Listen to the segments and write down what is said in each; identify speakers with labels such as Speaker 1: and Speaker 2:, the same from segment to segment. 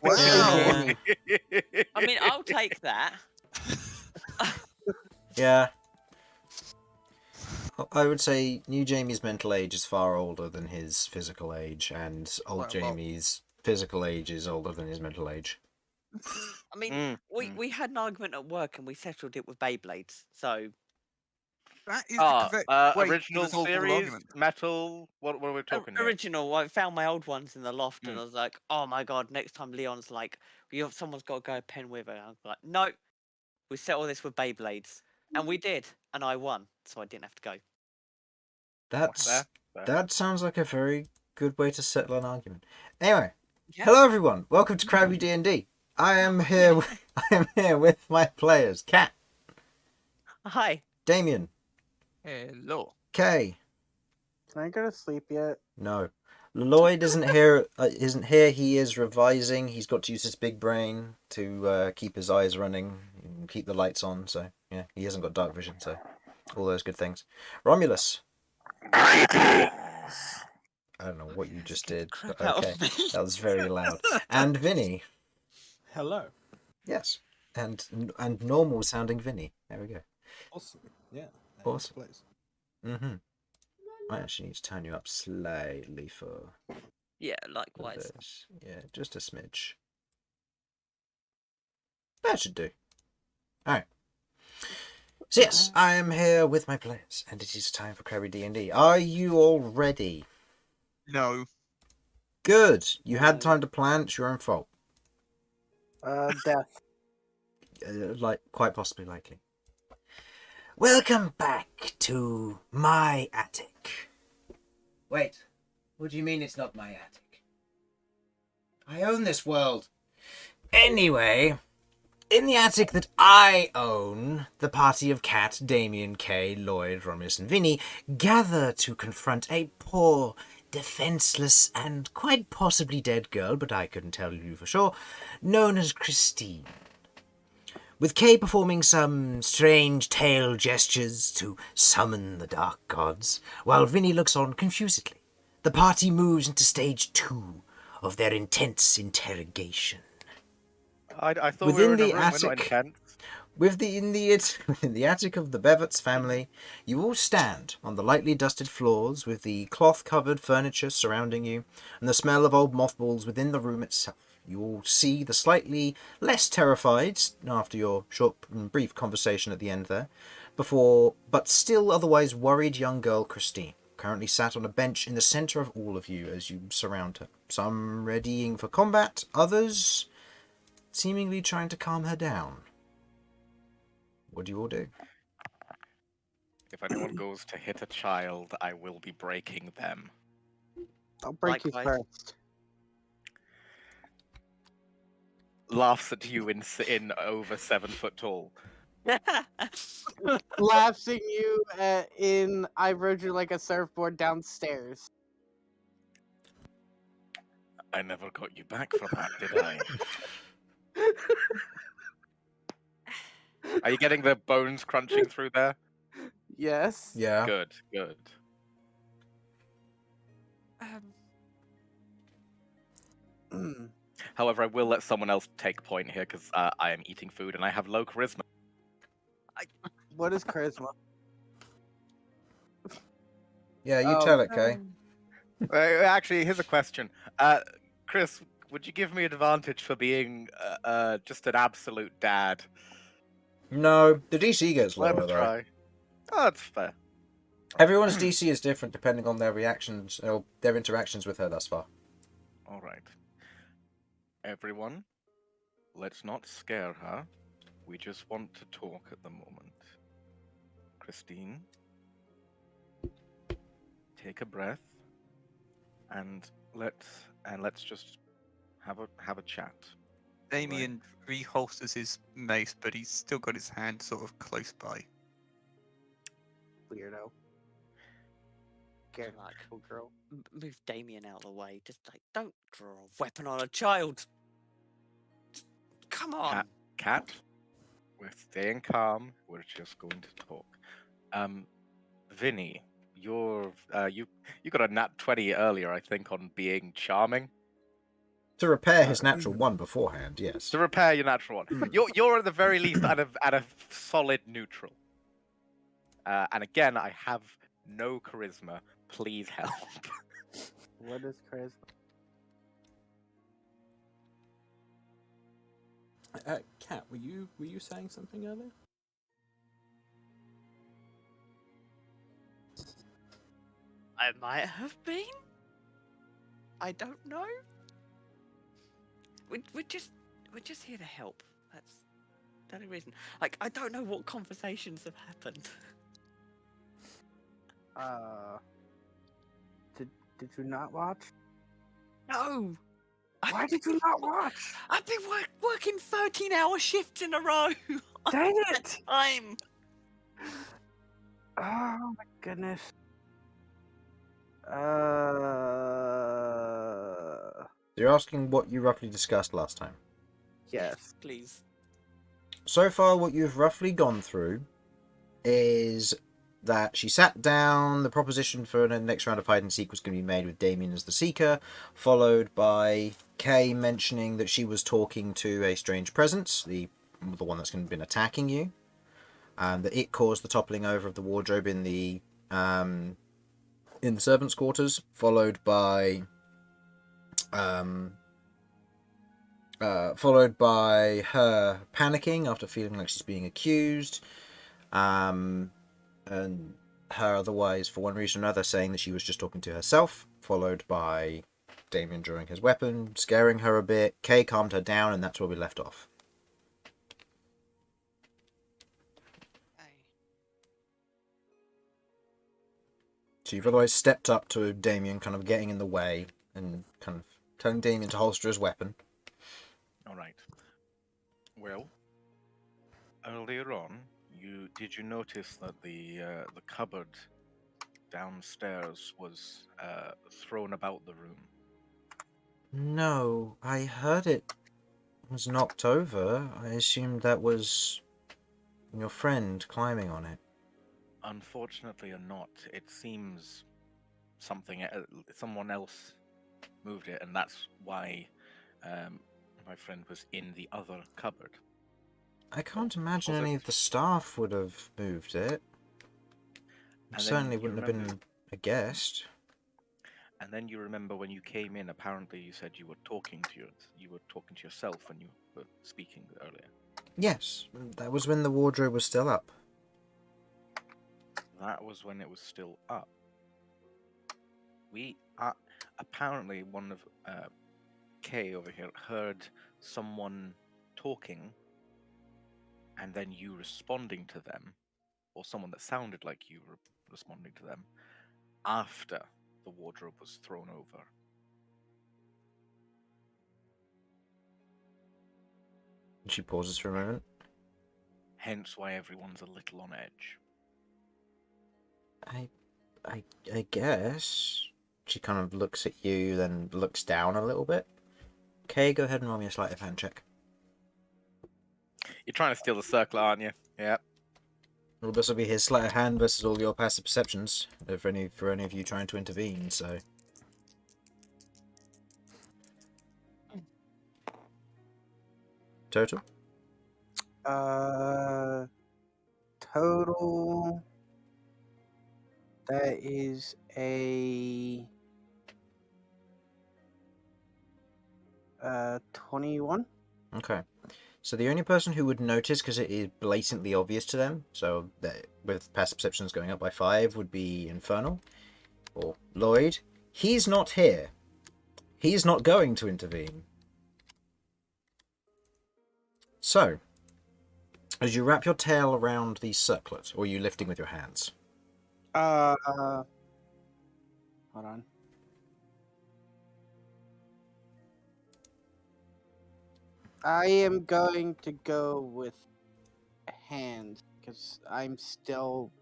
Speaker 1: Wow.
Speaker 2: I mean, I'll take that.
Speaker 3: Yeah. I would say new Jamie's mental age is far older than his physical age, and old
Speaker 1: Quite a lot.
Speaker 3: Jamie's physical age is older than his mental age.
Speaker 2: I mean, we had an argument at work and we settled it with Beyblades. So
Speaker 1: That is the correct way
Speaker 4: original
Speaker 1: to resolve all
Speaker 4: series,
Speaker 1: arguments.
Speaker 4: metal. What are we talking here?
Speaker 2: original. I found my old ones in the loft, and I was like, "Oh my god!" Next time Leon's like, "Someone's got to go a pen with her." I was like, "No, we settle this with Beyblades," and we did, and I won, so I didn't have to go.
Speaker 3: Fair.
Speaker 4: Fair.
Speaker 3: That sounds like a very good way to settle an argument. Anyway, hello everyone. Welcome to Crabby D&D. I am here with my players. Kat,
Speaker 2: Hi.
Speaker 3: Damian,
Speaker 1: Hello.
Speaker 3: Kay.
Speaker 5: Can I go to sleep yet?
Speaker 3: No. Lloyd isn't here. He is revising. He's got to use his big brain to keep his eyes running and keep the lights on. So yeah, he hasn't got dark vision. So all those good things. Romulus. I don't know what you just did, but okay, that was very loud. And Vinny.
Speaker 6: Hello.
Speaker 3: Yes, and normal sounding Vinny. There we go.
Speaker 6: Awesome. Yeah.
Speaker 3: Awesome.
Speaker 6: Place.
Speaker 3: Mm-hmm. I actually need to turn you up slightly for
Speaker 2: likewise.
Speaker 3: this. Yeah, just a smidge. That should do. Alright. So yes, I am here with my players, and it is time for Crabby D&D. Are you all ready?
Speaker 1: No.
Speaker 3: Good. You had time to plan. It's your own fault.
Speaker 5: Death.
Speaker 3: Quite possibly likely. Welcome back to my attic. Wait, what do you mean it's not my attic? I own this world. Anyway, in the attic that I own, the party of Kat, Damian, Kay, Lloyd, Romulus, and Vinny gather to confront a poor, defenseless, and quite possibly dead girl, but I couldn't tell you for sure, known as Christine. With Kay performing some strange tail gestures to summon the dark gods, while Vinny looks on confusedly. The party moves into stage 2 of their intense interrogation.
Speaker 4: I thought
Speaker 3: Within
Speaker 4: we were in
Speaker 3: the
Speaker 4: a room, we're not
Speaker 3: attic-
Speaker 4: intense.
Speaker 3: Within the attic of the Beverts family, you all stand on the lightly dusted floors with the cloth-covered furniture surrounding you and the smell of old mothballs within the room itself. You all see the slightly less terrified, after your short and brief conversation at the end there, but still otherwise worried young girl Christine, currently sat on a bench in the centre of all of you as you surround her. Some readying for combat, others seemingly trying to calm her down. What do you all do?
Speaker 4: If anyone goes to hit a child, I will be breaking them.
Speaker 5: I'll break you
Speaker 2: Likewise.
Speaker 5: first.
Speaker 4: Laughs at you in over 7 foot tall.
Speaker 5: Laughs at you I rode you like a surfboard downstairs.
Speaker 4: I never got you back for that, did I? Are you getting the bones crunching through there?
Speaker 5: Yes.
Speaker 3: Yeah.
Speaker 4: Good. However, I will let someone else take point here because I am eating food and I have low charisma.
Speaker 5: What is charisma?
Speaker 3: Yeah, you tell it, Kay.
Speaker 4: Actually, here's a question. Chris, would you give me advantage for being just an absolute dad?
Speaker 3: No, the DC gets
Speaker 4: Let
Speaker 3: lower
Speaker 4: me
Speaker 3: though.
Speaker 4: try. Oh, that's fair.
Speaker 3: Everyone's DC is different depending on their reactions or their interactions with her thus far.
Speaker 4: All right. Everyone, let's not scare her. We just want to talk at the moment. Christine, take a breath, and let's just have a chat.
Speaker 1: Damian reholsters his mace, but he's still got his hand sort of close by.
Speaker 5: Weirdo. Get
Speaker 2: Like,
Speaker 5: cool girl.
Speaker 2: move Damian out of the way. Just don't draw a weapon on a child. Come on.
Speaker 4: Cat, we're staying calm. We're just going to talk. Vinny, you got a nat 20 earlier, I think, on being charming.
Speaker 3: To repair his natural one beforehand, yes.
Speaker 4: To repair your natural one. You're at the very least at a solid neutral. And again, I have no charisma. Please help.
Speaker 5: What is charisma?
Speaker 6: Kat, were you saying something earlier?
Speaker 2: I might have been. I don't know. We're just here to help. That's the only reason. Like, I don't know what conversations have happened.
Speaker 5: Did you not watch?
Speaker 2: No.
Speaker 5: Why did you not watch?
Speaker 2: I've been working 13-hour shifts in a row.
Speaker 5: Dang it!
Speaker 2: I'm.
Speaker 5: Oh my goodness.
Speaker 3: You're asking what you roughly discussed last time.
Speaker 5: Yes.
Speaker 2: Please.
Speaker 3: So far, what you've roughly gone through is that she sat down, the proposition for the next round of hide and seek was going to be made with Damian as the seeker, followed by Kay mentioning that she was talking to a strange presence, the one that's been attacking you, and that it caused the toppling over of the wardrobe in the servants' quarters, followed by her panicking after feeling like she's being accused, and her otherwise, for one reason or another, saying that she was just talking to herself, followed by Damian drawing his weapon, scaring her a bit. Kay calmed her down, and that's where we left off. So you've otherwise stepped up to Damian, kind of getting in the way, and kind of telling Damian to holster his weapon.
Speaker 4: All right. Well, earlier on, did you notice that the cupboard downstairs was thrown about the room?
Speaker 3: No, I heard it was knocked over. I assumed that was your friend climbing on it.
Speaker 4: Unfortunately, or not, it seems someone else moved it, and that's why my friend was in the other cupboard.
Speaker 3: I can't imagine
Speaker 4: Was it-
Speaker 3: any of the staff would have moved it. It
Speaker 4: And then
Speaker 3: certainly
Speaker 4: you
Speaker 3: wouldn't have
Speaker 4: remember-
Speaker 3: been a guest.
Speaker 4: And then you remember when you came in, apparently you said you were talking to yourself when you were speaking earlier.
Speaker 3: Yes, that was when the wardrobe was still up.
Speaker 4: That was when it was still up. We apparently one of Kay over here heard someone talking, and then you responding to them, or someone that sounded like you responding to them after the wardrobe was thrown over.
Speaker 3: She pauses for a moment.
Speaker 4: Hence why everyone's a little on edge.
Speaker 3: I guess. She kind of looks at you, then looks down a little bit. Okay, go ahead and roll me a sleight of hand check.
Speaker 4: You're trying to steal the circle, aren't you? Yeah.
Speaker 3: Well, this will be his sleight of hand versus all your passive perceptions, for any of you trying to intervene, so... Total?
Speaker 5: Total. That is a 21.
Speaker 3: Okay. So the only person who would notice, because it is blatantly obvious to them, so that with passive perceptions going up by 5, would be Infernal, or Lloyd. He's not here. He's not going to intervene. So, as you wrap your tail around the circlet, or are you lifting with your hands?
Speaker 5: Hold on. I am going to go with hands because I'm still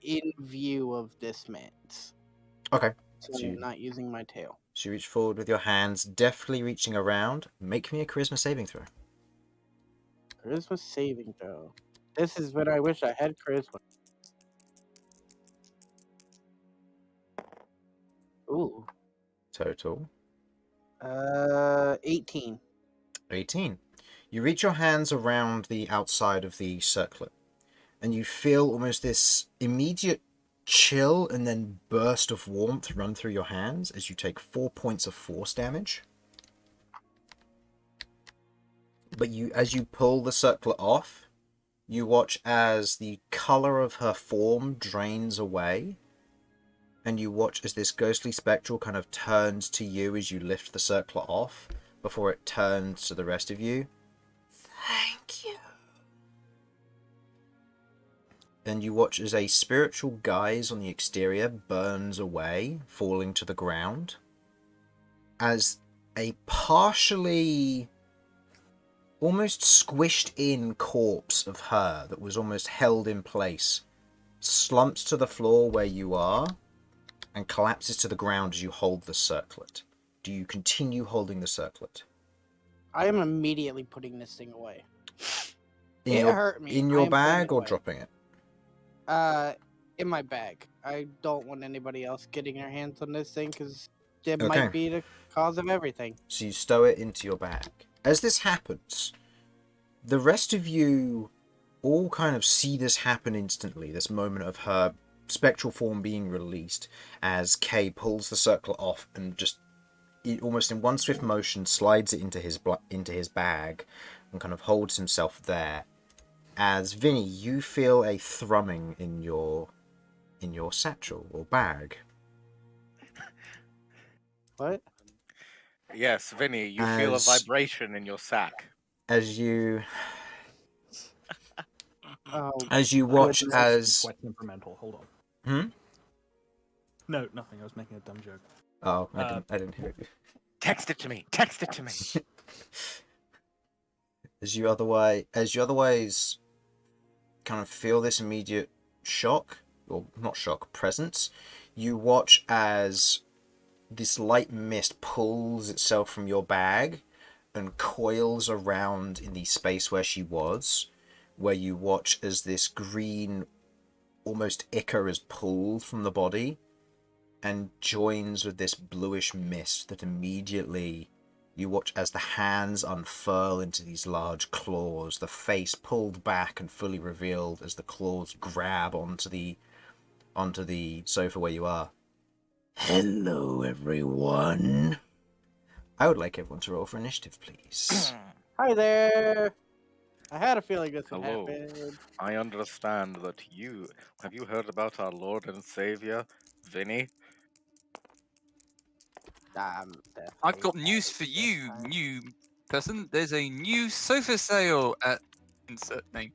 Speaker 5: in view of this man.
Speaker 3: Okay.
Speaker 5: So
Speaker 3: So
Speaker 5: I'm
Speaker 3: you-
Speaker 5: not using my tail.
Speaker 3: So you reach forward with your hands, deftly reaching around. Make me a charisma saving throw.
Speaker 5: Charisma saving throw. This is what I wish I had charisma. Ooh.
Speaker 3: Total.
Speaker 5: 18.
Speaker 3: 18. You reach your hands around the outside of the circlet, and you feel almost this immediate chill and then burst of warmth run through your hands as you take 4 points of force damage. But as you pull the circlet off, you watch as the color of her form drains away, and you watch as this ghostly spectral kind of turns to you as you lift the circlet off before it turns to the rest of you. Thank you. And you watch as a spiritual guise on the exterior burns away, falling to the ground, as a partially almost squished in corpse of her that was almost held in place slumps to the floor where you are and collapses to the ground as you hold the circlet. Do you continue holding the circlet?
Speaker 5: I am immediately putting this thing away.
Speaker 3: In
Speaker 5: It
Speaker 3: your,
Speaker 5: hurt me.
Speaker 3: in
Speaker 5: I
Speaker 3: your
Speaker 5: am putting
Speaker 3: bag
Speaker 5: it
Speaker 3: or
Speaker 5: away.
Speaker 3: dropping it?
Speaker 5: In my bag. I don't want anybody else getting their hands on this thing because it
Speaker 3: Okay.
Speaker 5: might be the cause of everything.
Speaker 3: So you stow it into your bag. As this happens, the rest of you all kind of see this happen instantly, this moment of her spectral form being released, as Kay pulls the circlet off and just almost in one swift motion slides it into his bag and kind of holds himself there. As Vinny, you feel a thrumming in your satchel or bag.
Speaker 5: What?
Speaker 4: Yes, Vinny, you feel a
Speaker 3: As-
Speaker 4: vibration in your sack.
Speaker 3: As you
Speaker 5: Oh,
Speaker 3: watch
Speaker 5: goodness.
Speaker 3: as
Speaker 6: Quite temperamental. Hold on.
Speaker 3: Hmm?
Speaker 6: No, nothing. I was making a dumb joke.
Speaker 3: Oh, I didn't hear you.
Speaker 4: Text it to me. Text it to me.
Speaker 3: As you otherwise kind of feel this immediate shock, or not shock, presence, you watch as this light mist pulls itself from your bag and coils around in the space where she was, where you watch as this green, almost ichor is pulled from the body and joins with this bluish mist that immediately you watch as the hands unfurl into these large claws, the face pulled back and fully revealed as the claws grab onto the sofa where you are. Hello, everyone. I would like everyone to roll for initiative, please.
Speaker 5: Hi there. I had a feeling this would
Speaker 4: Hello.
Speaker 5: happen.
Speaker 4: I understand that have you heard about our Lord and Savior, Vinny?
Speaker 1: I've got news for you, new person. There's a new sofa sale at insert name.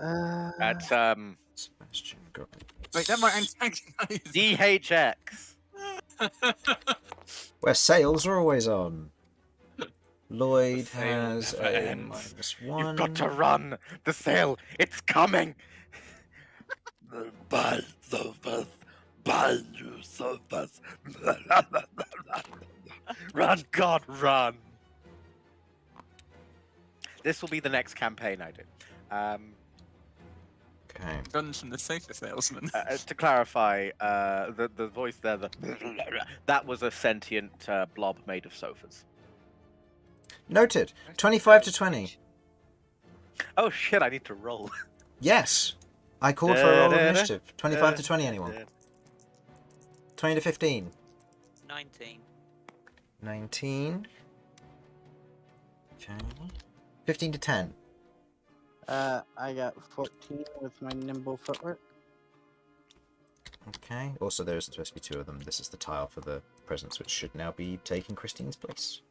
Speaker 4: At
Speaker 3: Sebastian Grimes.
Speaker 1: Wait, that might antagonize.
Speaker 4: DHX.
Speaker 3: Where sales are always on. Lloyd
Speaker 4: The sale
Speaker 3: has
Speaker 4: never
Speaker 3: a
Speaker 4: ends.
Speaker 3: -1.
Speaker 4: You've got to run. The sale, it's coming. Buy sofas. Buy new sofas. Run, God, run. This will be the next campaign I do.
Speaker 3: Okay.
Speaker 1: Runs from the sofa salesman.
Speaker 4: To clarify, the voice there, that was a sentient blob made of sofas.
Speaker 3: Noted. 25 to 20.
Speaker 4: Oh shit! I need to roll.
Speaker 3: Yes. I called for a roll of initiative. 25 to 20, anyone? 20 to 15.
Speaker 2: 19.
Speaker 3: 19. Okay. 15 to 10.
Speaker 5: I got 14 with my nimble footwork.
Speaker 3: Okay. Also, there's supposed to be 2 of them. This is the tile for the presents, which should now be taking Christine's place.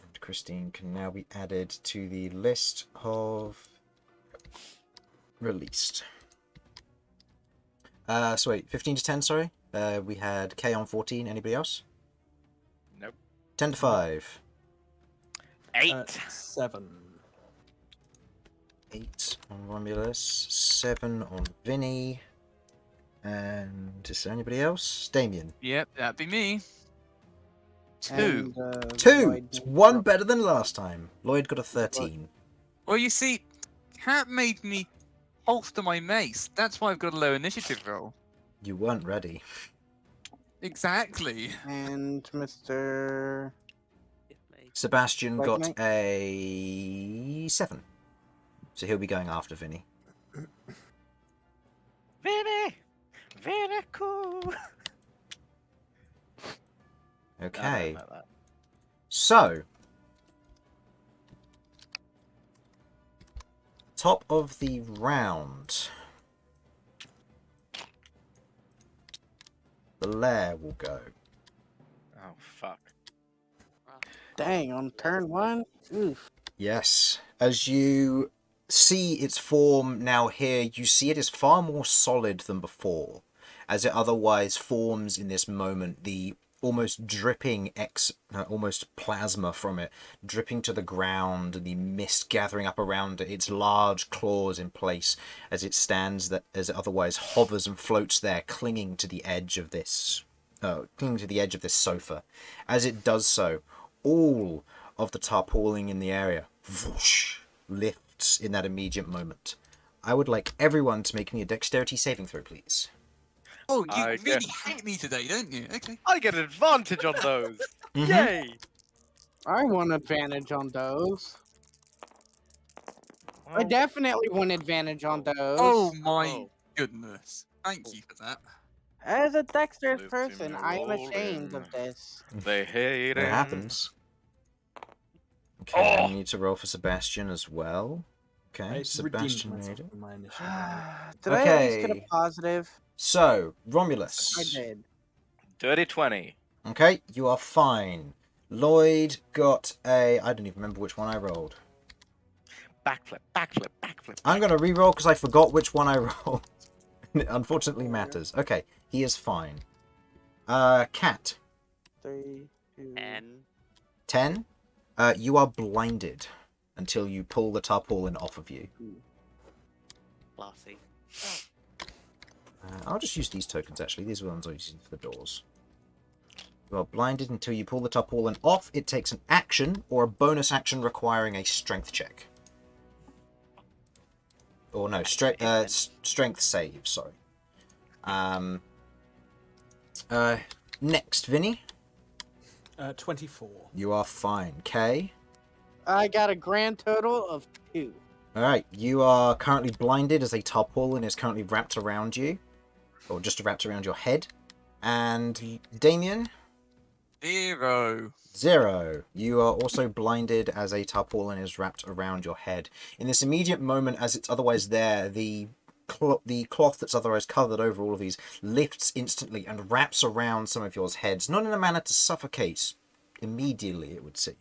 Speaker 3: And Christine can now be added to the list of released. So wait, 15 to 10, sorry? We had K on 14. Anybody else?
Speaker 4: Nope.
Speaker 3: 10 to 5.
Speaker 4: 8.
Speaker 6: 7.
Speaker 3: 8 on Romulus. 7 on Vinny. And is there anybody else? Damian.
Speaker 1: Yep, that'd be me. 2.
Speaker 5: And,
Speaker 3: 2!
Speaker 5: Lloyd
Speaker 3: It's
Speaker 5: moved
Speaker 3: 1
Speaker 5: up.
Speaker 3: better than last time. Lloyd got a 13.
Speaker 1: Well, you see, Cat made me holster my mace. That's why I've got a low initiative roll.
Speaker 3: You weren't ready.
Speaker 1: Exactly.
Speaker 5: And Mr.
Speaker 3: Sebastian
Speaker 5: Like
Speaker 3: got
Speaker 5: Mike?
Speaker 3: a 7. So he'll be going after Vinny.
Speaker 4: Vinny! Very cool!
Speaker 3: Okay.
Speaker 4: No, that.
Speaker 3: So, top of the round. The lair will go.
Speaker 4: Oh, fuck.
Speaker 5: Dang, on turn 1? Oof.
Speaker 3: Yes. As you see its form now here, you see it is far more solid than before. As it otherwise forms in this moment, the almost dripping almost plasma from it dripping to the ground, and the mist gathering up around it, its large claws in place as it stands, that as it otherwise hovers and floats there, clinging to the edge of this sofa. As it does so, all of the tarpaulin in the area whoosh, lifts in that immediate moment. I would like everyone to make me a dexterity saving throw, please.
Speaker 1: Oh, you
Speaker 4: I
Speaker 1: really
Speaker 4: get-
Speaker 1: hate me today, don't you? Okay.
Speaker 4: I get an advantage on those!
Speaker 3: Mhm.
Speaker 4: Yay!
Speaker 5: I want advantage on those. I
Speaker 4: Well,
Speaker 5: definitely want advantage on those.
Speaker 1: Oh my
Speaker 4: Oh.
Speaker 1: goodness. Thank you for that.
Speaker 5: As a dexterous
Speaker 4: Lift
Speaker 5: person,
Speaker 4: him
Speaker 5: I am
Speaker 4: roll
Speaker 5: ashamed
Speaker 4: in.
Speaker 5: of this.
Speaker 4: They hate
Speaker 3: It
Speaker 4: him.
Speaker 3: happens. Okay,
Speaker 4: Oh!
Speaker 3: I need to roll for Sebastian as well. Okay,
Speaker 6: I redeemed
Speaker 3: Sebastian
Speaker 6: myself
Speaker 3: made it.
Speaker 6: from my initial.
Speaker 5: Did I at least get a
Speaker 3: Okay.
Speaker 5: positive?
Speaker 3: So,
Speaker 5: I
Speaker 3: Romulus.
Speaker 5: did.
Speaker 4: Dirty 20.
Speaker 3: Okay, you are fine. Lloyd got a... I don't even remember which one I rolled.
Speaker 4: Backflip, backflip, backflip.
Speaker 3: I'm going to re-roll because I forgot which one I rolled. It unfortunately matters. Okay, he is fine. Cat.
Speaker 5: 3, 2.
Speaker 2: And
Speaker 3: 10. You are blinded until you pull the tarpaulin off of you.
Speaker 2: classy.
Speaker 3: I'll just use these tokens, actually. These are the ones I'm using for the doors. You are blinded until you pull the tarpaulin off. It takes an action or a bonus action requiring a strength check. Or no, strength save, sorry. Next, Vinny.
Speaker 6: 24.
Speaker 3: You are fine. Kay.
Speaker 5: I got a grand total of 2.
Speaker 3: Alright, you are currently blinded as a tarpaulin is currently wrapped around you. Or just wrapped around your head. And Damian.
Speaker 1: 0.
Speaker 3: 0. You are also blinded as a tarpaulin is wrapped around your head. In this immediate moment, as it's otherwise there, the cloth that's otherwise covered over all of these lifts instantly and wraps around some of your heads, not in a manner to suffocate immediately, it would seem,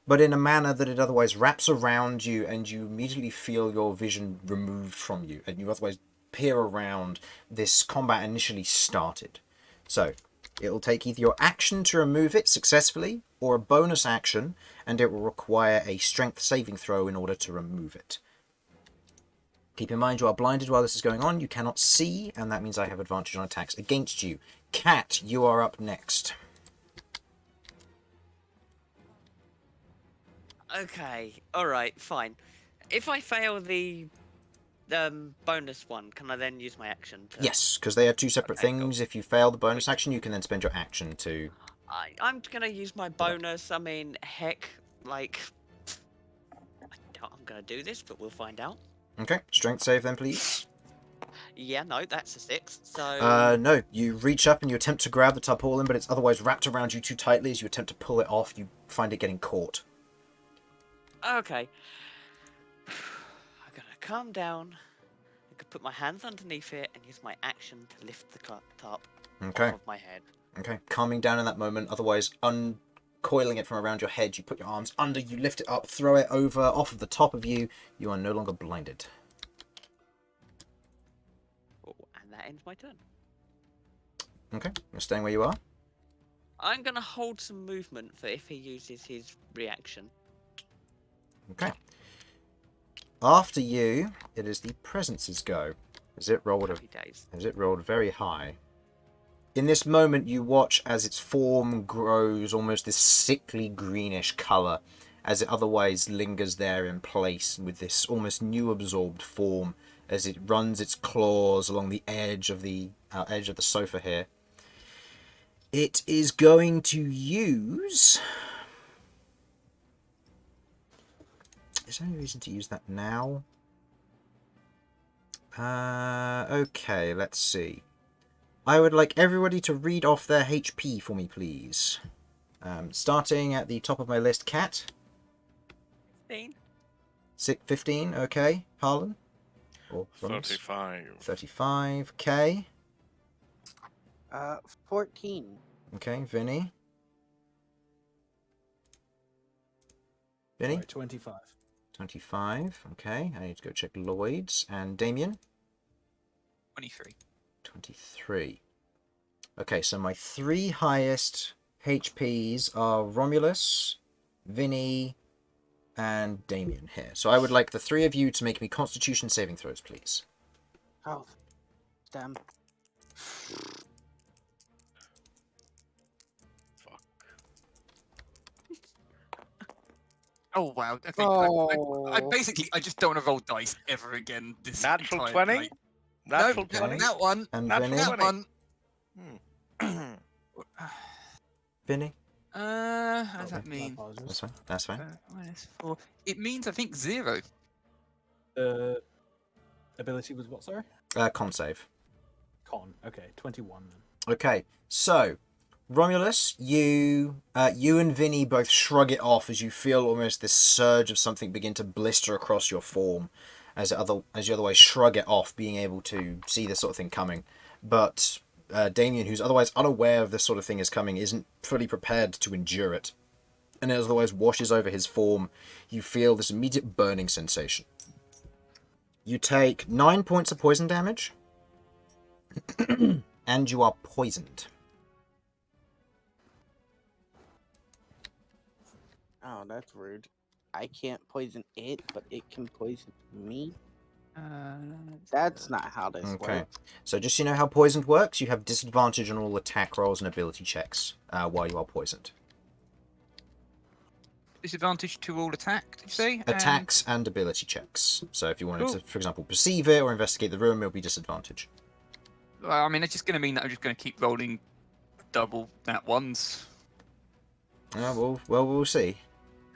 Speaker 3: but in a manner that it otherwise wraps around you and you immediately feel your vision removed from you, and you otherwise peer around. This combat initially started. So, it will take either your action to remove it successfully, or a bonus action, and it will require a strength saving throw in order to remove it. Keep in mind you are blinded while this is going on, you cannot see, and that means I have advantage on attacks against you. Cat, you are up next.
Speaker 2: Okay, alright, fine. If I fail the bonus one, can I then use my action to...
Speaker 3: Yes, because they are two separate
Speaker 2: Okay, cool.
Speaker 3: things. If you fail the bonus action, you can then spend your action to...
Speaker 2: I'm gonna use my bonus. I mean, heck, like... I doubt I'm gonna do this, but we'll find out.
Speaker 3: Okay, strength save then, please.
Speaker 2: Yeah, no, that's a 6, so...
Speaker 3: No, you reach up and you attempt to grab the tarpaulin, but it's otherwise wrapped around you too tightly. As you attempt to pull it off, you find it getting caught.
Speaker 2: Okay. I'm gonna calm down. I could put my hands underneath it and use my action to lift the tarp
Speaker 3: Okay.
Speaker 2: off of my head.
Speaker 3: Okay, calming down in that moment, otherwise uncoiling it from around your head, you put your arms under, you lift it up, throw it over, off of the top of you, you are no longer blinded.
Speaker 2: Oh, and that ends my turn.
Speaker 3: Okay, you're staying where you are?
Speaker 2: I'm gonna hold some movement for if he uses his reaction.
Speaker 3: Okay. After you, it is the presence's go. As it rolled
Speaker 2: Happy days.
Speaker 3: very high. In this moment, you watch as its form grows almost this sickly greenish colour, as it otherwise lingers there in place with this almost new absorbed form, as it runs its claws along the edge of the sofa here. It is going to use... Is there any reason to use that now? Okay, let's see. I would like everybody to read off their HP for me, please. Starting at the top of my list, Cat.
Speaker 2: 15.
Speaker 3: 15, okay. Harlan? Or Romulus?
Speaker 4: 35.
Speaker 3: 35, K.
Speaker 5: 14.
Speaker 3: Okay, Vinny. Vinny?
Speaker 6: Sorry, 25.
Speaker 3: 25, okay. I need to go check Lloyd's. And Damian?
Speaker 1: 23.
Speaker 3: 23. Okay, so my 3 highest HPs are Romulus, Vinny, and Damian here. So I would like the 3 of you to make me Constitution saving throws, please.
Speaker 5: Oh, damn.
Speaker 4: Fuck.
Speaker 1: Oh wow. Okay. I basically I just don't want to roll dice ever again. This
Speaker 4: Natural
Speaker 1: entire
Speaker 4: 20?
Speaker 1: night.
Speaker 4: Natural
Speaker 1: No,
Speaker 4: 20?
Speaker 1: that one.
Speaker 3: And
Speaker 4: Natural
Speaker 3: Vinny?
Speaker 1: That
Speaker 4: 20.
Speaker 1: one.
Speaker 3: Vinny?
Speaker 1: How does that
Speaker 6: My
Speaker 1: mean?
Speaker 6: apologies.
Speaker 3: That's fine. That's fine.
Speaker 1: -4. It means I think 0.
Speaker 6: The ability was what, sorry?
Speaker 3: Con save.
Speaker 6: Con. Okay, 21 then.
Speaker 3: Okay, so Romulus, you and Vinny both shrug it off as you feel almost this surge of something begin to blister across your form, as you otherwise shrug it off, being able to see this sort of thing coming. But Damian, who's otherwise unaware of this sort of thing is coming, isn't fully prepared to endure it, and as otherwise washes over his form, you feel this immediate burning sensation. You take 9 points of poison damage, and you are poisoned.
Speaker 5: Oh, that's rude. I can't poison it, but it can poison me. That's not how this
Speaker 3: Okay,
Speaker 5: works.
Speaker 3: so just so you know how poisoned works, you have disadvantage on all attack rolls and ability checks while you are poisoned.
Speaker 1: Disadvantage to all attack, did you say?
Speaker 3: Attacks and ability checks. So if you wanted
Speaker 1: Cool.
Speaker 3: to, for example, perceive it or investigate the room, it'll be disadvantage.
Speaker 1: Well, I mean, it's just going to mean that I'm just going to keep rolling double that ones
Speaker 3: We'll see.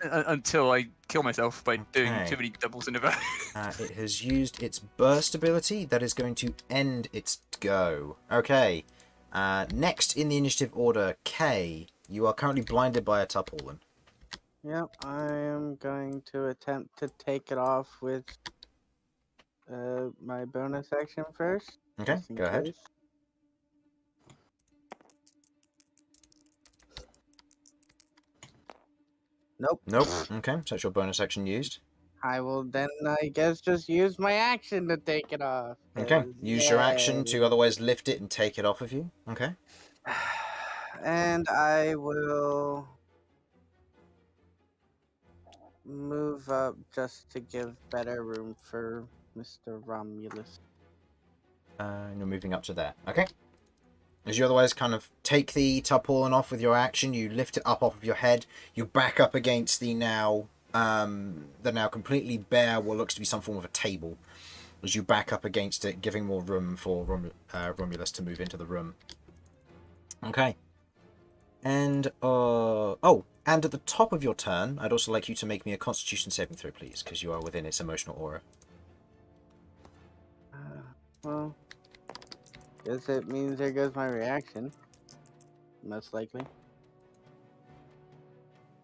Speaker 1: until I kill myself by doing
Speaker 3: Okay.
Speaker 1: too many doubles in a row.
Speaker 3: It has used its burst ability. That is going to end its go. Okay. Next in the initiative order, K. You are currently blinded by a tarpaulin.
Speaker 5: Yep, I am going to attempt to take it off with my bonus action first.
Speaker 3: Okay,
Speaker 5: just in
Speaker 3: go ahead.
Speaker 5: case. Nope.
Speaker 3: Nope. Okay, so that's your bonus action used.
Speaker 5: I will then, I guess, just use my action to take it off.
Speaker 3: Okay,
Speaker 5: 'cause,
Speaker 3: use your action
Speaker 5: yay.
Speaker 3: to otherwise lift it and take it off of you. Okay.
Speaker 5: And I will move up just to give better room for Mr. Romulus.
Speaker 3: And you're moving up to there. Okay. As you otherwise kind of take the tarpaulin off with your action, you lift it up off of your head, you back up against the now completely bare, what looks to be some form of a table. As you back up against it, giving more room for Romulus to move into the room. Okay. And, and at the top of your turn, I'd also like you to make me a Constitution saving throw, please, because you are within its emotional aura.
Speaker 5: Well, guess it means there goes my reaction. Most likely.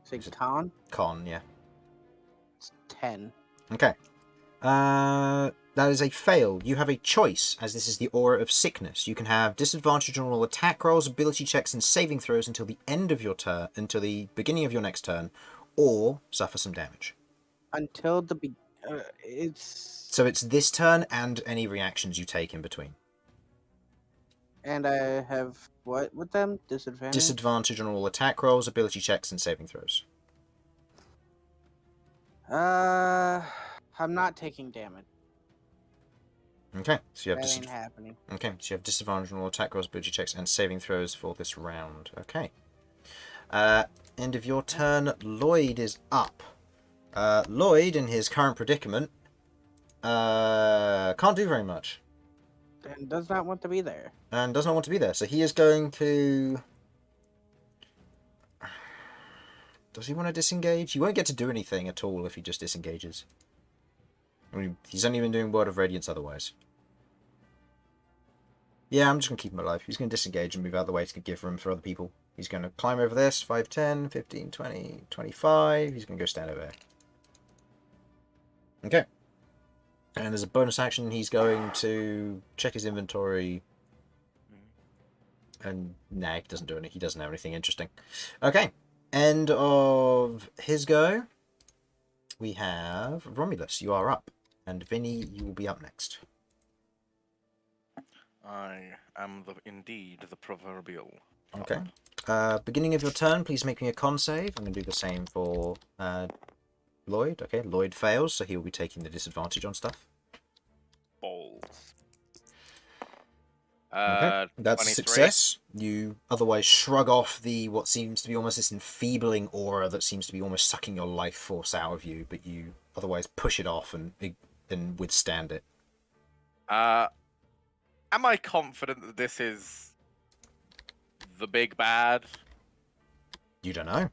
Speaker 5: Say
Speaker 3: Is it-
Speaker 5: con?
Speaker 3: Con, yeah.
Speaker 5: It's 10.
Speaker 3: Okay. That is a fail. You have a choice, as this is the aura of sickness. You can have disadvantage on all attack rolls, ability checks, and saving throws until the end of your turn, until the beginning of your next turn, or suffer some damage.
Speaker 5: Until the it's...
Speaker 3: So it's this turn and any reactions you take in between.
Speaker 5: And I have what with them? Disadvantage?
Speaker 3: Disadvantage on all attack rolls, ability checks, and saving throws.
Speaker 5: I'm not taking damage.
Speaker 3: Okay, so you have
Speaker 5: That ain't happening.
Speaker 3: Okay, so you have disadvantage on all attack rolls, ability checks, and saving throws for this round. Okay. End of your turn. Lloyd is up. Lloyd, in his current predicament, can't do very much.
Speaker 5: And does not want to be there.
Speaker 3: And does not want to be there. So he is going to Does he want to disengage? He won't get to do anything at all if he just disengages. I mean, he's only been doing Word of Radiance otherwise. Yeah, I'm just going to keep him alive. He's going to disengage and move out of the way to give room for other people. He's going to climb over this. 5, 10, 15, 20, 25. He's going to go stand over there. Okay. And as a bonus action, he's going to check his inventory. And nah, he doesn't do anything. He doesn't have anything interesting. Okay. End of his go. We have Romulus. You are up. And Vinny, you will be up next.
Speaker 4: I am indeed the proverbial.
Speaker 3: Okay. Beginning of your turn, please make me a con save. I'm going to do the same for Lloyd. Okay, Lloyd fails, so he will be taking the disadvantage on stuff.
Speaker 4: Balls.
Speaker 3: Okay, that's a
Speaker 4: 23.
Speaker 3: success. You otherwise shrug off the what seems to be almost this enfeebling aura that seems to be almost sucking your life force out of you, but you otherwise push it off and withstand it.
Speaker 4: Am I confident that this is the big bad?
Speaker 3: You don't know.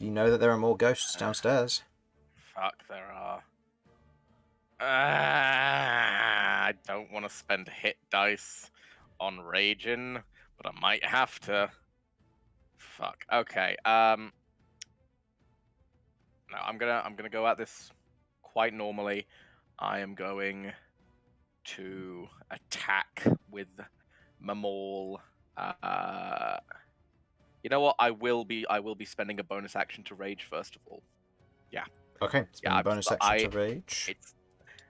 Speaker 3: You know that there are more ghosts downstairs.
Speaker 4: Fuck, there are. I don't want to spend hit dice on raging, but I might have to. Fuck. Okay. No, I'm gonna go at this quite normally. I am going to attack with my maul. You know what? I will be spending a bonus action to rage first of all. Yeah.
Speaker 3: Okay, it's been a bonus action to rage.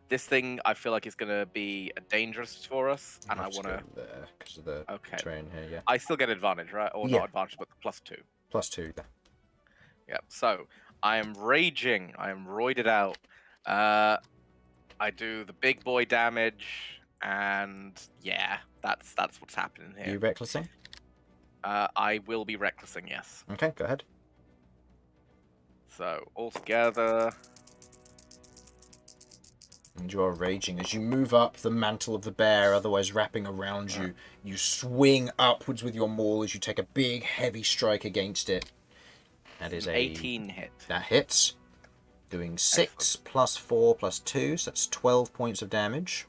Speaker 4: This thing I feel like is gonna be dangerous for us, and I
Speaker 3: want
Speaker 4: to
Speaker 3: there because of the terrain here. Yeah.
Speaker 4: I still get advantage, right? Or
Speaker 3: Yeah.
Speaker 4: not advantage, but +2.
Speaker 3: +2.
Speaker 4: Yeah. So I am raging. I am roided out. I do the big boy damage, and yeah, that's what's happening
Speaker 3: Are
Speaker 4: here.
Speaker 3: you recklessing?
Speaker 4: I will be recklessing, yes.
Speaker 3: Okay, go ahead.
Speaker 4: So altogether.
Speaker 3: And you are raging as you move up the mantle of the bear, otherwise wrapping around you. You swing upwards with your maul as you take a big, heavy strike against it. That is a
Speaker 4: 18 hit.
Speaker 3: That hits. Doing 6 plus 4 plus 2, so that's 12 points of damage.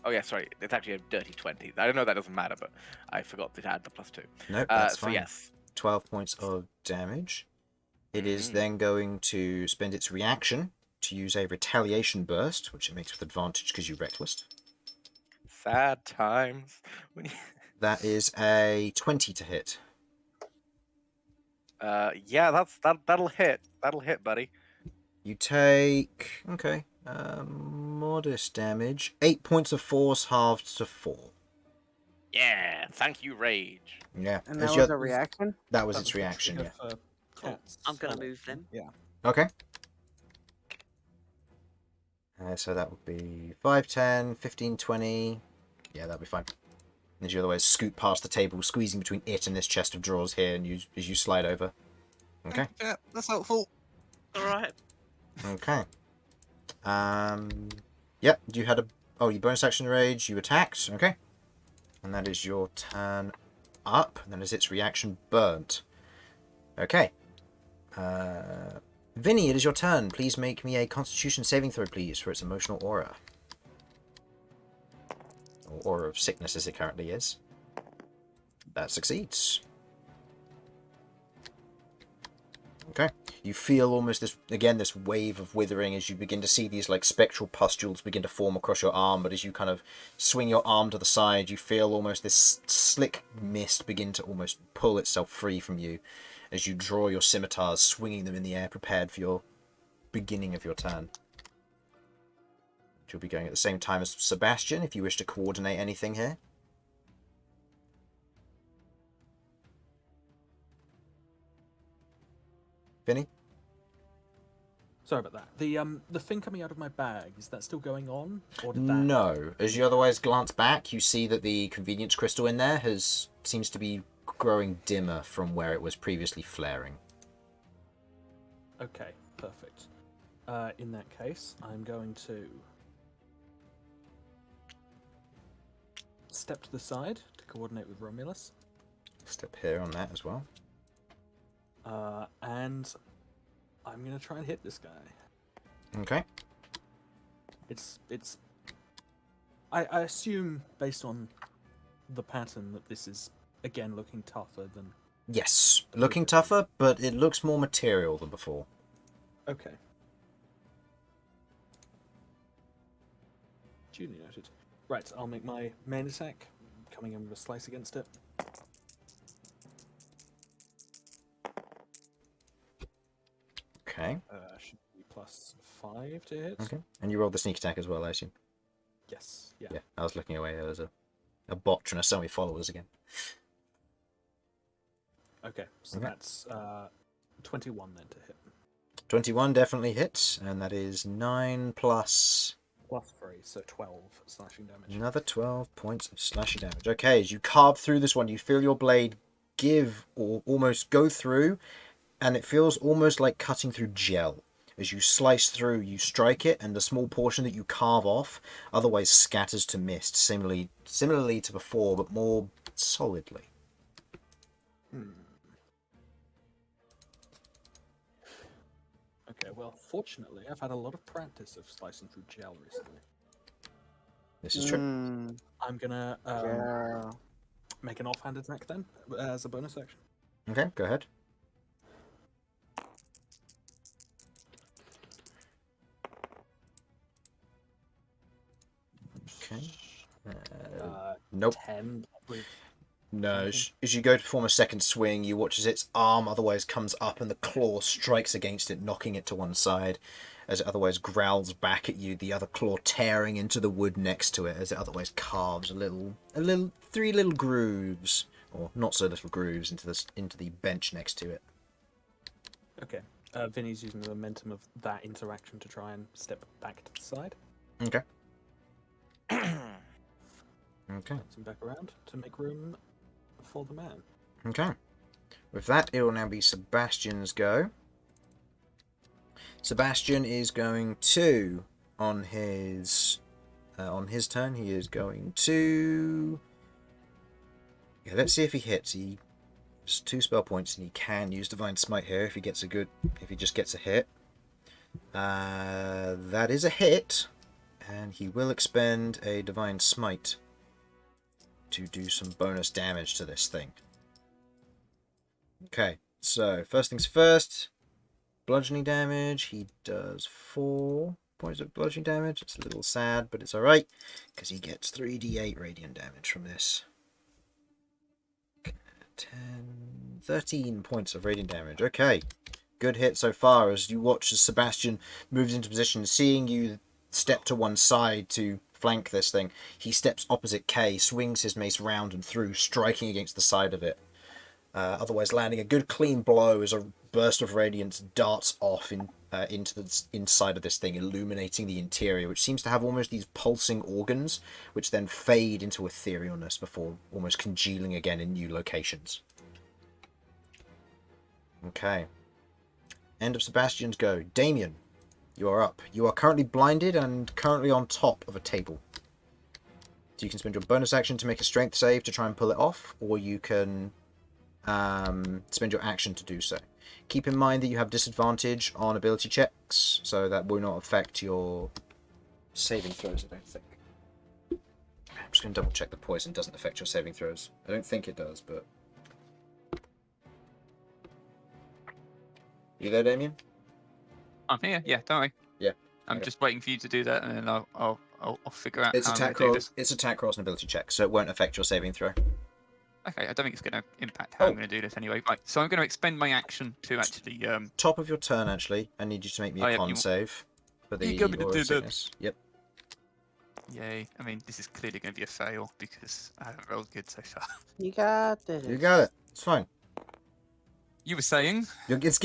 Speaker 4: Oh yeah, sorry. It's actually a dirty 20. I don't know that doesn't matter, but I forgot to add the +2.
Speaker 3: Nope, that's
Speaker 4: so
Speaker 3: fine.
Speaker 4: yes.
Speaker 3: 12 points of damage. It is then going to spend its reaction to use a retaliation burst, which it makes with advantage because you reckless.
Speaker 4: Sad times.
Speaker 3: That is a 20 to hit.
Speaker 4: Yeah, that'll hit. That'll hit, buddy.
Speaker 3: You take modest damage. 8 points of force halved to 4.
Speaker 4: Yeah, thank you, rage.
Speaker 3: Yeah.
Speaker 5: And that was a reaction?
Speaker 3: That was its reaction, yeah.
Speaker 2: Cool. I'm gonna move them.
Speaker 6: Yeah.
Speaker 3: Okay. So that would be 5, 10, 15, 20. Yeah, that'll be fine. As you otherwise scoot past the table, squeezing between it and this chest of drawers here, and as you slide over. Okay.
Speaker 1: Yeah, that's helpful.
Speaker 2: All right.
Speaker 3: Okay. Yep. You had you bonus action rage. You attacked. Okay. And that is your turn up. And then is its reaction burnt. Okay. Vinny, it is your turn. Please make me a Constitution saving throw, please, for its emotional aura. Or aura of sickness, as it currently is. That succeeds. Okay. You feel almost this wave of withering as you begin to see these like spectral pustules begin to form across your arm, but as you kind of swing your arm to the side, you feel almost this slick mist begin to almost pull itself free from you as you draw your scimitars, swinging them in the air, prepared for your beginning of your turn. You'll be going at the same time as Sebastian, if you wish to coordinate anything here. Vinny?
Speaker 6: Sorry about that. The thing coming out of my bag, is that still going on? Or did that...
Speaker 3: No. As you otherwise glance back, you see that the convenience crystal in there seems to be growing dimmer from where it was previously flaring.
Speaker 6: Okay, perfect. In that case, I'm going to step to the side to coordinate with Romulus.
Speaker 3: Step here on that as well.
Speaker 6: And I'm gonna try and hit this guy.
Speaker 3: Okay.
Speaker 6: I assume, based on the pattern, that this is again looking tougher than.
Speaker 3: Yes, looking tougher, but it looks more material than before.
Speaker 6: Okay. Duly noted. Right, I'll make my main attack, coming in with a slice against it.
Speaker 3: Okay.
Speaker 6: Should be +5 to hit.
Speaker 3: Okay. And you rolled the sneak attack as well, I assume.
Speaker 6: Yes. Yeah.
Speaker 3: Yeah, I was looking away. There was a bot trying to sell me followers again.
Speaker 6: Okay, so
Speaker 3: Okay.
Speaker 6: that's 21 then to hit.
Speaker 3: 21 definitely hits, and that is 9 plus
Speaker 6: +3, so 12 slashing damage.
Speaker 3: another 12 points of slashing damage. Okay, as you carve through this one, you feel your blade give or almost go through, and it feels almost like cutting through gel. As you slice through, you strike it, and the small portion that you carve off otherwise scatters to mist, similarly to before, but more solidly.
Speaker 6: Okay, well, fortunately, I've had a lot of practice of slicing through gel recently.
Speaker 3: This is true.
Speaker 6: I'm gonna
Speaker 5: Yeah.
Speaker 6: make an offhand attack then, as a bonus action.
Speaker 3: Okay, go ahead. Okay. Nope.
Speaker 6: 10 with.
Speaker 3: No, as you go to form a second swing, you watch as its arm otherwise comes up and the claw strikes against it, knocking it to one side, as it otherwise growls back at you, the other claw tearing into the wood next to it, as it otherwise carves three little grooves, or not so little grooves, into the bench next to it.
Speaker 6: Okay. Vinny's using the momentum of that interaction to try and step back to the side.
Speaker 3: Okay. Okay.
Speaker 6: Bounce him back around to make room for the man.
Speaker 3: Okay. With that, it will now be Sebastian's go. Sebastian is going to, on his turn, he is going to. Yeah, let's see if he hits. He has 2 spell points, and he can use Divine Smite here if he just gets a hit. That is a hit, and he will expend a Divine Smite to do some bonus damage to this thing. Okay, so first things first, bludgeoning damage. He does 4 points of bludgeoning damage. It's a little sad, but it's alright, because he gets 3d8 radiant damage from this. 13 points of radiant damage. Okay, good hit so far, as you watch as Sebastian moves into position, seeing you step to one side to flank this thing. He steps opposite Kay, swings his mace round and through, striking against the side of it. Otherwise landing a good clean blow as a burst of radiance darts off into the inside of this thing, illuminating the interior, which seems to have almost these pulsing organs, which then fade into etherealness before almost congealing again in new locations. Okay. End of Sebastian's go. Damian, you are up. You are currently blinded and currently on top of a table. So you can spend your bonus action to make a strength save to try and pull it off, or you can spend your action to do so. Keep in mind that you have disadvantage on ability checks, so that will not affect your saving throws, I don't think. I'm just going to double check the poison doesn't affect your saving throws. I don't think it does, but... You there, Damian?
Speaker 1: I'm here. Yeah, don't worry.
Speaker 3: Yeah.
Speaker 1: I'm
Speaker 3: Okay.
Speaker 1: just waiting for you to do that, and then I'll figure out
Speaker 3: It's
Speaker 1: how I'm
Speaker 3: attack
Speaker 1: gonna do
Speaker 3: roll.
Speaker 1: this.
Speaker 3: It's attack rolls and ability checks, so it won't affect your saving throw.
Speaker 1: Okay, I don't think it's going to impact how
Speaker 3: Oh.
Speaker 1: I'm going to do this anyway. Right, so I'm going to expend my action to actually.
Speaker 3: Top of your turn, actually, I need you to make me
Speaker 1: Oh,
Speaker 3: a
Speaker 1: yeah,
Speaker 3: con
Speaker 1: you-
Speaker 3: save for the
Speaker 1: you got me to
Speaker 3: Aura
Speaker 1: do
Speaker 3: of
Speaker 1: that.
Speaker 3: Sickness. Yep.
Speaker 1: Yay! I mean, this is clearly going to be a fail because I haven't rolled good so far.
Speaker 5: You got this.
Speaker 3: You got it. It's fine.
Speaker 1: You were saying
Speaker 3: It's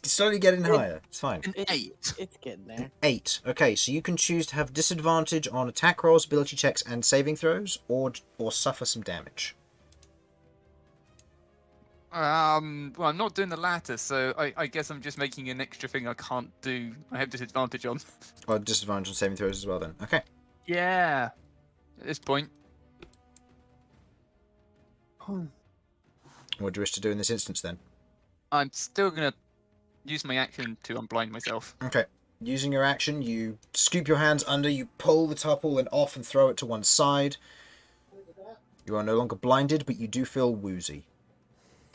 Speaker 3: slowly getting higher. It's fine.
Speaker 1: an 8.
Speaker 5: It's getting there.
Speaker 3: 8. Okay, so you can choose to have disadvantage on attack rolls, ability checks, and saving throws, or suffer some damage.
Speaker 1: Well, I'm not doing the latter, so I guess I'm just making an extra thing I can't do. I have disadvantage on.
Speaker 3: Or disadvantage on saving throws as well, then. Okay.
Speaker 1: Yeah. At this point,
Speaker 3: What do you wish to do in this instance, then?
Speaker 1: I'm still gonna use my action to unblind myself.
Speaker 3: Okay. Using your action, you scoop your hands under, you pull the tarpaulin off and throw it to one side. You are no longer blinded, but you do feel woozy.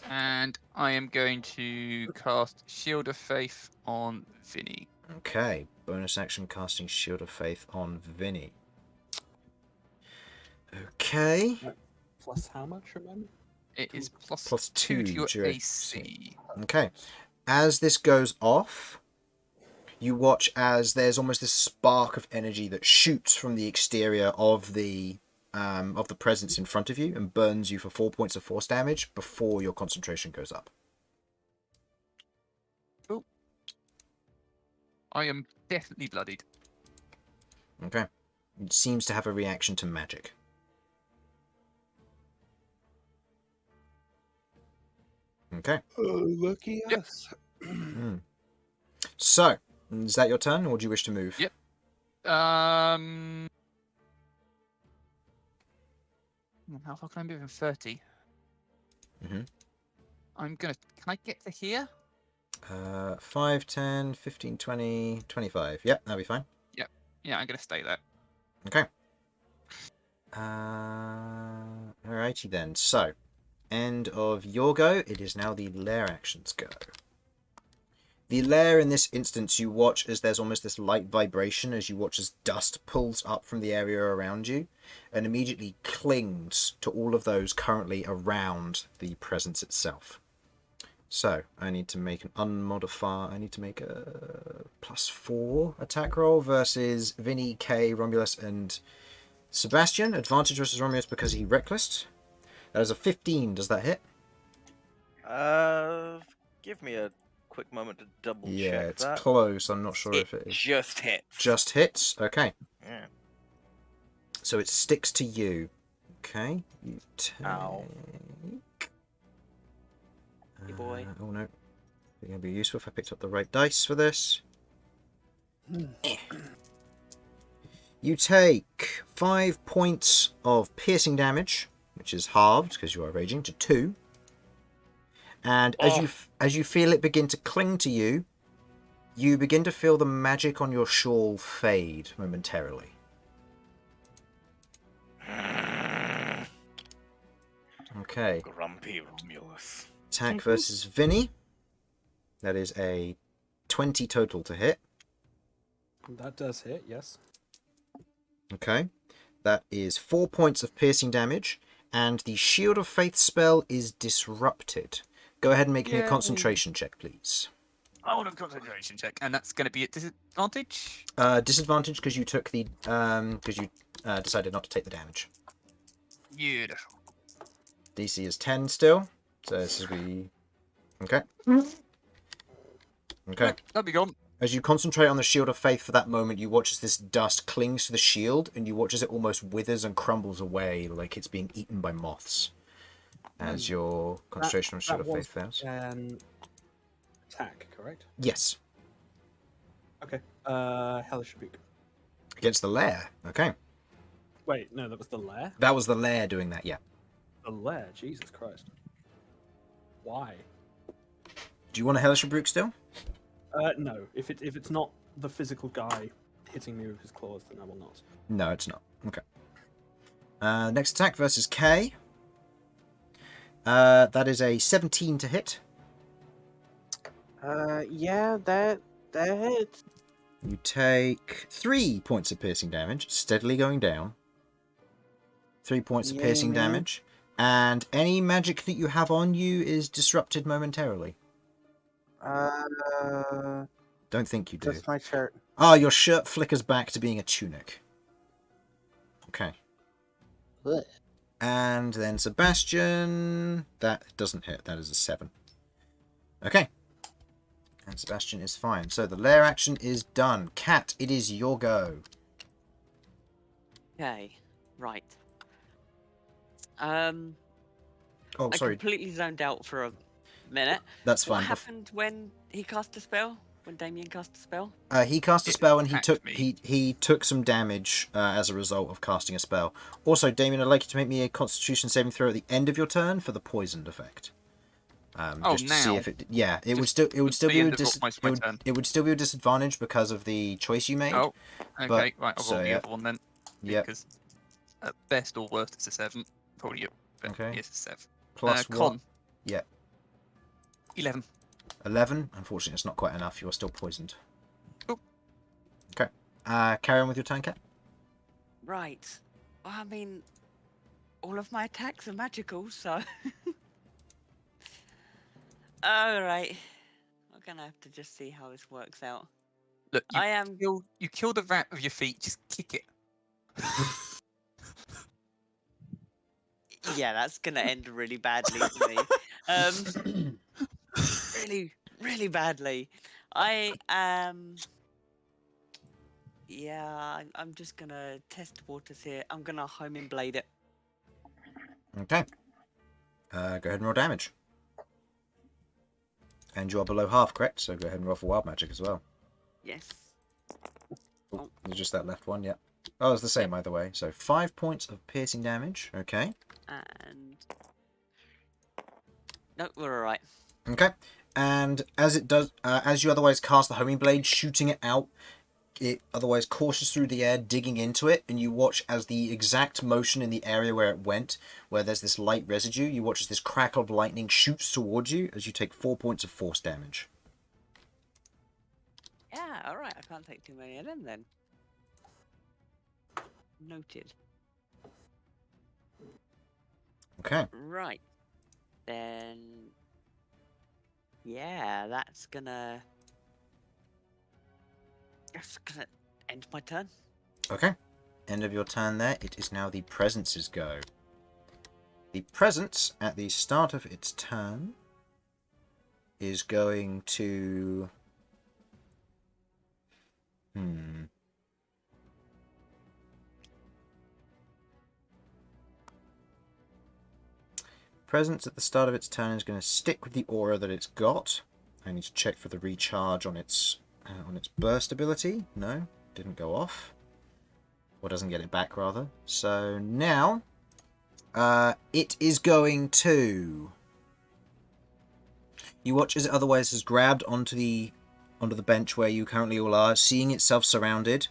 Speaker 1: And I am going to cast Shield of Faith on Vinny.
Speaker 3: Okay. Bonus action casting Shield of Faith on Vinny. Okay.
Speaker 6: Plus how much, remember?
Speaker 1: It is
Speaker 3: Plus
Speaker 1: plus 2 to your
Speaker 3: to your
Speaker 1: AC.
Speaker 3: Okay. As this goes off, you watch as there's almost this spark of energy that shoots from the exterior of the presence in front of you and burns you for 4 points of force damage before your concentration goes up.
Speaker 1: I am definitely bloodied.
Speaker 3: Okay. It seems to have a reaction to magic. Okay.
Speaker 5: Oh, lucky
Speaker 1: Yep.
Speaker 5: us.
Speaker 3: So, is that your turn, or do you wish to move?
Speaker 1: Yep. How far can I move in 30?
Speaker 3: Mhm.
Speaker 1: I'm gonna. Can I get to here?
Speaker 3: 5, 10, 15, 20, 25. Yep, that'll be fine.
Speaker 1: Yeah, I'm gonna stay there.
Speaker 3: Okay. Alrighty then. So, end of your go. It is now the lair actions go. The lair in this instance, you watch as there's almost this light vibration as you watch as dust pulls up from the area around you and immediately clings to all of those currently around the presence itself. So, I need to make an unmodified... I need to make a +4 attack roll versus Vinny, Kay, Romulus, and Sebastian. Advantage versus Romulus because he reckless. That is a 15. Does that hit?
Speaker 4: Give me a quick moment to double
Speaker 3: Yeah,
Speaker 4: check
Speaker 3: it's
Speaker 4: that.
Speaker 3: close. I'm not sure
Speaker 4: It
Speaker 3: if it is.
Speaker 4: just hits.
Speaker 3: Just hits? Okay.
Speaker 4: Yeah.
Speaker 3: So it sticks to you. Okay. You take...
Speaker 4: Ow.
Speaker 2: Hey, boy.
Speaker 3: Oh no. It's going to be useful if I picked up the right dice for this. You take 5 points of piercing damage, which is halved because you are raging, to 2. And as you feel it begin to cling to you, you begin to feel the magic on your shawl fade momentarily. Okay.
Speaker 4: Grumpy Romulus.
Speaker 3: Attack versus Vinny. That is a 20 total to hit.
Speaker 6: That does hit, yes.
Speaker 3: Okay. That is 4 points of piercing damage, and the Shield of Faith spell is disrupted. Go ahead and make me a
Speaker 1: Yay.
Speaker 3: concentration check, please.
Speaker 1: I want a concentration check, and that's gonna be at disadvantage.
Speaker 3: Disadvantage because you took the decided not to take the damage.
Speaker 1: Beautiful.
Speaker 3: DC is 10 still, so this will be okay. Okay.
Speaker 1: That'll be gone.
Speaker 3: As you concentrate on the Shield of Faith for that moment, you watch as this dust clings to the shield, and you watch as it almost withers and crumbles away like it's being eaten by moths. As your concentration on Shield of Faith fails.
Speaker 6: An attack, correct?
Speaker 3: Yes.
Speaker 6: Okay. Hellish Rebuke.
Speaker 3: Against the lair. Okay.
Speaker 6: Wait, no, that was the lair?
Speaker 3: That was the lair doing that, yeah.
Speaker 6: The lair, Jesus Christ. Why?
Speaker 3: Do you want a Hellish Rebuke still?
Speaker 6: No. If it's not the physical guy hitting me with his claws, then I will not.
Speaker 3: No, it's not. Okay. Next attack versus K. That is a 17 to hit.
Speaker 5: Yeah, that hits.
Speaker 3: You take 3 points of piercing damage, steadily going down. 3 points of
Speaker 5: Yay,
Speaker 3: piercing
Speaker 5: man.
Speaker 3: damage. And any magic that you have on you is disrupted momentarily. Don't think you do.
Speaker 5: Just my shirt.
Speaker 3: Ah, your shirt flickers back to being a tunic. Okay.
Speaker 5: Ugh.
Speaker 3: And then Sebastian... That doesn't hit. That is a 7. Okay. And Sebastian is fine. So the lair action is done. Cat, it is your go.
Speaker 2: Okay, right.
Speaker 3: Oh,
Speaker 2: I
Speaker 3: sorry.
Speaker 2: completely zoned out for a minute.
Speaker 3: That's
Speaker 2: What
Speaker 3: fine.
Speaker 2: happened when he cast a spell? When Damian cast a spell?
Speaker 3: He cast a
Speaker 1: It
Speaker 3: spell and
Speaker 1: attacked me.
Speaker 3: he took some damage as a result of casting a spell. Also, Damian, I'd like you to make me a Constitution saving throw at the end of your turn for the poisoned effect.
Speaker 1: Oh,
Speaker 3: just to see
Speaker 1: now?
Speaker 3: if it. Yeah, it would
Speaker 1: Just
Speaker 3: still
Speaker 1: the
Speaker 3: be
Speaker 1: end
Speaker 3: a
Speaker 1: of my turn.
Speaker 3: it would still be a disadvantage because of the choice you made.
Speaker 1: Oh, okay. Right, I'll
Speaker 3: so,
Speaker 1: roll the
Speaker 3: yeah.
Speaker 1: other one then.
Speaker 3: Yep.
Speaker 1: Because at best or worst, it's a 7. Probably
Speaker 3: Okay.
Speaker 1: yes, it's a 7.
Speaker 3: Plus
Speaker 1: Con.
Speaker 3: what? Yeah.
Speaker 1: 11.
Speaker 3: 11. Unfortunately, it's not quite enough. You're still poisoned.
Speaker 1: Cool.
Speaker 3: Okay. Carry on with your turn, Cat.
Speaker 2: Right. Well, I mean, all of my attacks are magical, so. Alright. I'm gonna have to just see how this works out.
Speaker 1: Look,
Speaker 2: I am.
Speaker 1: you kill the rat with your feet. Just kick it.
Speaker 2: Yeah, that's gonna end really badly for me. Really, really badly. I am. Yeah, I'm just gonna test the waters here. I'm gonna homing blade it.
Speaker 3: Okay. Go ahead and roll damage. And you are below half, correct? So go ahead and roll for wild magic as well.
Speaker 2: Yes.
Speaker 3: Oh, it's just that left one, yeah. Oh, it's the same either way. So 5 points of piercing damage. Okay.
Speaker 2: And. No, we're alright.
Speaker 3: Okay. And as it does, as you otherwise cast the homing blade, shooting it out, it otherwise courses through the air, digging into it, and you watch as the exact motion in the area where it went, where there's this light residue, you watch as this crackle of lightning shoots towards you as you take 4 points of force damage.
Speaker 2: Yeah, alright. I can't take too many of them then. Noted.
Speaker 3: Okay.
Speaker 2: Right. Then. Yeah, that's gonna end my turn.
Speaker 3: Okay. End of your turn there. It is now the Presence's go. The Presence, at the start of its turn, is going to... Presence at the start of its turn is going to stick with the aura that it's got. I need to check for the recharge on its burst ability. No, didn't go off. Or doesn't get it back, rather. So now, it is going to... You watch as it otherwise has grabbed onto the bench where you currently all are, seeing itself surrounded.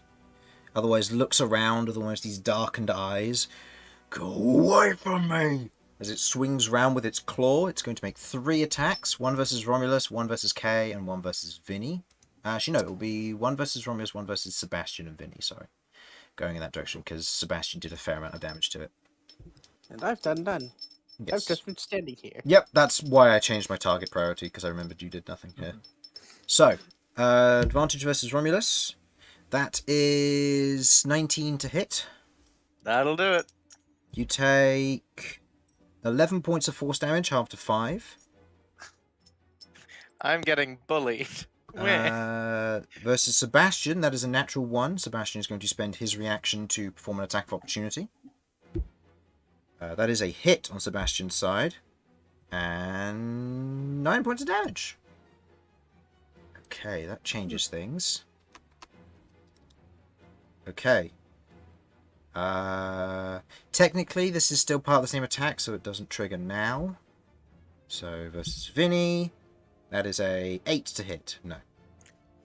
Speaker 3: Otherwise looks around with almost these darkened eyes. Go away from me! As it swings round with its claw, it's going to make 3 attacks. 1 versus Romulus, 1 versus Kay, and 1 versus Vinny. Actually, no, it will be 1 versus Romulus, 1 versus Sebastian and Vinny, sorry. Going in that direction, because Sebastian did a fair amount of damage to it.
Speaker 5: And I've done none.
Speaker 3: Yes.
Speaker 5: I've just been standing here.
Speaker 3: Yep, that's why I changed my target priority, because I remembered you did nothing here. So, advantage versus Romulus. That is 19 to hit.
Speaker 4: That'll do it.
Speaker 3: You take 11 points of force damage, half to 5.
Speaker 4: I'm getting bullied.
Speaker 3: Versus Sebastian, that is a natural 1. Sebastian is going to spend his reaction to perform an attack of opportunity. That is a hit on Sebastian's side. And 9 points of damage. Okay, that changes things. Okay. Technically, this is still part of the same attack, so it doesn't trigger now. So, versus Vinny, that is a 8 to hit. No.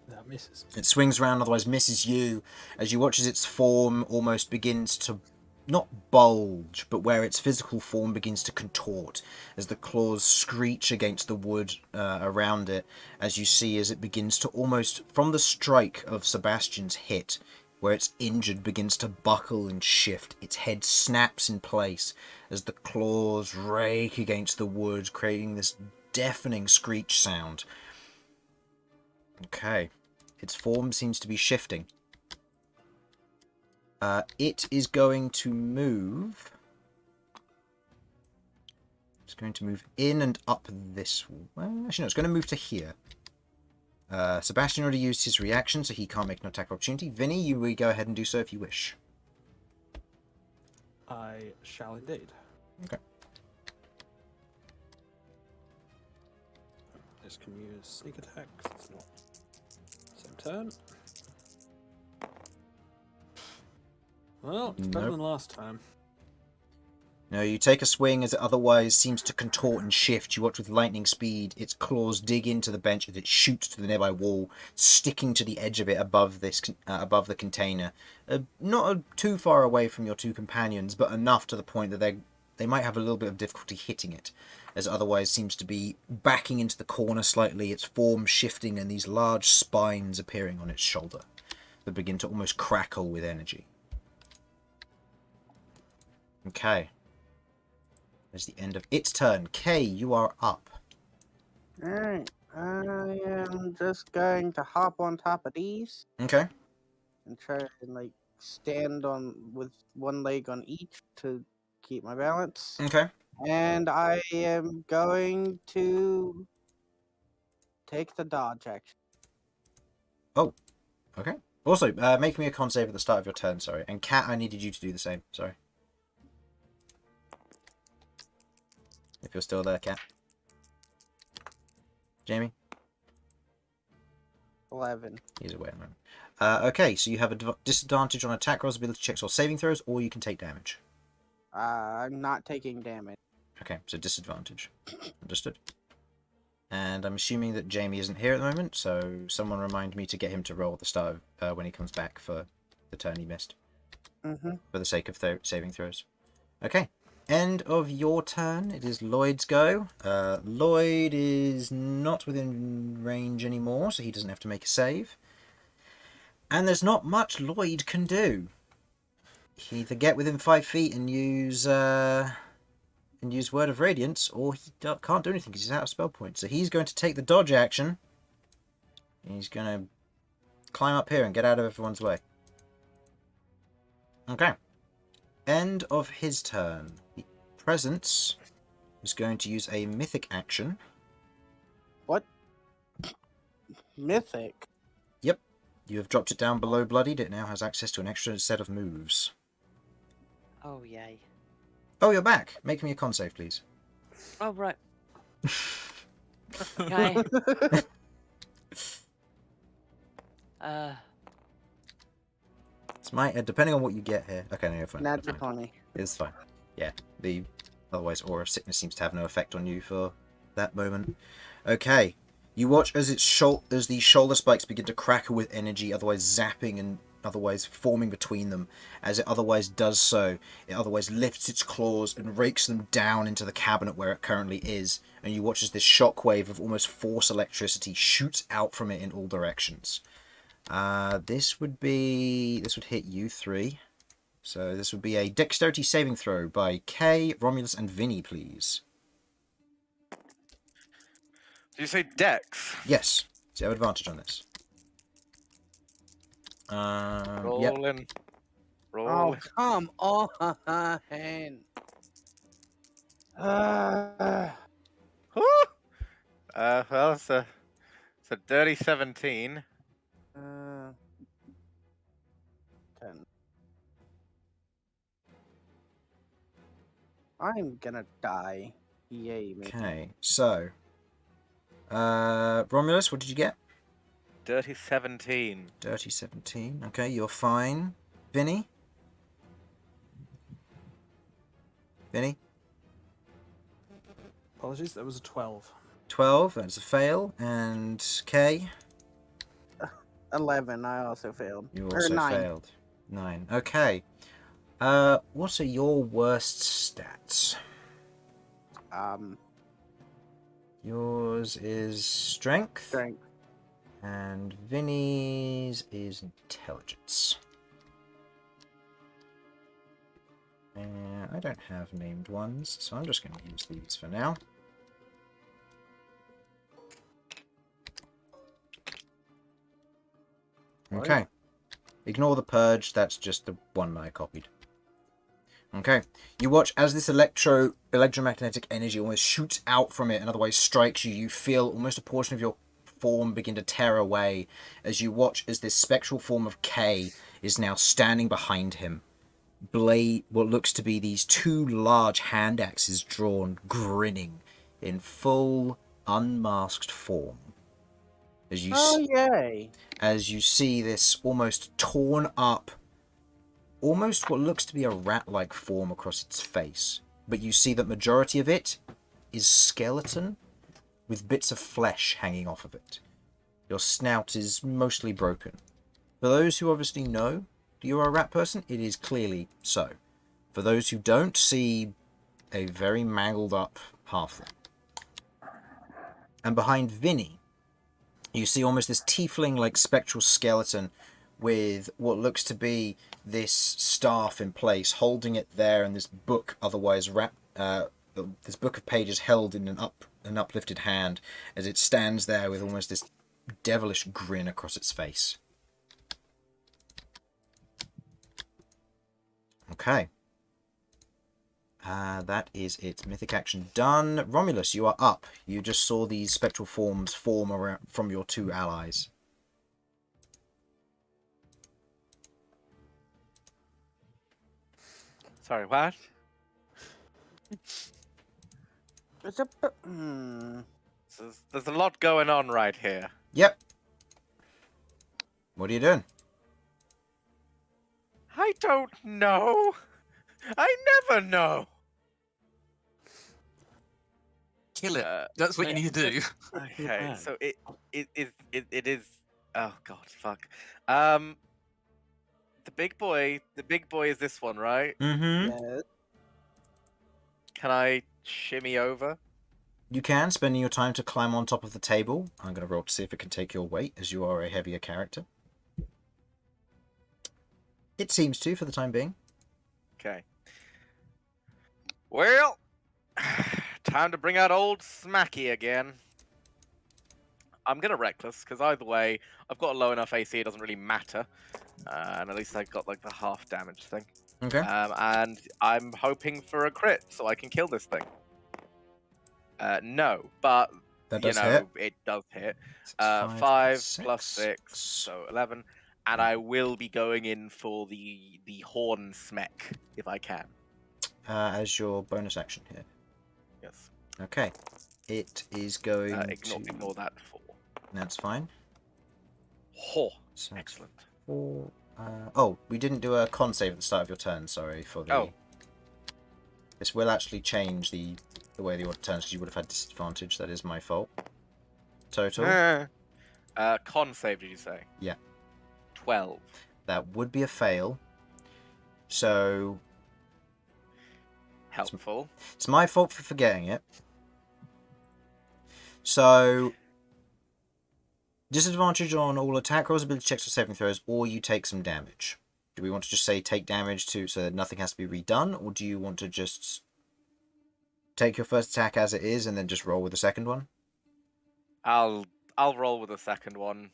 Speaker 6: That misses.
Speaker 3: It swings around, otherwise misses you, as you watch as its form almost begins to, not bulge, but where its physical form begins to contort, as the claws screech against the wood around it, as you see as it begins to almost, from the strike of Sebastian's hit, where it's injured begins to buckle and shift. Its head snaps in place as the claws rake against the wood, creating this deafening screech sound. Okay. Its form seems to be shifting. It is going to move... It's going to move in and up this way. Actually, no, it's going to move to here. Sebastian already used his reaction, so he can't make an attack of opportunity. Vinny, you may go ahead and do so if you wish.
Speaker 6: I shall indeed.
Speaker 3: Okay.
Speaker 6: This can use sneak attack. It's not same turn. Well, it's better
Speaker 3: Nope.
Speaker 6: than last time.
Speaker 3: No, you take a swing as it otherwise seems to contort and shift. You watch with lightning speed its claws dig into the bench as it shoots to the nearby wall, sticking to the edge of it above above the container. Not too far away from your two companions, but enough to the point that they might have a little bit of difficulty hitting it, as it otherwise seems to be backing into the corner slightly, its form shifting and these large spines appearing on its shoulder that begin to almost crackle with energy. Okay. That's the end of its turn. Kay, you are up.
Speaker 5: Alright, I am just going to hop on top of these
Speaker 3: Okay.
Speaker 5: and try and like stand on with one leg on each to keep my balance.
Speaker 3: Okay.
Speaker 5: And I am going to take the dodge action.
Speaker 3: Okay. Also, make me a con save at the start of your turn, sorry. And Kat, I needed you to do the same, sorry. If you're still there, Kat. Jamie?
Speaker 5: 11.
Speaker 3: He's away at the moment. Okay, so you have a disadvantage on attack rolls, ability checks, or saving throws, or you can take damage.
Speaker 5: I'm not taking damage.
Speaker 3: Okay, so disadvantage. Understood. And I'm assuming that Jamie isn't here at the moment, so someone remind me to get him to roll at the start of when he comes back for the turn he missed.
Speaker 5: Mm-hmm.
Speaker 3: For the sake of saving throws. Okay. End of your turn. It is Lloyd's go. Lloyd is not within range anymore, so he doesn't have to make a save. And there's not much Lloyd can do. He can either get within 5 feet and use Word of Radiance, or he can't do anything because he's out of spell points. So he's going to take the dodge action. He's going to climb up here and get out of everyone's way. Okay. End of his turn. The Presence is going to use a mythic action.
Speaker 5: What? Mythic?
Speaker 3: Yep. You have dropped it down below Bloodied. It now has access to an extra set of moves.
Speaker 2: Oh, yay.
Speaker 3: Oh, you're back. Make me a con save, please.
Speaker 2: Oh, right. Okay.
Speaker 3: It's my depending on what you get here. Okay, no, you're fine.
Speaker 5: Natural
Speaker 3: You're fine.
Speaker 5: 20.
Speaker 3: It's fine. Yeah, the otherwise aura of sickness seems to have no effect on you for that moment. Okay, you watch as as the shoulder spikes begin to crackle with energy, otherwise zapping and otherwise forming between them. As it otherwise does so, it otherwise lifts its claws and rakes them down into the cabinet where it currently is. And you watch as this shockwave of almost force electricity shoots out from it in all directions. This would hit you three. So this would be a dexterity saving throw by Kay, Romulus, and Vinny, please.
Speaker 4: Did you say Dex?
Speaker 3: Yes. So you have advantage on this. Yep.
Speaker 4: Rolling.
Speaker 5: Oh,
Speaker 4: Rolling.
Speaker 5: come on.
Speaker 4: Well, it's a dirty 17.
Speaker 5: 10. I'm gonna die. Yay, me.
Speaker 3: Okay, so Romulus, what did you get?
Speaker 4: Dirty 17.
Speaker 3: Dirty 17. Okay, you're fine. Vinny? Vinny?
Speaker 6: Apologies, that was a 12.
Speaker 3: 12, that's a fail. And Kay?
Speaker 5: 11. I also failed.
Speaker 3: You
Speaker 5: Or
Speaker 3: also
Speaker 5: 9.
Speaker 3: failed. 9. Okay. What are your worst stats? Yours is strength.
Speaker 5: Strength.
Speaker 3: And Vinny's is intelligence. I don't have named ones, so I'm just going to use these for now. Okay. Ignore the purge, that's just the one I copied. Okay. You watch as this electromagnetic energy almost shoots out from it and otherwise strikes you. You feel almost a portion of your form begin to tear away as you watch as this spectral form of K is now standing behind him. What looks to be these two large hand axes drawn, grinning in full unmasked form.
Speaker 5: Yay!
Speaker 3: As you see this almost torn up, almost what looks to be a rat-like form across its face. but you see that majority of it is skeleton with bits of flesh hanging off of it. Your snout is mostly broken. For those who obviously know you're a rat person, it is clearly so. For those who don't, see a very mangled up halfling. And behind Vinny, you see almost this tiefling-like spectral skeleton with what looks to be this staff in place, holding it there, and this book otherwise wrapped, this book of pages held in an uplifted hand as it stands there with almost this devilish grin across its face. Okay. That is its mythic action done. Romulus, you are up. You just saw these spectral forms form around from your two allies.
Speaker 4: Sorry, what?
Speaker 5: It's a
Speaker 4: There's a lot going on right here.
Speaker 3: Yep. What are you doing?
Speaker 4: I don't know. I never know.
Speaker 1: Kill it. That's what you need to do.
Speaker 4: Okay,
Speaker 6: bad.
Speaker 4: so it is. Oh God, fuck. The big boy is this one, right?
Speaker 3: Mm-hmm.
Speaker 5: yes.
Speaker 4: Can I shimmy over?
Speaker 3: You can, spending your time to climb on top of the table. I'm going to roll to see if it can take your weight, as you are a heavier character. It seems to, for the time being.
Speaker 4: Okay. Well, time to bring out old Smacky again. I'm gonna reckless because either way, I've got a low enough AC. It doesn't really matter, and at least I got like the half damage thing.
Speaker 3: Okay.
Speaker 4: And I'm hoping for a crit so I can kill this thing. No, but
Speaker 3: That
Speaker 4: you
Speaker 3: does
Speaker 4: know
Speaker 3: hit.
Speaker 4: it does hit.
Speaker 3: 5
Speaker 4: 5 plus 6, so 11. And I will be going in for the horn smack if I can.
Speaker 3: As your bonus action here.
Speaker 4: Yes.
Speaker 3: Okay. It is going
Speaker 4: Ignore that 4.
Speaker 3: That's fine.
Speaker 4: Oh,
Speaker 3: So
Speaker 4: excellent.
Speaker 3: 4. Oh, we didn't do a con save at the start of your turn. Sorry for the.
Speaker 4: Oh.
Speaker 3: This will actually change the way the order turns because you would have had disadvantage. That is my fault. Total.
Speaker 4: Con save, did you say?
Speaker 3: Yeah.
Speaker 4: 12.
Speaker 3: That would be a fail. So
Speaker 4: Helpful.
Speaker 3: it's my fault for forgetting it. So disadvantage on all attack rolls, ability checks, or saving throws, or you take some damage. Do we want to just say take damage so that nothing has to be redone, or do you want to just take your first attack as it is and then just roll with the second one?
Speaker 4: I'll roll with the second one,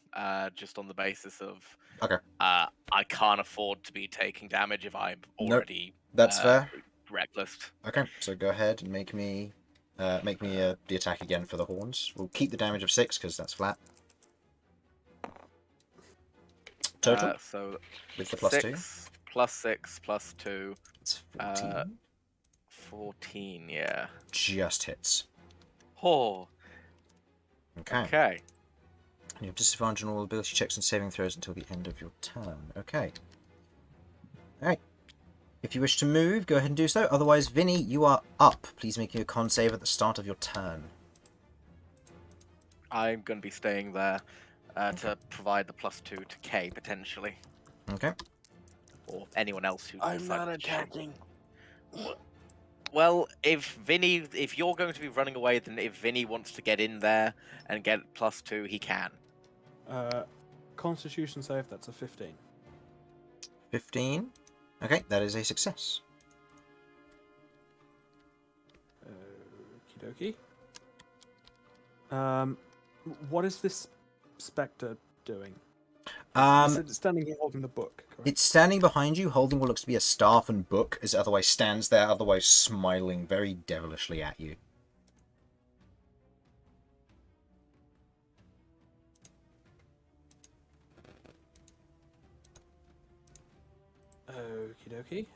Speaker 4: just on the basis of
Speaker 3: Okay.
Speaker 4: I can't afford to be taking damage if I'm
Speaker 3: Nope.
Speaker 4: already
Speaker 3: That's fair.
Speaker 4: reckless.
Speaker 3: Okay, so go ahead and make me the attack again for the horns. We'll keep the damage of 6 because that's flat. Total
Speaker 4: So
Speaker 3: with the plus 2.
Speaker 4: 6 plus 6 plus 2.
Speaker 3: It's 14.
Speaker 4: 14, yeah.
Speaker 3: Just hits.
Speaker 4: Oh,
Speaker 3: Okay.
Speaker 4: okay.
Speaker 3: And you have disadvantage on all ability checks and saving throws until the end of your turn. Okay. Alright. If you wish to move, go ahead and do so. Otherwise, Vinny, you are up. Please make a con save at the start of your turn.
Speaker 4: I'm going to be staying there to provide the plus 2 to K, potentially.
Speaker 3: Okay.
Speaker 4: Or anyone else who
Speaker 5: I'm
Speaker 4: decides
Speaker 5: not
Speaker 4: to shoot.
Speaker 5: attacking.
Speaker 4: Well, if you're going to be running away, then if Vinny wants to get in there and get plus 2, he can.
Speaker 6: Constitution save, that's a 15.
Speaker 3: 15. Okay, that is a success.
Speaker 6: Okie dokie. What is this spectre doing? Is it standing here holding the book? Correct?
Speaker 3: It's standing behind you, holding what looks to be a staff and book, as it otherwise stands there, otherwise smiling very devilishly at you.
Speaker 6: Okie dokie.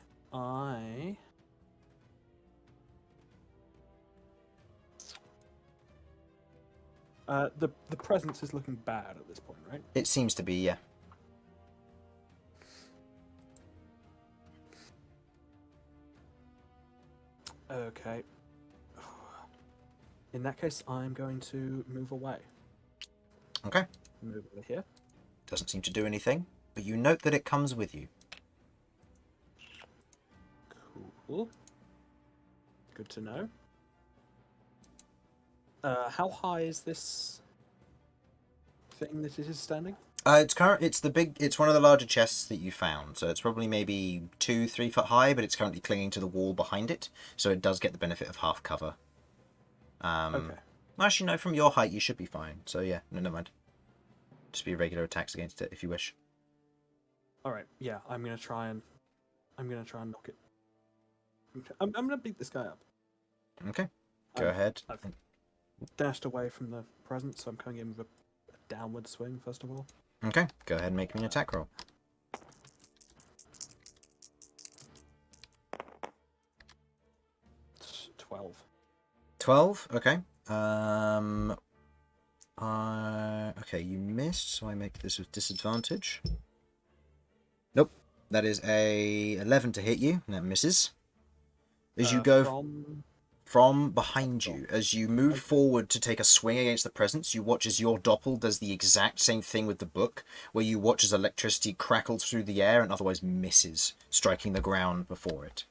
Speaker 6: The presence is looking bad at this point, right?
Speaker 3: It seems to be, yeah.
Speaker 6: Okay. In that case, I'm going to move away.
Speaker 3: Okay.
Speaker 6: Move over here.
Speaker 3: Doesn't seem to do anything, but you note that it comes with you.
Speaker 6: Cool. Good to know. How high is this thing that it is standing?
Speaker 3: It's one of the larger chests that you found, so it's probably maybe 2-3 foot high, but it's currently clinging to the wall behind it, so it does get the benefit of half cover.
Speaker 6: Okay.
Speaker 3: Actually, no, from your height you should be fine. So yeah, no, never mind. Just be regular attacks against it if you wish.
Speaker 6: All right. Yeah, I'm gonna try and knock it. I'm gonna beat this guy up.
Speaker 3: Okay, go
Speaker 6: I've-
Speaker 3: ahead.
Speaker 6: I've dashed away from the present, so I'm coming in with a downward swing first of all.
Speaker 3: Okay, go ahead and make me an attack roll.
Speaker 6: It's 12.
Speaker 3: 12. Okay. Okay, you missed, so I make this with disadvantage. Nope, that is a 11 to hit you, and that misses. As you go from behind you, as you move forward to take a swing against the presence, you watch as your doppel does the exact same thing with the book, where you watch as electricity crackles through the air and otherwise misses, striking the ground before it.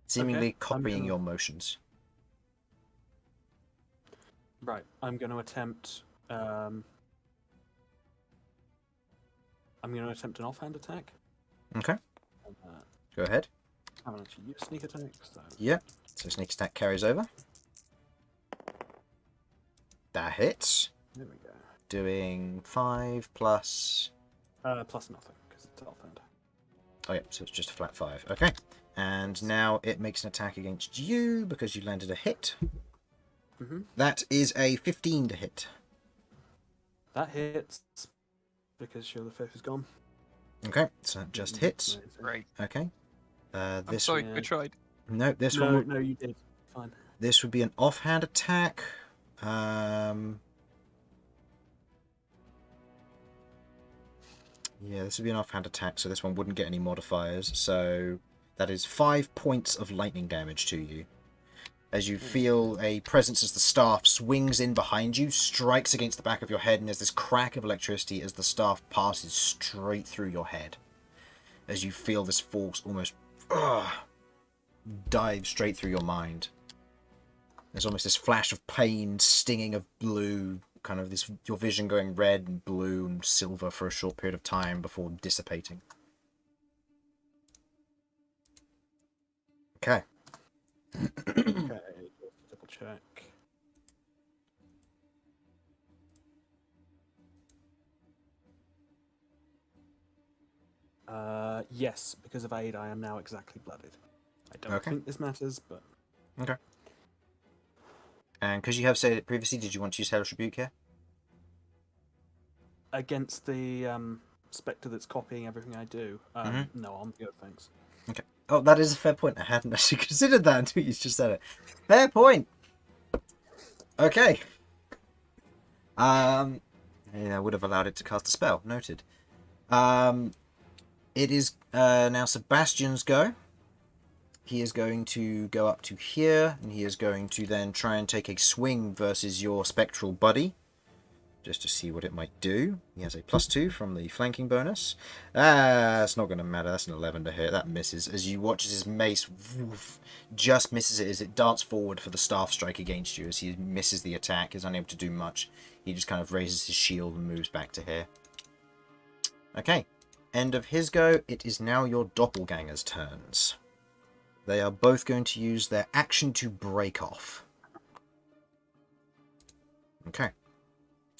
Speaker 3: Seemingly copying your motions.
Speaker 6: Right, I'm going to attempt. I'm going to attempt an offhand attack.
Speaker 3: Okay. Go ahead.
Speaker 6: I'm going to use sneak attack. So.
Speaker 3: Yep. So sneak attack carries over. That hits.
Speaker 6: There we go.
Speaker 3: Doing 5 plus.
Speaker 6: Plus nothing because it's offhand.
Speaker 3: Oh yeah, so it's just a flat 5. Okay. And now it makes an attack against you because you landed a hit.
Speaker 6: Mm-hmm.
Speaker 3: That is a 15 to hit.
Speaker 6: That hits because Shield of Faith is gone.
Speaker 3: Okay, so that just hits.
Speaker 6: Amazing.
Speaker 1: Great.
Speaker 3: Okay.
Speaker 1: I'm
Speaker 3: This
Speaker 1: sorry,
Speaker 6: one-
Speaker 1: I tried.
Speaker 3: no, this
Speaker 6: No,
Speaker 3: one.
Speaker 6: no, you did. Fine.
Speaker 3: This would be an offhand attack. Yeah, this would be an offhand attack, so this one wouldn't get any modifiers. So that is 5 points of lightning damage to you. As you feel a presence as the staff swings in behind you, strikes against the back of your head, and there's this crack of electricity as the staff passes straight through your head. As you feel this force almost dive straight through your mind. There's almost this flash of pain, stinging of blue, kind of this your vision going red and blue and silver for a short period of time before dissipating. Okay.
Speaker 6: Okay, double check. Yes, because of aid, I am now exactly blooded. I don't
Speaker 3: Okay.
Speaker 6: think this matters, but
Speaker 3: Okay. And because you have said it previously, did you want to use Hellish Rebuke here?
Speaker 6: against the spectre that's copying everything I do, no, I'm good, thanks.
Speaker 3: Okay. Oh, that is a fair point. I hadn't actually considered that until you just said it. Fair point. Okay. Yeah, I would have allowed it to cast a spell. Noted. It is now Sebastian's go. He is going to go up to here, and he is going to then try and take a swing versus your spectral buddy, just to see what it might do. He has a +2 from the flanking bonus. It's not going to matter. That's an 11 to hit. That misses. As you watch as his mace just misses it as it darts forward for the staff strike against you. As he misses the attack, is unable to do much. He just kind of raises his shield and moves back to here. Okay. End of his go. It is now your doppelganger's turns. They are both going to use their action to break off. Okay.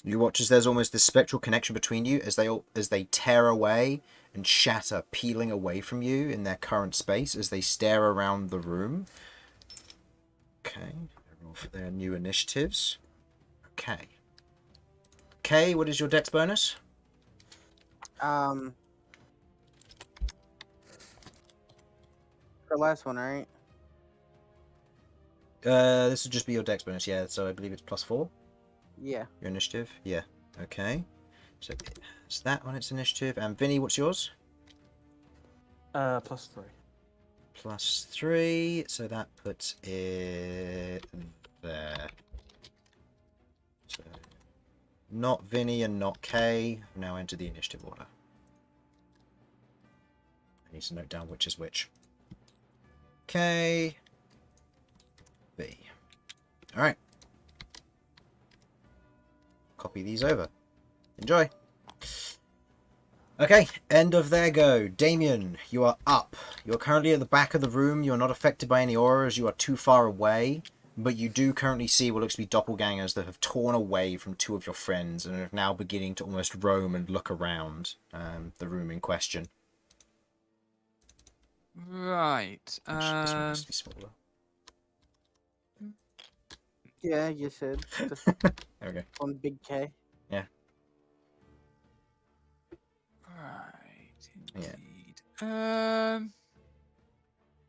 Speaker 3: You watch as there's almost this spectral connection between you as they tear away and shatter, peeling away from you in their current space as they stare around the room. Okay. Roll for their new initiatives. Okay. Okay, what is your dex bonus?
Speaker 5: For the last one, right?
Speaker 3: This would just be your dex bonus, yeah. So I believe it's +4.
Speaker 5: Yeah.
Speaker 3: Your initiative, yeah. Okay. So it's that on its initiative. And Vinny, what's yours?
Speaker 6: +3.
Speaker 3: +3, so that puts it there. So, not Vinny and not Kay. Now enter the initiative order. I need to note down which is which. K, B. Alright. Copy these over. Enjoy. Okay, end of their go. Damian, you are up. You are currently at the back of the room. You are not affected by any auras. You are too far away. But you do currently see what looks to be doppelgangers that have torn away from two of your friends and are now beginning to almost roam and look around the room in question.
Speaker 1: Right.
Speaker 3: This one needs to be smaller.
Speaker 5: Yeah, you said.
Speaker 3: There we go.
Speaker 5: On Big K.
Speaker 1: Right.
Speaker 3: Yeah.
Speaker 1: Indeed.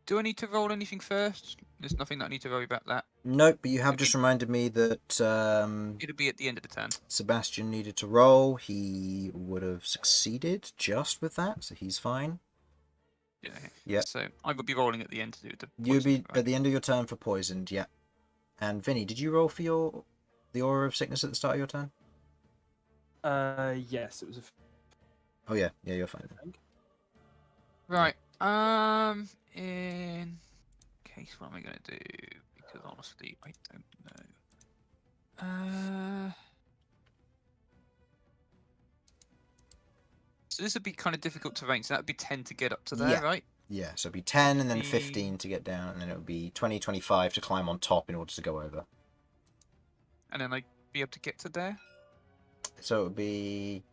Speaker 1: Do I need to roll anything first? There's nothing that I need to worry about that.
Speaker 3: Nope, but you have
Speaker 1: Okay.
Speaker 3: just reminded me that
Speaker 1: It'll be at the end of the turn.
Speaker 3: Sebastian needed to roll. He would have succeeded just with that, so he's fine.
Speaker 1: Yeah.
Speaker 3: Yep.
Speaker 1: So I would be rolling at the end to do the.
Speaker 3: You'll be
Speaker 1: poison,
Speaker 3: at the end of your turn for poisoned, yeah. And Vinny, did you roll for the aura of sickness at the start of your turn?
Speaker 6: Yes, it was a.
Speaker 3: Oh yeah, you're fine.
Speaker 1: Right. In case, what am I gonna do? Because honestly, I don't know. So this would be kind of difficult terrain. So that would be 10 to get up to there,
Speaker 3: Yeah.
Speaker 1: right?
Speaker 3: Yeah, so it'd be 10 and then
Speaker 1: The-
Speaker 3: 15 to get down, and then it would be 20, 25 to climb on top in order to go over.
Speaker 1: And then I'd be able to get to there.
Speaker 3: So it would be...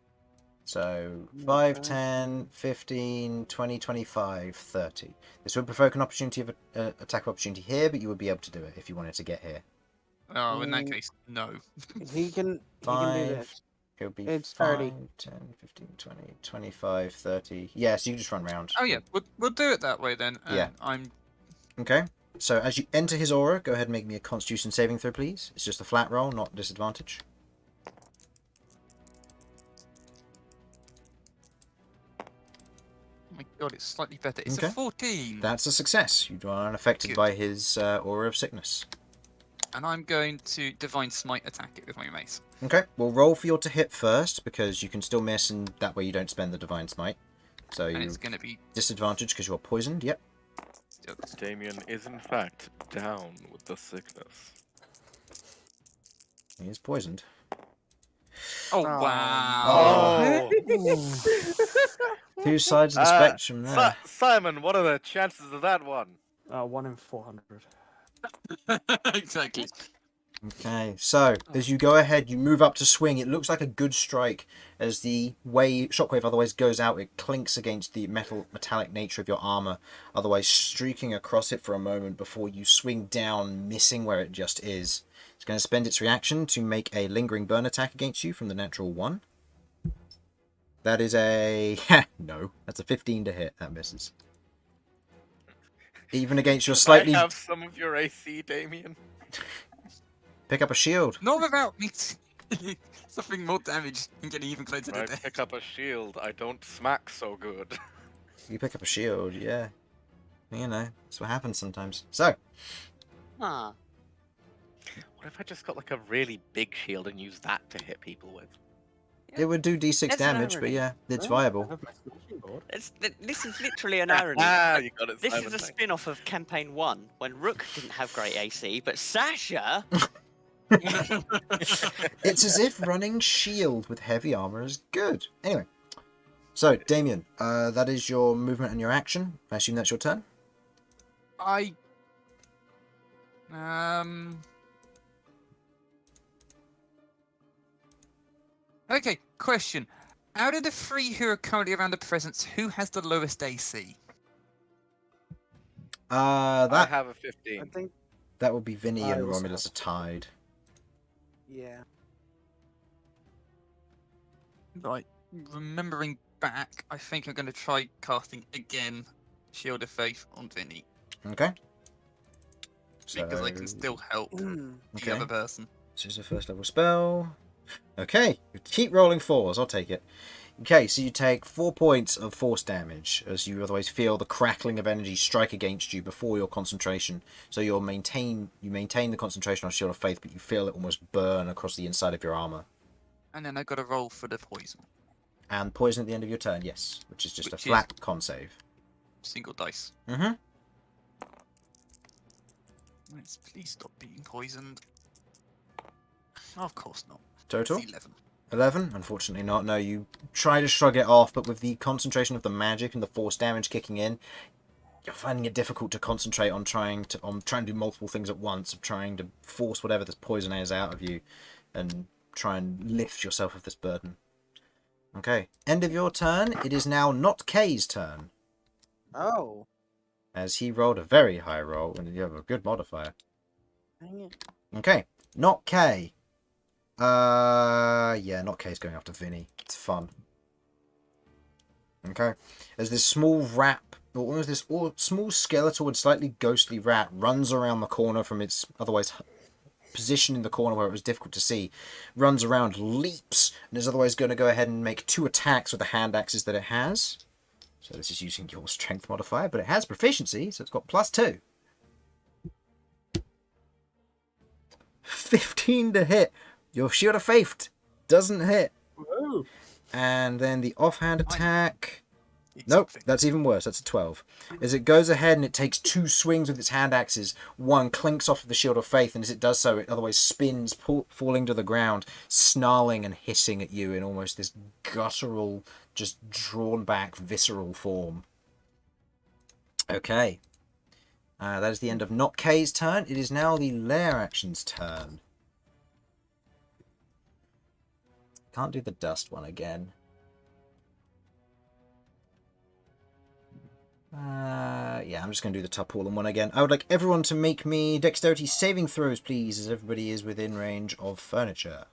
Speaker 3: So 5, 10, 15, 20, 25, 30. This would provoke an opportunity of attack of opportunity here, but you would be able to do it if you wanted to get here.
Speaker 1: Oh, in that
Speaker 5: Mm.
Speaker 1: case, no.
Speaker 5: He can do
Speaker 3: 5,
Speaker 5: this.
Speaker 3: it would be
Speaker 5: It's
Speaker 3: 5,
Speaker 5: 30.
Speaker 3: 10, 15, 20, 25, 30. Yeah, so you can just run round.
Speaker 1: Oh yeah, we'll do it that way then. And
Speaker 3: Yeah.
Speaker 1: I'm
Speaker 3: Okay, so as you enter his aura, go ahead and make me a Constitution saving throw, please. It's just a flat roll, not disadvantage.
Speaker 1: Oh my god, it's slightly better. It's
Speaker 3: Okay.
Speaker 1: a 14.
Speaker 3: That's a success. You are unaffected
Speaker 1: Good.
Speaker 3: by his aura of sickness.
Speaker 1: And I'm going to Divine Smite attack it with my mace.
Speaker 3: Okay, we'll roll for your to hit first, because you can still miss, and that way you don't spend the Divine Smite. So
Speaker 1: And
Speaker 3: you
Speaker 1: it's going to be
Speaker 3: disadvantage because you're poisoned, yep.
Speaker 1: still.
Speaker 4: Damian is in fact down with the sickness.
Speaker 3: He is poisoned.
Speaker 1: Oh,
Speaker 5: Oh,
Speaker 1: wow.
Speaker 4: Oh,
Speaker 3: Two sides of the spectrum there.
Speaker 4: Simon, what are the chances of that one?
Speaker 6: 1 in 400.
Speaker 1: Exactly.
Speaker 3: Okay, so as you go ahead, you move up to swing. It looks like a good strike as the shockwave otherwise goes out. It clinks against the metallic nature of your armor, otherwise streaking across it for a moment before you swing down, missing where it just is. It's going to spend its reaction to make a lingering burn attack against you from the natural 1. That is a... no, that's a 15 to hit. That misses. Even against your slightly...
Speaker 4: I have some of your AC, Damian.
Speaker 3: Pick up a shield.
Speaker 1: Not without me suffering more damage and getting even closer
Speaker 4: I
Speaker 1: to death.
Speaker 4: pick up a shield. I don't smack so good.
Speaker 3: You pick up a shield, yeah. You know, that's what happens sometimes. So,
Speaker 2: Ah,
Speaker 4: What if I just got like a really big shield and use that to hit people with?
Speaker 3: it would do d6
Speaker 2: That's
Speaker 3: damage, but
Speaker 2: irony.
Speaker 3: yeah, it's
Speaker 6: I
Speaker 3: viable.
Speaker 6: have my smashing board.
Speaker 2: this is literally an irony.
Speaker 4: You got it.
Speaker 2: This
Speaker 4: Simon,
Speaker 2: is a
Speaker 4: thanks.
Speaker 2: spin-off of Campaign 1, when Rook didn't have great AC, but Sasha...
Speaker 3: It's as if running shield with heavy armor is good. Anyway, so Damian, that is your movement and your action. I assume that's your turn.
Speaker 1: Okay, question. Out of the 3 who are currently around the presence, who has the lowest AC?
Speaker 4: I
Speaker 3: That
Speaker 4: have a
Speaker 5: I
Speaker 4: 15.
Speaker 5: think,
Speaker 3: that would be Vinny
Speaker 6: I
Speaker 3: and
Speaker 6: also
Speaker 3: Romulus are tied.
Speaker 5: yeah.
Speaker 1: Right, remembering back, I think I'm going to try casting again Shield of Faith on Vinny.
Speaker 3: Okay. So,
Speaker 1: Because I can still help the
Speaker 3: okay.
Speaker 1: other person.
Speaker 3: This is a first level spell. Okay, keep rolling 4s. I'll take it. Okay, so you take 4 points of force damage as you otherwise feel the crackling of energy strike against you before your concentration. So you maintain the concentration on Shield of Faith, but you feel it almost burn across the inside of your armor.
Speaker 1: And then I got to roll for the poison.
Speaker 3: And poison at the end of your turn, yes, which is just a
Speaker 1: Which
Speaker 3: flat con save.
Speaker 1: Single dice.
Speaker 3: Mm-hmm.
Speaker 1: Let's please stop being poisoned. Of course not.
Speaker 3: Total?
Speaker 1: It's 11.
Speaker 3: 11? Unfortunately not. No, you try to shrug it off, but with the concentration of the magic and the force damage kicking in, you're finding it difficult to concentrate on trying to do multiple things at once, of trying to force whatever this poison is out of you, and try and lift yourself of this burden. Okay, end of your turn. It is now not Kay's turn,
Speaker 5: Oh.
Speaker 3: as he rolled a very high roll, and you have a good modifier.
Speaker 5: Dang it.
Speaker 3: Okay, not Kay. Yeah, not Kay's going after Vinny. It's fun. Okay, as this small rat, or almost this small skeletal and slightly ghostly rat runs around the corner from its otherwise position in the corner where it was difficult to see, runs around, leaps, and is otherwise going to go ahead and make 2 attacks with the hand axes that it has. So this is using your strength modifier, but it has proficiency, so it's got +2. 15 to hit. Your Shield of Faith doesn't hit.
Speaker 6: Whoa.
Speaker 3: And then the offhand attack.
Speaker 1: It's
Speaker 3: Nope,
Speaker 1: something.
Speaker 3: that's even worse. That's a 12. As it goes ahead and it takes 2 swings with its hand axes, one clinks off of the Shield of Faith, and as it does so, it otherwise spins, falling to the ground, snarling and hissing at you in almost this guttural, just drawn back, visceral form. Okay. That is the end of Not Kay's turn. It is now the Lair Action's turn. Can't do the dust one again. Yeah, I'm just going to do the tarpaulin one again. I would like everyone to make me dexterity saving throws, please, as everybody is within range of furniture.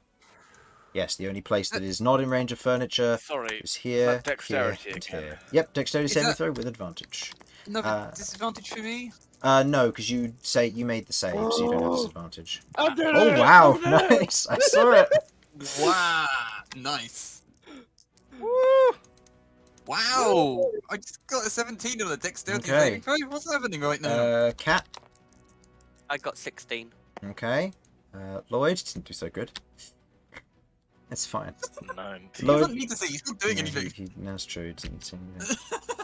Speaker 3: Yes, the only place that is not in range of furniture
Speaker 4: Sorry.
Speaker 3: is here,
Speaker 4: that dexterity
Speaker 3: here, and
Speaker 4: again?
Speaker 3: here. Yep, dexterity
Speaker 1: Is
Speaker 3: saving
Speaker 1: that-
Speaker 3: throw with advantage.
Speaker 1: No, but disadvantage for me?
Speaker 3: No, because you made the save, so you don't have disadvantage.
Speaker 5: I did
Speaker 3: Oh
Speaker 5: it!
Speaker 3: wow,
Speaker 5: I did it!
Speaker 3: nice! I saw it.
Speaker 1: Wow, nice. Wow, I just got a 17 on the dexterity
Speaker 3: Okay.
Speaker 1: saving throw. What's happening right now?
Speaker 3: Cat.
Speaker 2: I got 16.
Speaker 3: Okay. Lloyd didn't do so good. It's fine.
Speaker 4: 19.
Speaker 1: He
Speaker 3: Lloyd-
Speaker 1: doesn't need to see. He's not doing
Speaker 3: Yeah,
Speaker 1: anything.
Speaker 3: that's true. Didn't seem good.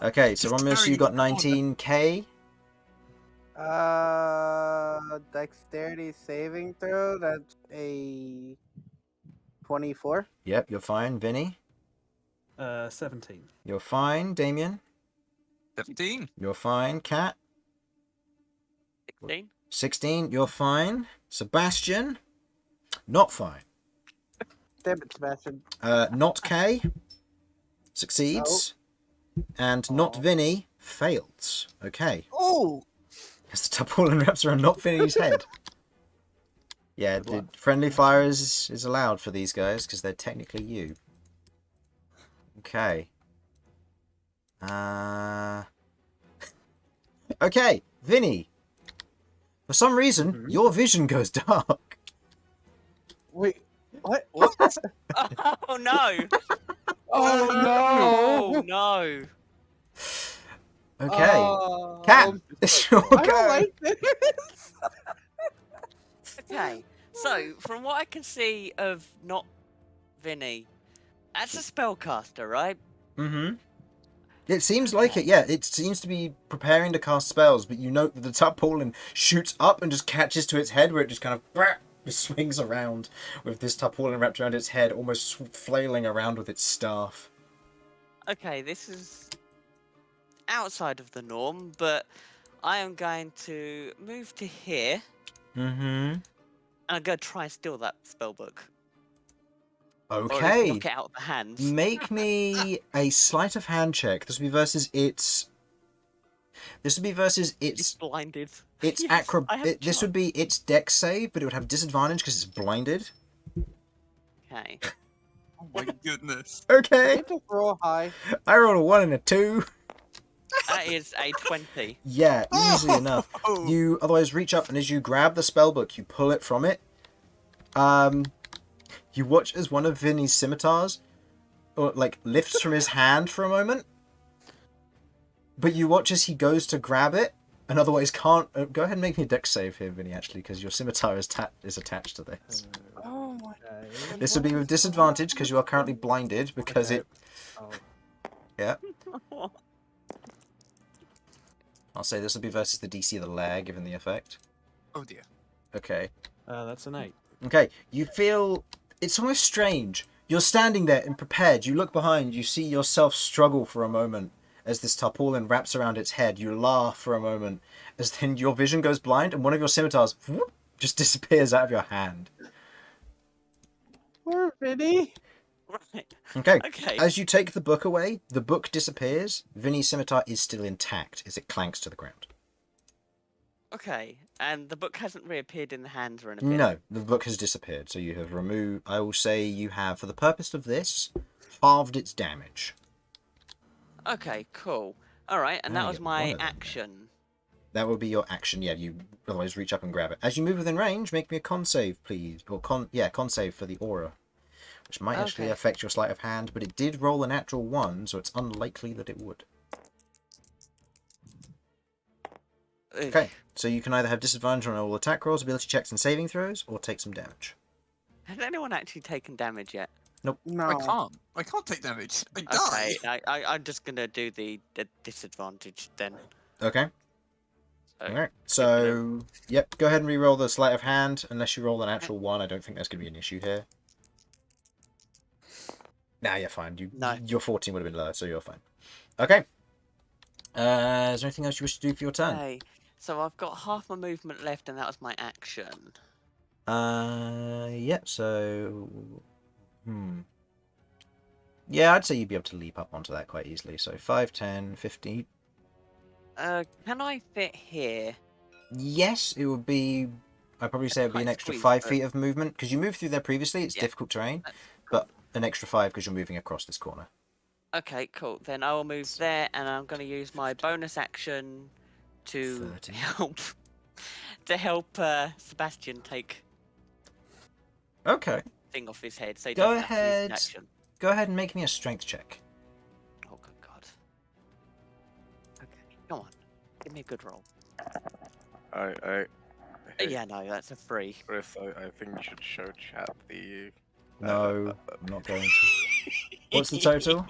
Speaker 3: Okay, so
Speaker 1: Just
Speaker 3: Romulus, you
Speaker 1: carrying
Speaker 3: got
Speaker 1: it on.
Speaker 3: 19k.
Speaker 5: Dexterity saving throw. That's a 24.
Speaker 3: Yep, you're fine. Vinny,
Speaker 6: 17.
Speaker 3: you're fine. Damian,
Speaker 1: 17.
Speaker 3: you're fine. Cat,
Speaker 2: 16.
Speaker 3: 16, you're fine. Sebastian, not fine.
Speaker 5: Damn it, Sebastian.
Speaker 3: Not K, succeeds. And not Vinny, fails. Okay.
Speaker 5: Oh!
Speaker 3: As the tarpaulin wraps around not Vinny's head. Yeah, the friendly fire is allowed for these guys, because they're technically you. Okay. Okay, Vinny. For some reason, your vision goes dark.
Speaker 5: Wait, what?
Speaker 1: What?
Speaker 2: Oh no!
Speaker 5: Oh
Speaker 2: Oh no!
Speaker 3: Okay.
Speaker 5: Oh,
Speaker 3: Cat, it's your
Speaker 5: I
Speaker 3: go.
Speaker 5: don't like this.
Speaker 2: Okay, so from what I can see of not Vinny, that's a spellcaster, right?
Speaker 3: Mm-hmm. It seems like it, yeah. It seems to be preparing to cast spells, but you note that the tarpaulin shoots up and just catches to its head, where it just kind of just swings around with this tarpaulin wrapped around its head, almost flailing around with its staff.
Speaker 2: Okay, this is outside of the norm, but I am going to move to here,
Speaker 3: Mm-hmm.
Speaker 2: and I'm going to try and steal that spellbook. Or at least
Speaker 3: Okay.
Speaker 2: knock it out of the hands.
Speaker 3: Make me a sleight of hand check. This would be versus its. This would be versus
Speaker 2: It's
Speaker 3: its.
Speaker 2: blinded.
Speaker 3: Its
Speaker 2: Yes, I have a
Speaker 3: This would be its dex save, but it would have disadvantage because it's blinded.
Speaker 2: Okay.
Speaker 1: Oh my goodness.
Speaker 3: Okay.
Speaker 5: Can't just roll high.
Speaker 3: I rolled a 1 and a 2.
Speaker 2: That is a 20.
Speaker 3: Yeah, easily enough.
Speaker 1: Oh.
Speaker 3: You otherwise reach up, and as you grab the spellbook, you pull it from it. You watch as one of Vinny's scimitars or like lifts from his hand for a moment, but you watch as he goes to grab it, and otherwise can't. Go ahead and make me a dex save here, Vinny, actually, because your scimitar is attached to this.
Speaker 5: Oh my.
Speaker 6: Okay.
Speaker 3: This will be with disadvantage because you are currently blinded because it.
Speaker 6: Oh,
Speaker 3: Yeah, I'll say this will be versus the DC of the lair, given the effect.
Speaker 1: Oh dear.
Speaker 3: Okay.
Speaker 6: that's an 8.
Speaker 3: Okay, you feel it's almost strange. You're standing there and prepared. You look behind. You see yourself struggle for a moment as this tarpaulin wraps around its head. You laugh for a moment as then your vision goes blind and one of your scimitars whoop, just disappears out of your hand.
Speaker 5: Poor Vinny.
Speaker 2: Right.
Speaker 3: Okay.
Speaker 2: Okay.
Speaker 3: As you take the book away, the book disappears. Vinny's scimitar is still intact as it clanks to the ground.
Speaker 2: Okay. And the book hasn't reappeared in the hands or anything.
Speaker 3: No, the book has disappeared. So you have removed. I will say you have, for the purpose of this, halved its damage.
Speaker 2: Okay. Cool. All right. And
Speaker 3: Ah,
Speaker 2: that was
Speaker 3: yeah, one
Speaker 2: my
Speaker 3: of them then.
Speaker 2: action.
Speaker 3: That would be your action. Yeah, you otherwise reach up and grab it. As you move within range, make me a con save, please. Or con save for the aura, which might actually
Speaker 2: Okay.
Speaker 3: affect your sleight of hand. But it did roll a natural 1, so it's unlikely that it would.
Speaker 2: Ugh.
Speaker 3: Okay, so you can either have disadvantage on all attack rolls, ability checks, and saving throws, or take some damage.
Speaker 2: Has anyone actually taken damage yet?
Speaker 5: No.
Speaker 1: I can't take damage. I die.
Speaker 2: Okay. I'm just gonna do the disadvantage then.
Speaker 3: Okay.
Speaker 2: So,
Speaker 3: Alright. So, yep, go ahead and re-roll the sleight of hand. Unless you roll a natural 1, I don't think that's going to be an issue here. Nah, you're fine.
Speaker 2: No.
Speaker 3: Your 14 would have been lower, so you're fine. Okay. Is there anything else you wish to do for your turn?
Speaker 2: Okay. So I've got half my movement left, and that was my action.
Speaker 3: Yeah, so... Yeah, I'd say you'd be able to leap up onto that quite easily. So 5, 10, 15...
Speaker 2: Can I fit here?
Speaker 3: Yes, it would be... I'd probably say it would be an
Speaker 2: Quite
Speaker 3: extra
Speaker 2: squeezed,
Speaker 3: 5
Speaker 2: but-
Speaker 3: feet of movement. Because you moved through there previously, it's
Speaker 2: Yeah.
Speaker 3: difficult terrain.
Speaker 2: That's
Speaker 3: But an extra 5 because you're moving across this corner.
Speaker 2: Okay, cool. Then I will move there, and I'm going to use my bonus action to
Speaker 3: 30.
Speaker 2: help Sebastian take
Speaker 3: Okay.
Speaker 2: thing off his head. So he
Speaker 3: Go
Speaker 2: doesn't have to use an
Speaker 3: ahead.
Speaker 2: action.
Speaker 3: Go ahead and make me a strength check.
Speaker 2: Oh good God. Okay, come on, give me a good roll. Yeah, no, that's a 3.
Speaker 4: Chris, I think you should show chat the.
Speaker 3: No, I'm not going to. What's the total?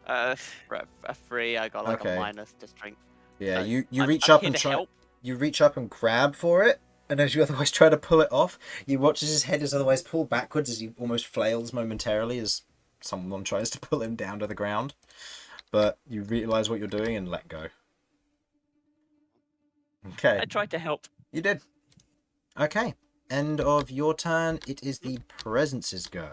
Speaker 2: For a 3. I got like
Speaker 3: Okay.
Speaker 2: a minus to strength.
Speaker 3: Yeah,
Speaker 2: So
Speaker 3: you
Speaker 2: I'm
Speaker 3: reach
Speaker 2: here
Speaker 3: up and
Speaker 2: to
Speaker 3: try.
Speaker 2: help.
Speaker 3: You reach up and grab for it, and as you otherwise try to pull it off, you watch as his head is otherwise pulled backwards as he almost flails momentarily as someone tries to pull him down to the ground. But you realise what you're doing and let go. Okay,
Speaker 2: I tried to help.
Speaker 3: you did. Okay, end of your turn. It is the Presence's go.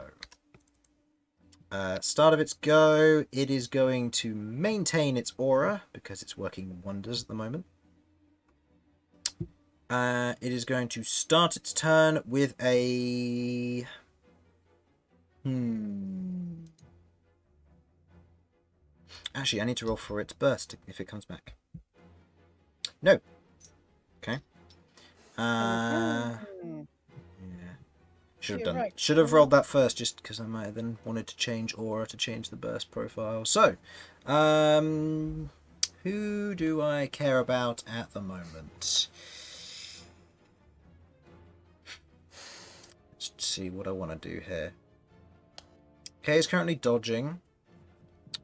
Speaker 3: Start of its go, it is going to maintain its aura because it's working wonders at the moment. It is going to start its turn with a... Actually, I need to roll for its burst if it comes back. No. Okay. Yeah. Should have done.
Speaker 5: right.
Speaker 3: Should have rolled that first, just because I might have then wanted to change aura to change the burst profile. So, who do I care about at the moment? Let's see what I want to do here. Kay is currently dodging.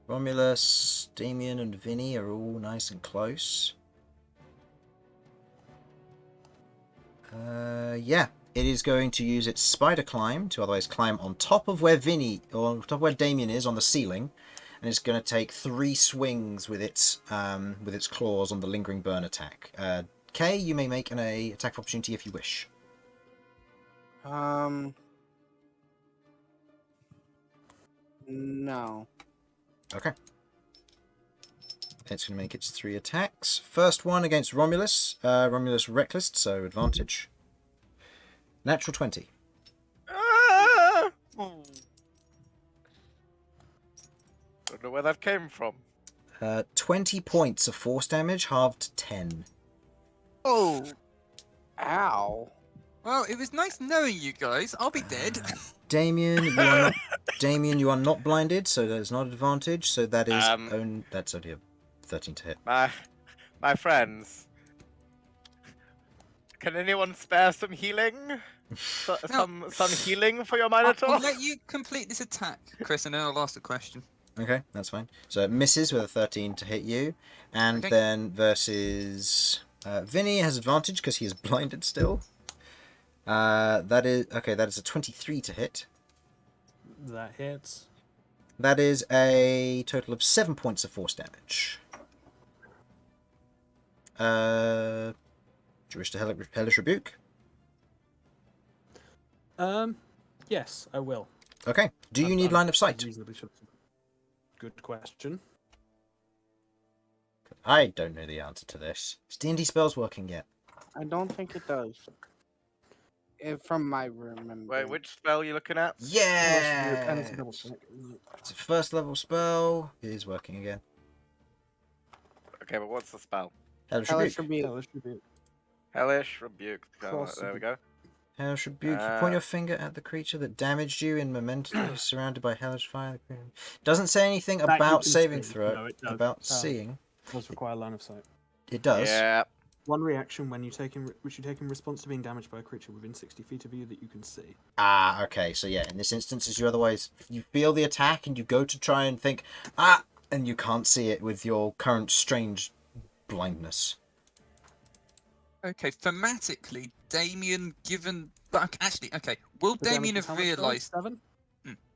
Speaker 3: Romulus, Damian, and Vinny are all nice and close. Yeah. It is going to use its spider climb to otherwise climb on top of where Vinny, or on top of where Damian is on the ceiling, and it's going to take 3 swings with its claws on the lingering burn attack. Kay, you may make an attack of opportunity if you wish.
Speaker 5: No.
Speaker 3: Okay. It's going to make its 3 attacks. First one against Romulus. Romulus reckless, so advantage. Natural 20.
Speaker 4: Don't know where that came from.
Speaker 3: 20 points of force damage, halved to 10.
Speaker 1: Oh.
Speaker 5: Ow.
Speaker 1: Well, it was nice knowing you guys. I'll be dead.
Speaker 3: Damian, you are not... Damian, you are not blinded, so that is not an advantage. So that is that's only a 13 to hit.
Speaker 4: My friends, can anyone spare some healing? Some healing for your Minotaur?
Speaker 1: I'll let you complete this attack, Chris, and then I'll ask the question.
Speaker 3: Okay, that's fine. So it misses with a 13 to hit you, and
Speaker 1: Okay.
Speaker 3: then versus Vinny has advantage because he is blinded still. That is okay. That is a 23 to hit.
Speaker 6: That hits.
Speaker 3: That is a total of 7 points of force damage. Do you wish to hellish rebuke?
Speaker 6: Yes, I will.
Speaker 3: Okay. Do you need
Speaker 6: I'm
Speaker 3: line of sight?
Speaker 6: reasonably sure. Good question.
Speaker 3: I don't know the answer to this. Is D&D spells working yet?
Speaker 5: I don't think it does. From my remembrance.
Speaker 4: Wait, which spell are you looking at?
Speaker 3: Yeah.
Speaker 6: It's a double check.
Speaker 3: It's a first level spell. It is working again.
Speaker 4: Okay, but what's the spell?
Speaker 3: Hellish
Speaker 5: Hellish
Speaker 3: rebuke.
Speaker 5: Rebuke.
Speaker 6: Hellish rebuke.
Speaker 4: Hellish rebuke.
Speaker 6: Cross
Speaker 4: There we go.
Speaker 3: Hellish rebuke. You point your finger at the creature that damaged you in momentarily surrounded by hellish fire. Doesn't say anything
Speaker 6: That you
Speaker 3: about
Speaker 6: can
Speaker 3: saving
Speaker 6: see.
Speaker 3: throw.
Speaker 6: No, it does.
Speaker 3: About seeing.
Speaker 6: Does require line of sight.
Speaker 3: It does.
Speaker 4: Yeah.
Speaker 6: One reaction when you take in response to being damaged by a creature within 60 feet of you that you can see.
Speaker 3: Ah, okay. So yeah, in this instance, as you feel the attack and you go to try and think, and you can't see it with your current strange blindness.
Speaker 1: Okay, thematically, Damian, given... But actually, okay, will
Speaker 6: The damage
Speaker 1: Damian
Speaker 6: was
Speaker 1: have
Speaker 6: how much, sorry?
Speaker 1: realised...
Speaker 6: 7?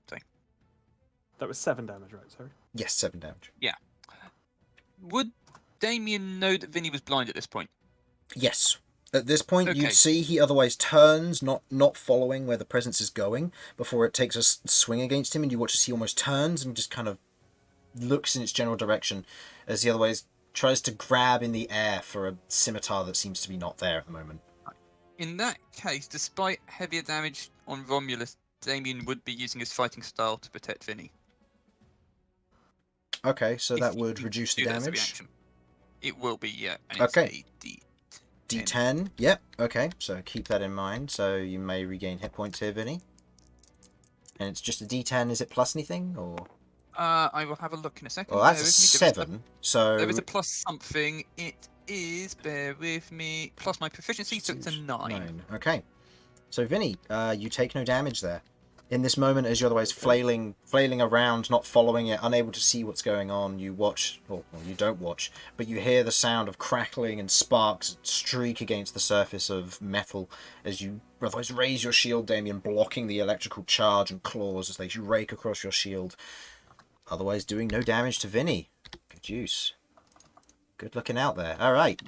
Speaker 1: Sorry.
Speaker 6: That was 7 damage, right? Sorry.
Speaker 3: Yes, 7 damage.
Speaker 1: Would Damian know that Vinny was blind at this point?
Speaker 3: Yes. At this point,
Speaker 1: Okay.
Speaker 3: you'd see he otherwise turns, not following where the presence is going, before it takes a swing against him, and you watch as he almost turns and just kind of looks in its general direction, as he otherwise tries to grab in the air for a scimitar that seems to be not there at the moment.
Speaker 1: In that case, despite heavier damage on Romulus, Damian would be using his fighting style to protect Vinny.
Speaker 3: Okay, so
Speaker 1: If
Speaker 3: that
Speaker 1: you
Speaker 3: would
Speaker 1: can
Speaker 3: reduce the
Speaker 1: do that as a
Speaker 3: damage.
Speaker 1: reaction. It will be, yeah. And it's
Speaker 3: Okay.
Speaker 1: a D10.
Speaker 3: D10, yep, okay, so keep that in mind. So you may regain hit points here, Vinny. And it's just a D10, is it plus anything, or?
Speaker 1: I will have a look in a second.
Speaker 3: Well, that's
Speaker 1: bear
Speaker 3: a
Speaker 1: with me.
Speaker 3: 7, so...
Speaker 1: There is a plus something. It is, bear with me, plus my proficiency, so it's a 9.
Speaker 3: Okay. So, Vinny, you take no damage there. In this moment, as you're otherwise flailing around, not following it, unable to see what's going on, you watch, or well, you don't watch, but you hear the sound of crackling and sparks streak against the surface of metal as you otherwise raise your shield, Damian, blocking the electrical charge and claws as they rake across your shield. Otherwise doing no damage to Vinny. Good use. Good looking out there. All right.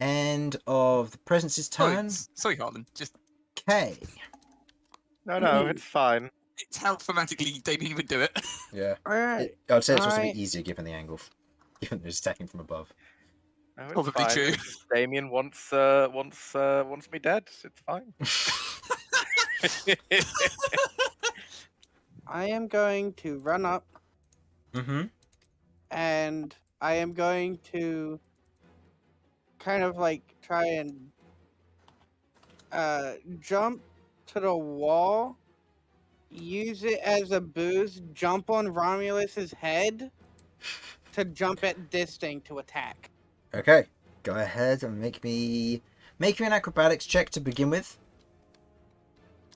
Speaker 3: End of the Presence's turn.
Speaker 1: Sorry, Harlan. Just
Speaker 3: Okay.
Speaker 4: No, it's fine.
Speaker 1: it's how thematically Damian would do it.
Speaker 3: Yeah.
Speaker 5: Alright.
Speaker 3: I'd say it's also a
Speaker 5: Alright.
Speaker 3: bit easier given the angle. Given that it's attacking from above.
Speaker 4: No, it's
Speaker 1: Probably
Speaker 4: fine.
Speaker 1: true.
Speaker 4: Damian wants me dead. It's fine.
Speaker 5: I am going to run up
Speaker 3: Mm-hmm.
Speaker 5: and I am going to kind of like try and jump to the wall, use it as a boost, jump on Romulus's head to jump at this thing to attack.
Speaker 3: Okay. Go ahead and make me an acrobatics check to begin with.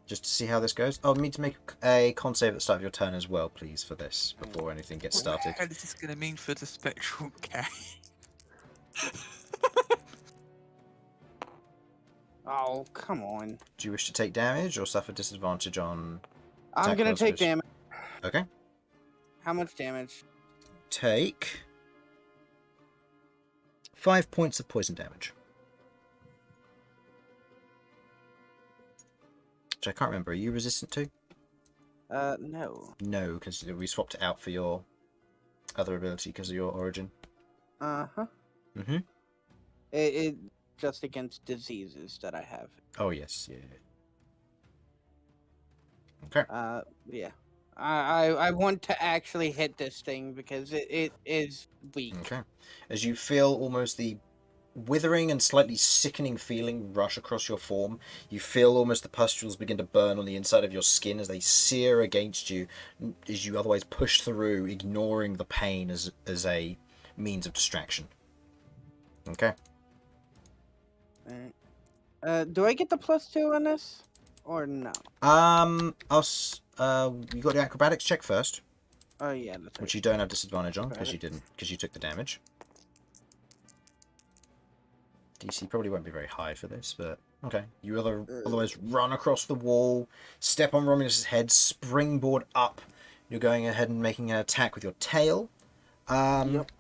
Speaker 3: Just to see how this goes. Oh, I need to make a con save at the start of your turn as well, please, for this, before anything gets started.
Speaker 1: What the hell is this going to mean for the spectral cat?
Speaker 5: Oh, come on.
Speaker 3: Do you wish to take damage or suffer disadvantage on...
Speaker 5: I'm
Speaker 3: Attack
Speaker 5: gonna
Speaker 3: rolls,
Speaker 5: take
Speaker 3: please.
Speaker 5: damage.
Speaker 3: Okay.
Speaker 5: How much damage?
Speaker 3: Take 5 points of poison damage. Which I can't remember. Are you resistant to?
Speaker 5: No.
Speaker 3: No, because we swapped it out for your other ability because of your origin.
Speaker 5: Uh-huh.
Speaker 3: Mm-hmm.
Speaker 5: It just against diseases that I have.
Speaker 3: Oh, yes. Yeah. Okay.
Speaker 5: Yeah. I want to actually hit this thing because it is weak.
Speaker 3: Okay. As you feel almost the withering and slightly sickening feeling rush across your form. You feel almost the pustules begin to burn on the inside of your skin as they sear against you, as you otherwise push through, ignoring the pain as a means of distraction. Okay.
Speaker 5: Do I get the +2 on this, or no?
Speaker 3: You got the acrobatics check first,
Speaker 5: Oh yeah, that's right.
Speaker 3: which you don't have disadvantage on because
Speaker 5: Acrobatics.
Speaker 3: you took the damage. DC probably won't be very high for this, but okay. You otherwise run across the wall, step on Romulus's head, springboard up. You're going ahead and making an attack with your tail.
Speaker 5: Yep.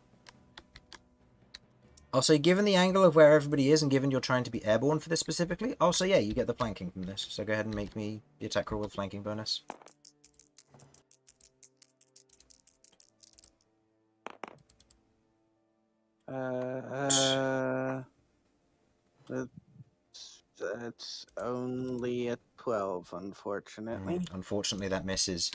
Speaker 3: I'll say, given the angle of where everybody is, and given you're trying to be airborne for this specifically, I'll say, yeah, you get the flanking from this. So go ahead and make me the attack roll with flanking bonus.
Speaker 5: It's only a 12, unfortunately.
Speaker 3: Unfortunately, that misses.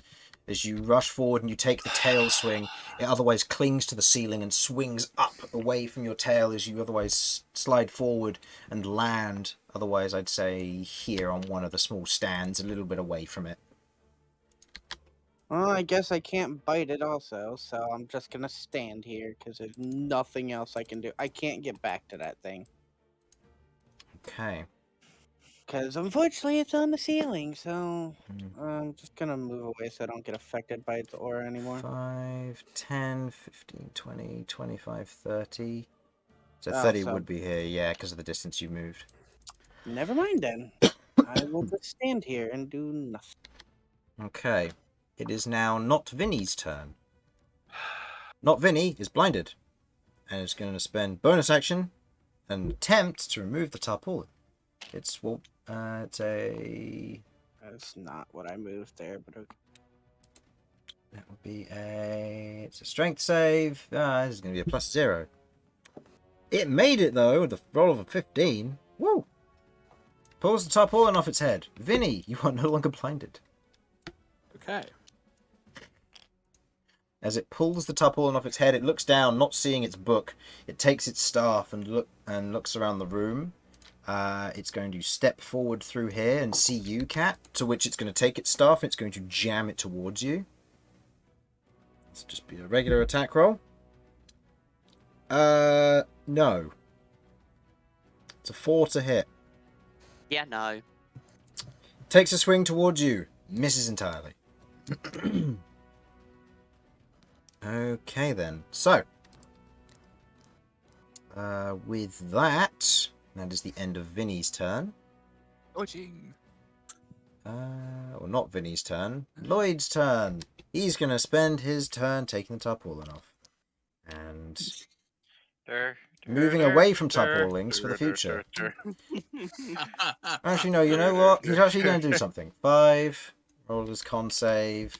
Speaker 3: As you rush forward and you take the tail swing, it otherwise clings to the ceiling and swings up away from your tail as you otherwise slide forward and land, otherwise I'd say here on one of the small stands, a little bit away from it.
Speaker 5: Well, I guess I can't bite it also, so I'm just gonna stand here because there's nothing else I can do. I can't get back to that thing.
Speaker 3: Okay.
Speaker 5: Because unfortunately it's on the ceiling, so I'm just gonna move away so I don't get affected by its aura anymore.
Speaker 3: 5, 10, 15, 20, 25, 30. So
Speaker 5: Oh,
Speaker 3: 30
Speaker 5: so-
Speaker 3: would be here, yeah, because of the distance you moved.
Speaker 5: Never mind then. I will just stand here and do nothing.
Speaker 3: Okay. It is now not Vinny's turn. Not Vinny is blinded. And is going to spend bonus action and attempt to remove the tarpaulin. It's a...
Speaker 5: That's not what I moved there, but okay.
Speaker 3: That would be it's a strength save. This is going to be a +0. It made it, though, with the roll of a 15. Woo! Pulls the tarpaulin off its head. Vinny, you are no longer blinded.
Speaker 6: Okay.
Speaker 3: As it pulls the tarpaulin off its head, it looks down, not seeing its book. It takes its staff and looks around the room. It's going to step forward through here and see you, Cat, to which it's going to take its staff and it's going to jam it towards you. Let's just be a regular attack roll. No. It's a 4 to hit.
Speaker 2: Yeah, no.
Speaker 3: Takes a swing towards you. Misses entirely. Okay then. So, with that is the end of Vinny's turn.
Speaker 1: Dodging.
Speaker 3: Well, not Vinny's turn. Lloyd's turn. He's going to spend his turn taking the tarpaulin off. And moving away from tarpaulins for the future. Actually, no, you know what? He's actually going to do something. 5. Roll his con save.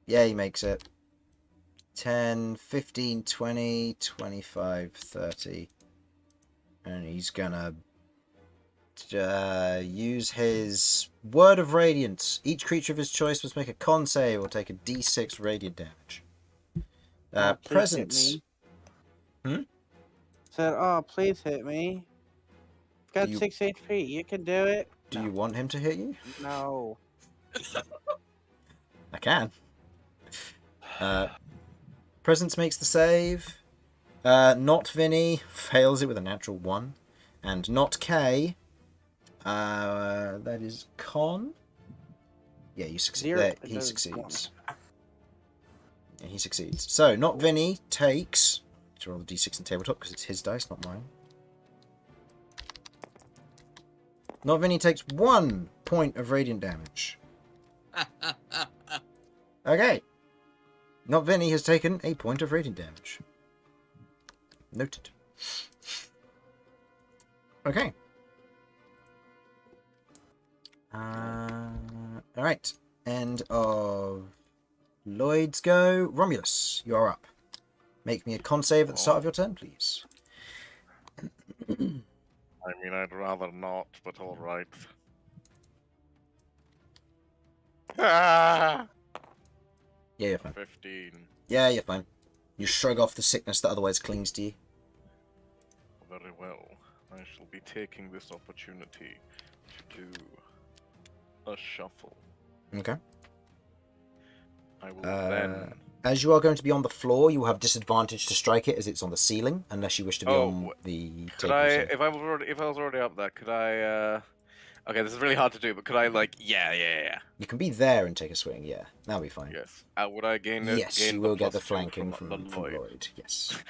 Speaker 3: Yeah, he makes it. 10, 15, 20, 25, 30. And he's gonna use his Word of Radiance. Each creature of his choice must make a con save or take a d6 radiant damage. Presence.
Speaker 5: Said, oh, please hit me. It's got
Speaker 3: You-
Speaker 5: 6 HP. You can do it.
Speaker 3: Do you want him to hit you?
Speaker 5: No.
Speaker 3: I can. Presence makes the save. Not Vinny fails it with a natural 1. And not K. That is con. Yeah, you succeed.
Speaker 5: 0.
Speaker 3: There,
Speaker 5: It
Speaker 3: he
Speaker 5: does
Speaker 3: succeeds. Yeah, he succeeds. So, not Vinny takes. To roll the d6 in tabletop because it's his dice, not mine. Not Vinny takes 1 point of radiant damage. Okay. Not Vinny has taken a point of radiant damage. Noted. Okay. Alright. End of Lloyd's go. Romulus, you're up. Make me a con save at the start of your turn, please.
Speaker 4: I mean, I'd rather not, but all right. Ah!
Speaker 3: Yeah, you're fine.
Speaker 4: 15.
Speaker 3: Yeah, you're fine. You shrug off the sickness that otherwise clings to you.
Speaker 4: Very well. I shall be taking this opportunity to do a shuffle.
Speaker 3: Okay.
Speaker 4: I will then.
Speaker 3: As you are going to be on the floor, you will have disadvantage to strike it as it's on the ceiling, unless you wish to be on the
Speaker 4: Could
Speaker 3: table.
Speaker 4: I,
Speaker 3: So.
Speaker 4: if I was already up there, could I? Okay, this is really hard to do, but could I like? Yeah.
Speaker 3: You can be there and take a swing. Yeah, that'll be fine.
Speaker 4: Yes. Would I gain?
Speaker 3: Yes,
Speaker 4: gain
Speaker 3: you will get
Speaker 4: plus
Speaker 3: the
Speaker 4: 2
Speaker 3: flanking
Speaker 4: from
Speaker 3: from
Speaker 4: Lloyd?
Speaker 3: Lloyd. Yes.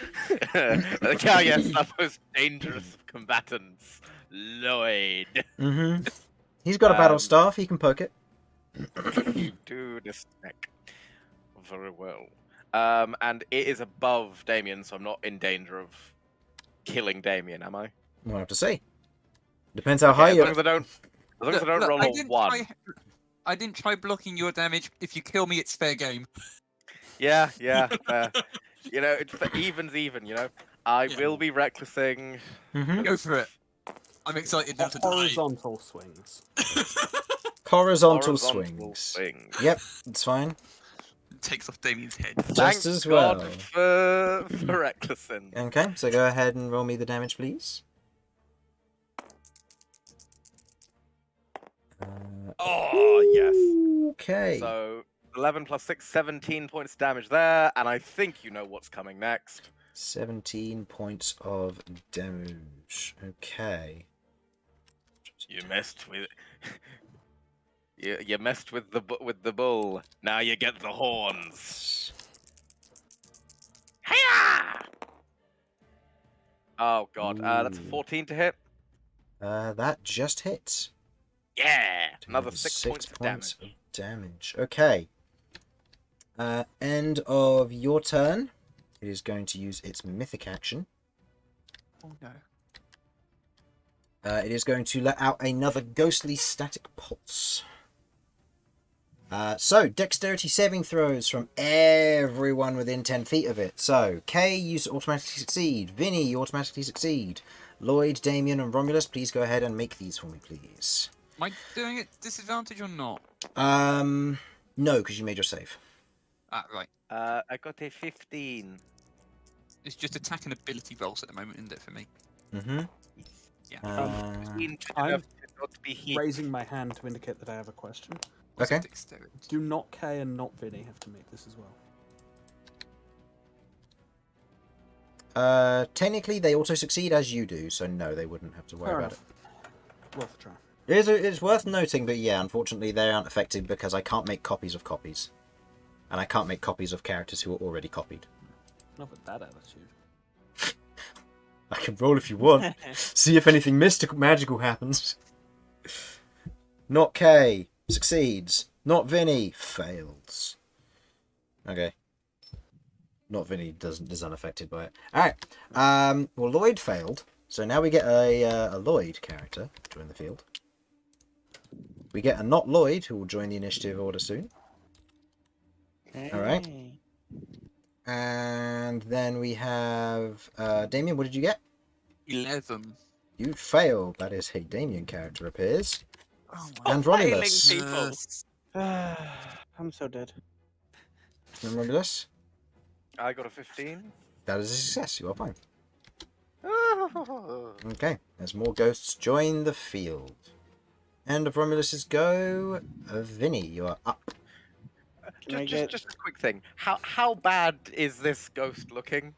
Speaker 4: Yes, the most dangerous of combatants, Lloyd.
Speaker 3: Mm-hmm. He's got a battle staff. He can poke it.
Speaker 4: Do this neck. Very well. And it is above Damian, so I'm not in danger of killing Damian, am I?
Speaker 3: We'll have to see. Depends how high
Speaker 4: As
Speaker 3: you.
Speaker 4: long as I don't roll a 1.
Speaker 1: I didn't try blocking your damage. If you kill me, it's fair game.
Speaker 4: Yeah. You know, it's evens even. You know, I
Speaker 1: Yeah.
Speaker 4: will be recklessing.
Speaker 3: Mm-hmm.
Speaker 1: Go for it. I'm excited now to die.
Speaker 6: Horizontal swings.
Speaker 3: Horizontal
Speaker 4: Horizontal
Speaker 3: swings. Yep, it's fine.
Speaker 1: Takes off Damian's head.
Speaker 3: Just
Speaker 4: Thanks
Speaker 3: as
Speaker 4: God
Speaker 3: well.
Speaker 4: for recklessing.
Speaker 3: Okay, so go ahead and roll me the damage, please.
Speaker 4: Oh yes.
Speaker 3: Okay.
Speaker 4: So 11 plus 6, 17 points damage there, and I think you know what's coming next.
Speaker 3: 17 points of damage. Okay.
Speaker 4: You messed with. You messed with the bull. Now you get the horns. Hiya! Oh god, that's a
Speaker 3: Ooh.
Speaker 4: 14 to hit.
Speaker 3: That just hits.
Speaker 4: Yeah, another 6 points of damage.
Speaker 3: damage. Okay. End of your turn. It is going to use its mythic action.
Speaker 1: Oh no.
Speaker 3: It is going to let out another ghostly static pulse. So, dexterity saving throws from everyone within 10 feet of it. So, Kay, you automatically succeed. Vinny, you automatically succeed. Lloyd, Damian, and Romulus, please go ahead and make these for me, please.
Speaker 1: Am I doing it disadvantage or not?
Speaker 3: No, because you made your save.
Speaker 1: Ah, right.
Speaker 4: I got a 15.
Speaker 1: It's just attack and ability rolls at the moment, isn't it, for me?
Speaker 3: Mm-hmm.
Speaker 1: Yeah.
Speaker 4: 15
Speaker 6: I'm
Speaker 4: enough to not be hit.
Speaker 6: Raising my hand to indicate that I have a question.
Speaker 1: What's
Speaker 3: Okay.
Speaker 1: dexterity?
Speaker 6: Do not Kay and not Vinny have to make this as well?
Speaker 3: Technically, they also succeed as you do, so no, they wouldn't have to worry
Speaker 6: Fair
Speaker 3: about
Speaker 6: enough. Worth a try.
Speaker 3: it. It's worth noting, but yeah, unfortunately, they aren't affected because I can't make copies of copies. And I can't make copies of characters who are already copied.
Speaker 6: Not with that attitude.
Speaker 3: I can roll if you want. See if anything mystical, magical happens. Not Kay. Succeeds. Not Vinny. Fails. Okay. Not Vinny is unaffected by it. Alright. Well, Lloyd failed. So now we get a Lloyd character to join the field. We get a not Lloyd who will join the initiative order soon. Alright. And then we have Damian, what did you get?
Speaker 1: 11.
Speaker 3: You failed. That is a Damian character appears.
Speaker 1: Oh
Speaker 3: And
Speaker 2: failing
Speaker 3: Romulus.
Speaker 2: people.
Speaker 5: I'm so dead.
Speaker 3: And Romulus.
Speaker 4: I got a 15.
Speaker 3: That is a success. You are fine. Okay. As more ghosts join the field. End of Romulus's go. Vinny, you are up.
Speaker 5: Can I get...
Speaker 4: Just a quick thing. How bad is this ghost looking?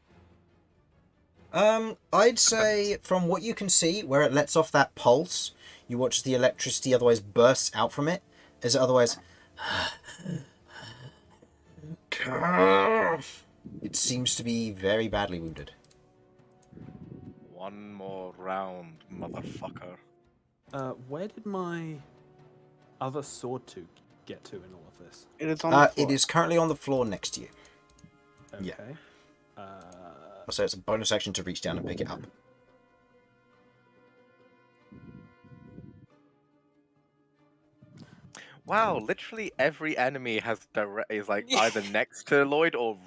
Speaker 3: I'd say from what you can see, where it lets off that pulse, you watch the electricity otherwise bursts out from it, as it otherwise... It seems to be very badly wounded.
Speaker 4: One more round, motherfucker.
Speaker 6: Where did my other sword tooth get to in all of this?
Speaker 5: It is on the floor.
Speaker 3: It is currently on the floor next to you.
Speaker 6: Okay.
Speaker 3: Yeah. So it's a bonus action to reach down and pick it up.
Speaker 4: Wow, literally every enemy is like either next to Lloyd or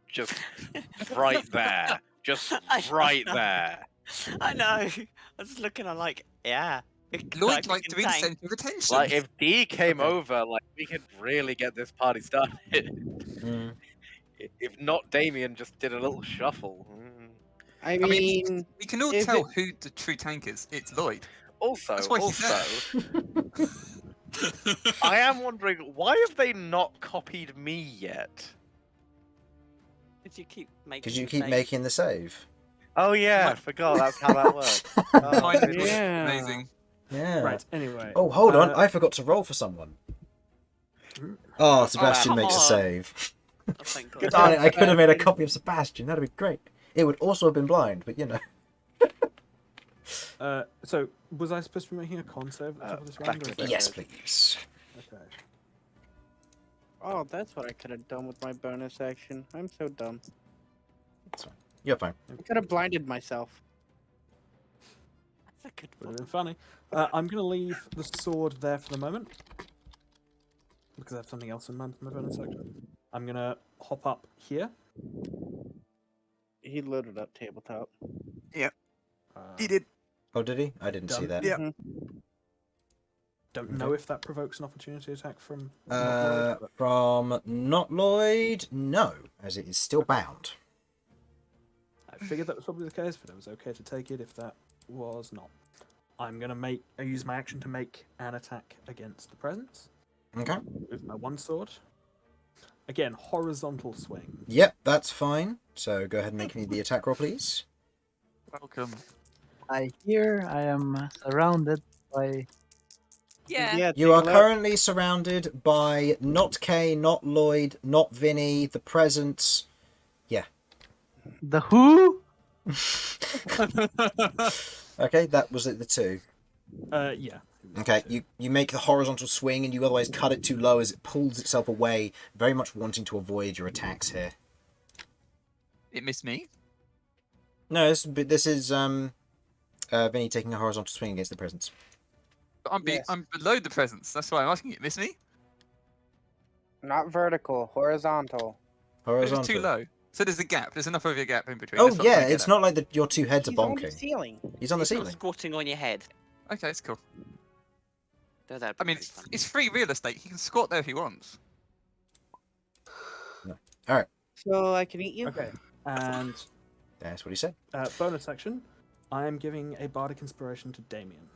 Speaker 4: just right there. Just right there.
Speaker 2: I know. I was looking, I'm like, yeah.
Speaker 1: Lloyd like to be the centre of attention.
Speaker 4: Like if D came over, like we could really get this party started. If not, Damian just did a little shuffle.
Speaker 5: I
Speaker 1: I mean,
Speaker 5: mean,
Speaker 1: we can all
Speaker 5: is
Speaker 1: tell
Speaker 5: it-
Speaker 1: who the true tank is. It's Lloyd.
Speaker 4: Also,
Speaker 1: That's why he's
Speaker 4: I am wondering, why have they not copied me yet?
Speaker 2: Did you keep making?
Speaker 3: Because you
Speaker 2: the
Speaker 3: keep
Speaker 2: same?
Speaker 3: making the save.
Speaker 4: Oh yeah, I
Speaker 1: Right.
Speaker 4: forgot that's how that works.
Speaker 1: Kind of
Speaker 5: yeah.
Speaker 1: amazing.
Speaker 3: Yeah.
Speaker 6: Right. Anyway.
Speaker 3: Oh, hold on.
Speaker 6: uh,
Speaker 3: I forgot to roll for someone.
Speaker 6: Hmm?
Speaker 3: Oh, Sebastian
Speaker 2: come
Speaker 3: makes a
Speaker 2: on.
Speaker 3: save.
Speaker 2: Oh, thank God.
Speaker 3: Darn it, I could have made a copy of Sebastian. That'd be great. It would also have been blind, but you know.
Speaker 6: So was I supposed to be making a con save at the top of this round?
Speaker 4: back
Speaker 6: or
Speaker 4: to
Speaker 6: is
Speaker 3: Yes,
Speaker 6: that-
Speaker 3: please.
Speaker 6: Okay.
Speaker 5: Oh, that's what I could have done with my bonus action. I'm so dumb.
Speaker 3: You're fine.
Speaker 5: I could have blinded myself.
Speaker 2: That's a good
Speaker 6: Would
Speaker 2: one.
Speaker 6: have been funny. I'm going to leave the sword there for the moment because I have something else in mind for my bonus section. I'm going to hop up here.
Speaker 5: He loaded up tabletop.
Speaker 1: He did.
Speaker 3: Oh, did he? I didn't see
Speaker 6: Done.
Speaker 3: that.
Speaker 1: Yeah.
Speaker 5: Mhm.
Speaker 6: Don't
Speaker 3: Okay.
Speaker 6: know if that provokes an opportunity attack from. Lloyd, but-
Speaker 3: From not Lloyd, no, as it is still bound.
Speaker 6: I figured that was probably the case, but it was okay to take it if that was not. I'm gonna use my action to make an attack against the presence
Speaker 3: Okay.
Speaker 6: with my one sword. Again, horizontal swing.
Speaker 3: Yep, that's fine. So go ahead and make me the attack roll, please.
Speaker 1: Welcome.
Speaker 7: I hear I am surrounded by.
Speaker 2: Yeah.
Speaker 3: You are
Speaker 5: take a look.
Speaker 3: currently surrounded by not Kay, not Lloyd, not Vinny, the presence.
Speaker 7: The who?
Speaker 3: Okay, that was it, the two.
Speaker 6: Yeah.
Speaker 3: Okay, you make the horizontal swing and you otherwise cut it too low as it pulls itself away, very much wanting to avoid your attacks here.
Speaker 1: It missed me.
Speaker 3: No, this is Vinny taking a horizontal swing against the presence.
Speaker 1: But
Speaker 5: Yes.
Speaker 1: I'm below the presence. That's why I'm asking. It missed me.
Speaker 5: Not vertical, horizontal.
Speaker 1: It was
Speaker 3: Horizontal.
Speaker 1: too low. So there's a gap. There's enough of a gap in between.
Speaker 3: Oh
Speaker 1: That's what I'm
Speaker 3: yeah,
Speaker 1: trying to get
Speaker 3: it's
Speaker 1: at.
Speaker 3: not like your two heads are
Speaker 5: He's on the
Speaker 3: bonking.
Speaker 5: ceiling.
Speaker 3: He's on the
Speaker 2: He's not
Speaker 3: ceiling.
Speaker 2: squatting on your head.
Speaker 1: Okay, it's cool.
Speaker 2: No, that'd
Speaker 1: I
Speaker 2: be
Speaker 1: mean,
Speaker 2: pretty fun.
Speaker 1: it's free real estate. He can squat there if he wants.
Speaker 5: So I can eat you?
Speaker 6: Okay. And
Speaker 3: That's what he said.
Speaker 6: bonus action, I am giving a bardic inspiration to Damian.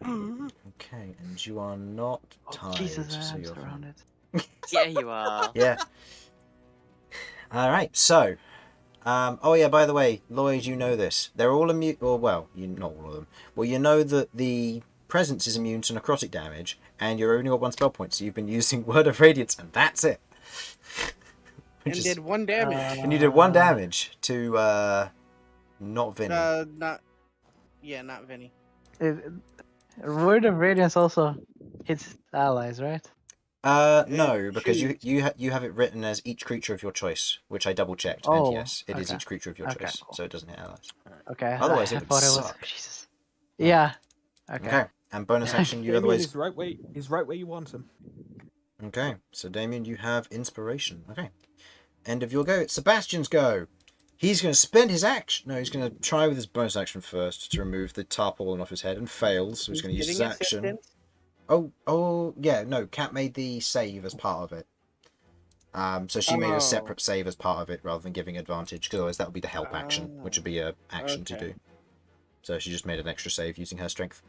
Speaker 3: Okay, and you are not tired,
Speaker 7: Jesus, I
Speaker 3: so
Speaker 7: am
Speaker 3: you're fine.
Speaker 7: surrounded.
Speaker 2: Yeah, you are.
Speaker 3: Yeah. All right. So, oh yeah. By the way, Lloyd, you know this. They're all immune. Or well, you not all of them. Well, you know that the presence is immune to necrotic damage, and you're only got one spell point, so you've been using Word of Radiance, and that's it. Which
Speaker 5: And
Speaker 3: is-
Speaker 5: did 1 damage.
Speaker 3: and you did 1 damage to not Vinny.
Speaker 5: Not Vinny.
Speaker 7: Word of Radiance also hits allies, right?
Speaker 3: No, because
Speaker 5: shoot.
Speaker 3: you have it written as each creature of your choice, which I double checked,
Speaker 7: Oh,
Speaker 3: and yes, it is
Speaker 7: okay.
Speaker 3: each creature of your
Speaker 7: Okay,
Speaker 3: choice,
Speaker 7: cool.
Speaker 3: so it doesn't hit allies.
Speaker 7: Okay.
Speaker 3: Otherwise,
Speaker 7: I
Speaker 3: it would
Speaker 7: thought it was.
Speaker 3: suck.
Speaker 7: Jesus. Yeah. Okay.
Speaker 3: Okay, and bonus action, you
Speaker 6: Damian
Speaker 3: otherwise.
Speaker 6: is right where you want him.
Speaker 3: Okay, so Damian, you have inspiration. Okay, end of your go. It's Sebastian's go. He's going to spend his action. No, he's going to try with his bonus action first to remove the tarpaulin off his head and fails. So he's going to use his
Speaker 5: Getting
Speaker 3: action.
Speaker 5: assistance?
Speaker 3: Oh, yeah. No, Cat made the save as part of it. So she made
Speaker 5: Oh.
Speaker 3: a separate save as part of it rather than giving advantage, because otherwise that would be the help action, which would be a action to
Speaker 5: Okay.
Speaker 3: do. So she just made an extra save using her strength.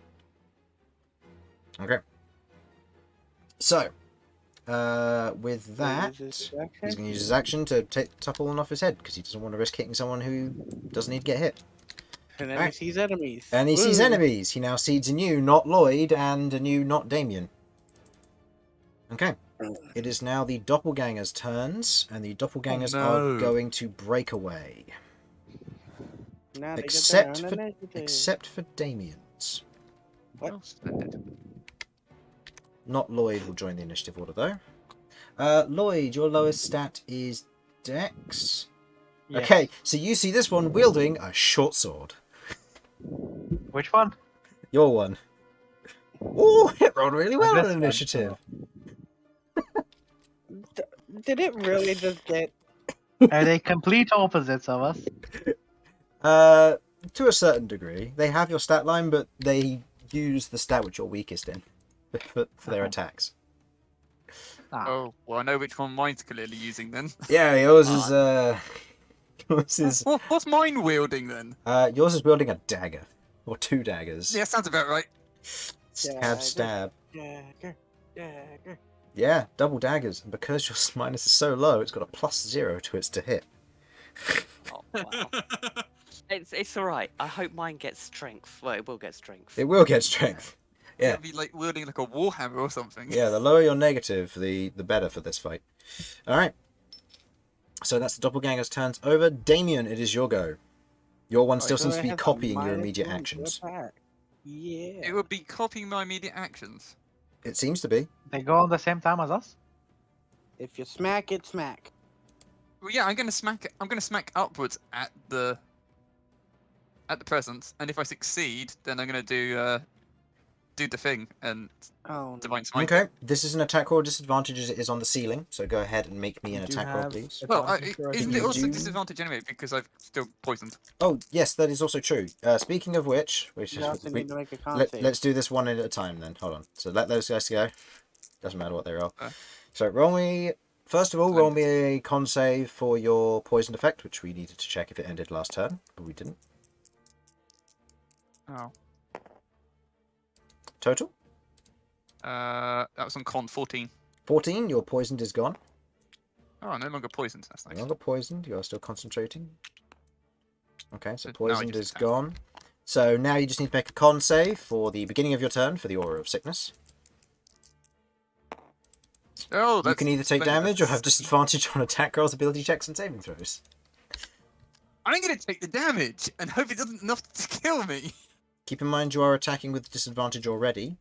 Speaker 3: Okay. So, with that,
Speaker 5: Uses his
Speaker 3: he's
Speaker 5: action?
Speaker 3: going to use his action to take the tarpaulin off his head because he doesn't want to risk hitting someone who doesn't need to get hit.
Speaker 5: And then
Speaker 3: Alright.
Speaker 5: he sees enemies.
Speaker 3: And he sees
Speaker 5: Woo.
Speaker 3: enemies. He now seeds a new, not Lloyd, and a new, not Damian. Okay. It is now the doppelgangers' turns, and the doppelgangers
Speaker 1: no.
Speaker 3: are going to break away.
Speaker 5: Now they get their
Speaker 3: Except
Speaker 5: own
Speaker 3: for,
Speaker 5: initiative.
Speaker 3: except for Damian's.
Speaker 5: What?
Speaker 1: Well, splendid.
Speaker 3: Not Lloyd will join the initiative order, though. Lloyd, your lowest stat is Dex.
Speaker 7: Yes.
Speaker 3: Okay, so you see this one wielding a short sword.
Speaker 7: Which one?
Speaker 3: Your one. Oh, it rolled really well
Speaker 7: this
Speaker 3: on
Speaker 7: one.
Speaker 3: initiative.
Speaker 5: Did it really just get?
Speaker 7: Are they complete opposites of us?
Speaker 3: To a certain degree. They have your stat line, but they use the stat which you're weakest in for their attacks.
Speaker 7: Ah,
Speaker 1: Oh, well, I know which one mine's clearly using then.
Speaker 3: Yeah, yours is yours is
Speaker 1: What's mine wielding then?
Speaker 3: yours is wielding a dagger or two daggers.
Speaker 1: Yeah, sounds about right.
Speaker 3: Stab,
Speaker 5: Dagger.
Speaker 3: stab.
Speaker 5: Dagger. Dagger.
Speaker 3: Yeah, double daggers, and because your minus is so low, it's got a +0 to its to hit.
Speaker 2: Oh, wow. It's all right. I hope mine gets strength. Well, it will get strength.
Speaker 3: It will get strength. Yeah.
Speaker 1: It'll be like wielding like a warhammer or something.
Speaker 3: Yeah, the lower your negative, the better for this fight. Alright. So that's the doppelganger's turns over. Damian, it is your go. Your one still
Speaker 5: So
Speaker 3: seems to
Speaker 5: it
Speaker 3: be
Speaker 5: has a
Speaker 3: copying your
Speaker 5: -1
Speaker 3: immediate
Speaker 5: to
Speaker 3: actions.
Speaker 5: attack. Yeah.
Speaker 1: It would be copying my immediate actions.
Speaker 3: It seems to be.
Speaker 7: they go on the same time as us.
Speaker 5: If you smack it, smack.
Speaker 1: Well, yeah, I'm gonna smack it. I'm gonna smack upwards at the presence, and if I succeed, then I'm gonna do the thing and
Speaker 5: Oh, no.
Speaker 1: divine smite.
Speaker 3: Okay, this is an attack roll disadvantage as it is on the ceiling, so go ahead and make me
Speaker 6: You
Speaker 3: an
Speaker 6: do
Speaker 3: attack roll,
Speaker 6: have
Speaker 3: please.
Speaker 1: Well,
Speaker 6: advantage for
Speaker 1: isn't
Speaker 6: opening
Speaker 1: it also
Speaker 3: do-
Speaker 1: disadvantage anyway because I've still poisoned?
Speaker 3: Oh, yes, that is also true. Speaking of which
Speaker 5: You also need to make a con save.
Speaker 3: let's do this one at a time then. Hold on. So let those guys go. Doesn't matter what they roll.
Speaker 1: Okay.
Speaker 3: So roll me. First of all, roll me a con save for your poisoned effect, which we needed to check if it ended last turn, but we didn't.
Speaker 1: Oh.
Speaker 3: Total
Speaker 1: That was on con 14.
Speaker 3: 14. Your poisoned is gone.
Speaker 1: Oh, no longer poisoned. That's
Speaker 3: No
Speaker 1: nice.
Speaker 3: longer poisoned. You are still concentrating. Okay, so
Speaker 1: So now I
Speaker 3: poisoned
Speaker 1: just
Speaker 3: is
Speaker 1: attack.
Speaker 3: gone. So now you just need to make a con save for the beginning of your turn for the Aura of Sickness.
Speaker 1: Oh,
Speaker 3: You
Speaker 1: that's
Speaker 3: can either take
Speaker 1: splendid.
Speaker 3: damage or have
Speaker 1: That's-
Speaker 3: disadvantage on attack rolls, ability checks, and saving throws.
Speaker 1: I'm gonna take the damage and hope it doesn't enough to kill me.
Speaker 3: Keep in mind you are attacking with disadvantage already.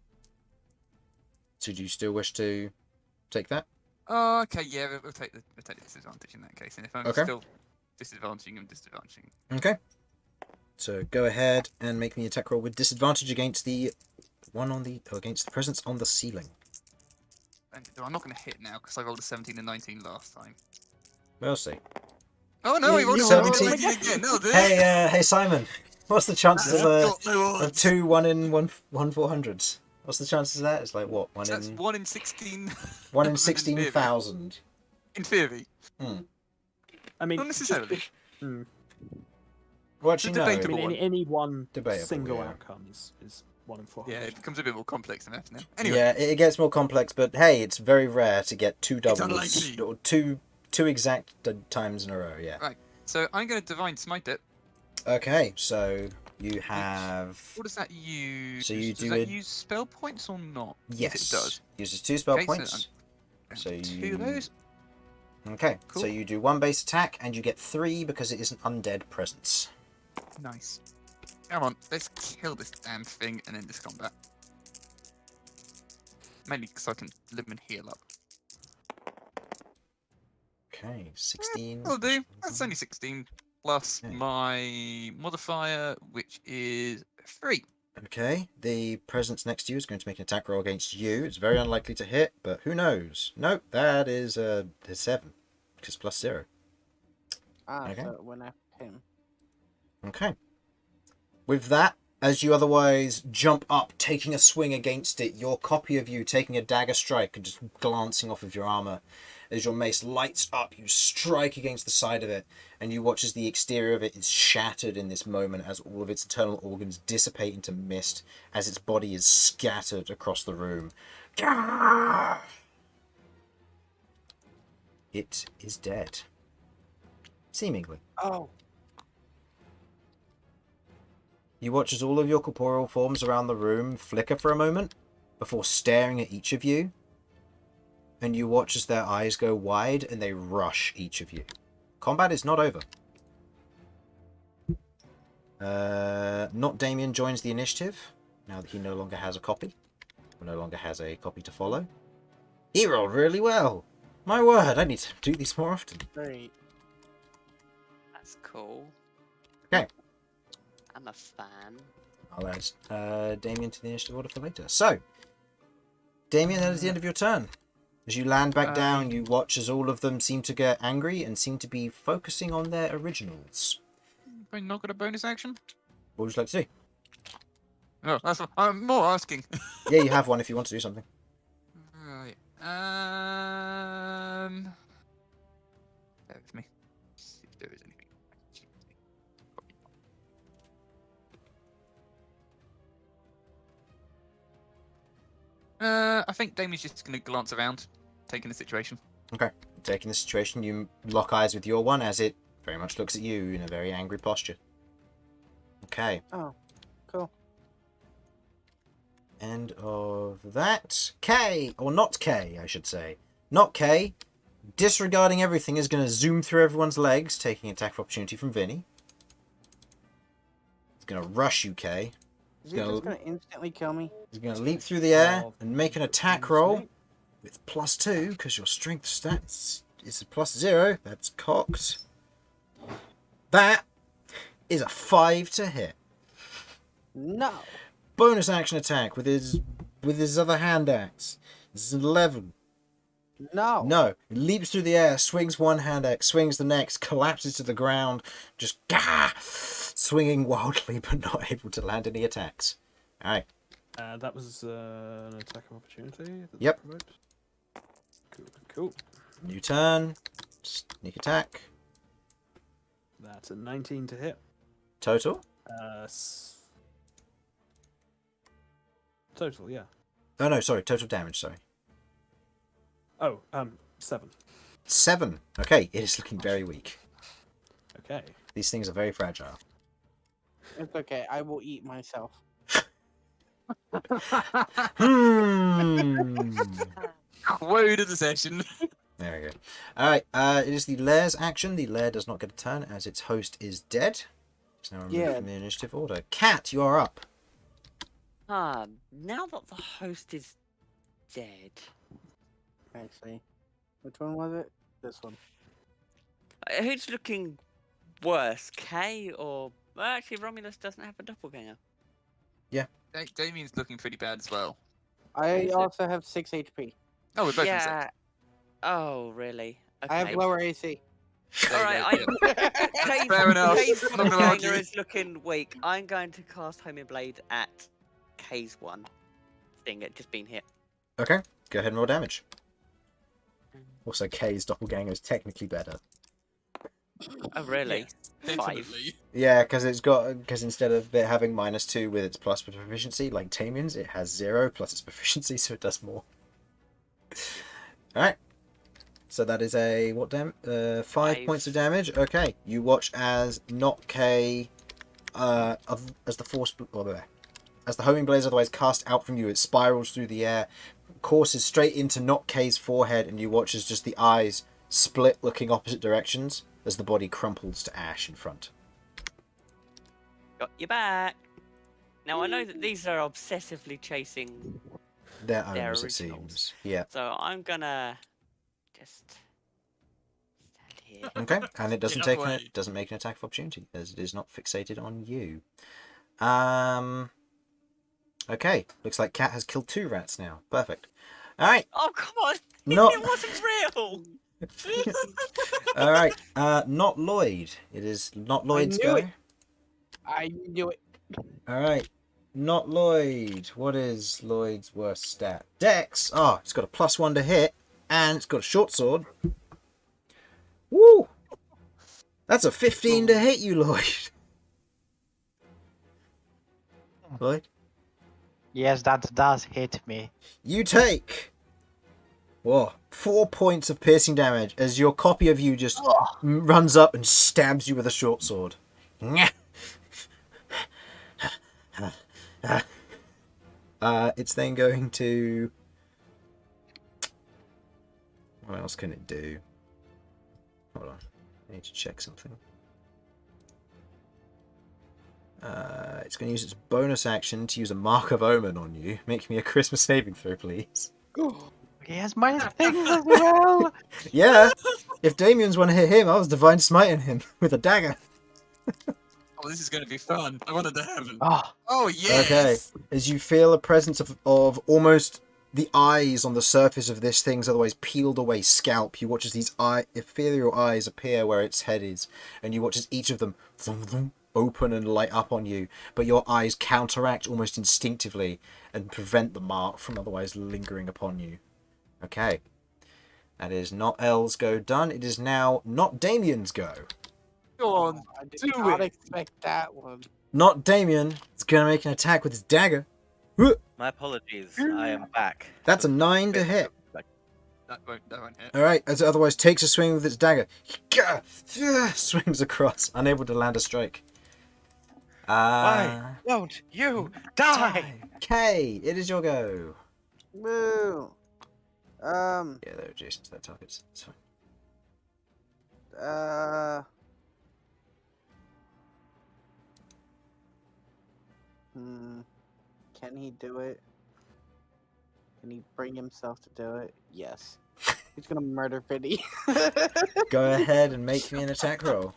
Speaker 3: So do you still wish to take that?
Speaker 1: Oh, okay, yeah, we'll take the disadvantage in that case. And if I'm
Speaker 3: Okay.
Speaker 1: still disadvantaging, I'm disadvantaging.
Speaker 3: Okay. So go ahead and make me attack roll with disadvantage against the one on the against the presence on the ceiling.
Speaker 1: And I'm not gonna hit now because I rolled a 17 and 19 last time.
Speaker 3: We'll see.
Speaker 1: Oh no, I rolled a
Speaker 3: 17.
Speaker 1: 17 and 19 again. No, dude.
Speaker 3: Hey hey what's the chances
Speaker 1: That's got no
Speaker 3: of
Speaker 1: odds.
Speaker 3: 2 1 in 1 400s? What's the chances of that? It's like what?
Speaker 1: That's 1 in 16.
Speaker 3: 1 in
Speaker 1: in
Speaker 3: 16,000.
Speaker 1: In theory,
Speaker 6: I mean,
Speaker 1: not necessarily.
Speaker 6: Hmm.
Speaker 3: Well,
Speaker 1: It's
Speaker 3: actually,
Speaker 1: a
Speaker 3: no.
Speaker 6: I
Speaker 1: debatable
Speaker 6: mean,
Speaker 1: one.
Speaker 6: any one
Speaker 3: Debatable,
Speaker 6: single
Speaker 3: yeah.
Speaker 6: outcome is 1 in 400.
Speaker 1: Yeah, it becomes a bit more complex than that now. Anyway,
Speaker 3: Yeah, it gets more complex, but hey, it's very rare to get two doubles
Speaker 1: unlikely.
Speaker 3: or two exact times in a row. Yeah.
Speaker 1: Right. so I'm gonna divine smite it.
Speaker 3: Okay, so you have
Speaker 1: What does that use?
Speaker 3: So you
Speaker 1: does
Speaker 3: do
Speaker 1: that
Speaker 3: it-
Speaker 1: use spell points or not?
Speaker 3: yes,
Speaker 1: it does.
Speaker 3: uses 2 spell
Speaker 1: Okay, so
Speaker 3: points.
Speaker 1: I'm
Speaker 3: So
Speaker 1: Two
Speaker 3: you
Speaker 1: of those.
Speaker 3: okay, so
Speaker 1: Cool.
Speaker 3: you do 1 base attack and you get 3 because it is an undead presence.
Speaker 1: Nice. Come on, let's kill this damn thing and end this combat. Mainly because I can live and heal up.
Speaker 3: Okay, 16.
Speaker 1: That'll do. That's only 16 plus
Speaker 3: Okay.
Speaker 1: my modifier, which is 3.
Speaker 3: Okay, the presence next to you is going to make an attack roll against you. It's very unlikely to hit, but who knows? Nope, that is a 7, because plus 0. Okay.
Speaker 5: So it went after him.
Speaker 3: Okay. With that, as you otherwise jump up, taking a swing against it, your copy of you taking a dagger strike and just glancing off of your armor. As your mace lights up, you strike against the side of it, and you watch as the exterior of it is shattered in this moment as all of its internal organs dissipate into mist, as its body is scattered across the room. It is dead. Seemingly.
Speaker 5: Oh,
Speaker 3: You watch as all of your corporeal forms around the room flicker for a moment before staring at each of you. And you watch as their eyes go wide and they rush each of you. Combat is not over. Not Damian joins the initiative, now that he no longer has a copy. Or no longer has a copy to follow. He rolled really well. My word, I need to do these more often.
Speaker 5: great.
Speaker 2: That's cool.
Speaker 3: Okay.
Speaker 2: I'm a fan.
Speaker 3: I'll add Damian to the initiative order for later. So, Damian, that is the end of your turn. As you land back down, you watch as all of them seem to get angry and seem to be focusing on their originals.
Speaker 1: Have I not got a bonus action?
Speaker 3: What would you like to do?
Speaker 1: Oh, that's what I'm more asking.
Speaker 3: Yeah, you have one if you want to do something.
Speaker 1: Right. Bear with me. See if there is anything. I think Damien's just going to glance around, taking the situation.
Speaker 3: Okay. Taking the situation, you lock eyes with your one as it very much looks at you in a very angry posture. Okay.
Speaker 5: Oh, cool.
Speaker 3: End of that. K, or not K, I should say. Not K. Disregarding everything, is going to zoom through everyone's legs, taking attack of opportunity from Vinny. It's going to rush you, K.
Speaker 5: Is he just gonna instantly kill me?
Speaker 3: He's going to leap through the air and make an attack roll with +2, because your strength stats is a +0. That's cocked. That is a 5 to hit.
Speaker 5: No.
Speaker 3: Bonus action attack with his other hand axe. This is 11.
Speaker 5: No.
Speaker 3: No. He leaps through the air, swings one hand axe, swings the next, collapses to the ground, just swinging wildly but not able to land any attacks. Alright.
Speaker 6: That was an attack of opportunity.
Speaker 3: Yep.
Speaker 6: Cool.
Speaker 3: New turn. Sneak attack.
Speaker 6: That's a 19 to hit.
Speaker 3: Total?
Speaker 6: Total, yeah.
Speaker 3: Oh no, sorry. Total damage, sorry.
Speaker 6: Oh, 7.
Speaker 3: 7. Okay, it is looking very weak.
Speaker 6: Okay.
Speaker 3: These things are very fragile.
Speaker 5: It's okay. I will eat myself.
Speaker 1: Quote of the session.
Speaker 3: There we go. Alright, it is the Lair's action. The Lair does not get a turn as its host is dead. It's now removed from the initiative order. Cat, you are up.
Speaker 2: Now that the host is dead,
Speaker 5: Actually, which one was it? This one.
Speaker 2: who's looking worse, Kay or... Well, actually, Romulus doesn't have a doppelganger.
Speaker 1: Damien's looking pretty bad as well.
Speaker 5: I
Speaker 2: Is it?
Speaker 5: also have 6 HP.
Speaker 1: Oh, we're both in
Speaker 2: Yeah. Oh, really? Okay.
Speaker 5: I have lower AC.
Speaker 2: All right, Kay's,
Speaker 1: Fair enough.
Speaker 2: Kay's
Speaker 1: I'm not gonna argue.
Speaker 2: doppelganger is looking weak. I'm going to cast Homing Blade at Kay's one. Seeing it just been hit.
Speaker 3: Okay, go ahead and roll damage. Also, K's doppelganger is technically better.
Speaker 2: Oh, really?
Speaker 1: Yes,
Speaker 2: 5.
Speaker 1: definitely.
Speaker 3: Yeah, because instead of it having -2 with its plus proficiency, like Damien's, it has 0 plus its proficiency, so it does more. Alright. So that is a, 5 points of damage. Okay, you watch as not K, as the homing blade is otherwise cast out from you, it spirals through the air, courses straight into Not K's forehead, and you watch as just the eyes split looking opposite directions as the body crumples to ash in front.
Speaker 2: Got you back. Now, I know that these are obsessively chasing,
Speaker 3: Their
Speaker 2: Their
Speaker 3: owners, it
Speaker 2: originals.
Speaker 3: seems. Yeah.
Speaker 2: so I'm gonna just stand here.
Speaker 3: Okay, and it doesn't
Speaker 1: Get
Speaker 3: take
Speaker 1: away.
Speaker 3: doesn't make an attack of opportunity as it is not fixated on you. Okay, looks like Cat has killed 2 rats now. Perfect. All right,
Speaker 2: Oh, come on!
Speaker 3: Not-
Speaker 2: It wasn't real!
Speaker 3: all right. Not Lloyd. It is not Lloyd's
Speaker 5: knew
Speaker 3: go.
Speaker 5: it. I knew it.
Speaker 3: All right, not Lloyd. What is Lloyd's worst stat? Dex. Oh, it's got a +1 to hit, and it's got a short sword. Woo! That's a 15 to hit you, Lloyd. Lloyd,
Speaker 7: Yes, that does hit me.
Speaker 3: you take 4 points of piercing damage as your copy of you just runs up and stabs you with a short sword. It's then going to... What else can it do? Hold on. I need to check something. It's going to use its bonus action to use a Mark of Omen on you. Make me a Christmas saving throw, please.
Speaker 7: He has minus things as well.
Speaker 3: Yeah! If Damien's one hit him, I was Divine Smiting him with a dagger.
Speaker 1: Oh, this is going to be fun. I wanted to have it.
Speaker 7: Oh,
Speaker 1: Oh, yes!
Speaker 3: Okay, as you feel a presence of almost the eyes on the surface of this thing's otherwise peeled away scalp, you watch as these ethereal eyes appear where its head is, and you watch as each of them open and light up on you, but your eyes counteract almost instinctively and prevent the mark from otherwise lingering upon you. Okay. That is not L's go done. It is now not Damian's go.
Speaker 1: Go on.
Speaker 5: I did
Speaker 1: Do
Speaker 5: not
Speaker 1: it.
Speaker 5: expect that one.
Speaker 3: Not Damian. It's going to make an attack with his dagger.
Speaker 4: My apologies. I am back.
Speaker 3: That's a 9 to hit.
Speaker 1: That won't hit.
Speaker 3: Alright, as it otherwise takes a swing with its dagger. Swings across, unable to land a strike.
Speaker 4: Why won't you die?
Speaker 3: Okay, it is your go.
Speaker 5: Woo.
Speaker 3: Yeah, they're adjacent to their targets. It's fine.
Speaker 5: Can he do it? Can he bring himself to do it? Yes. He's gonna murder Vinny.
Speaker 3: Go ahead and make me an attack roll.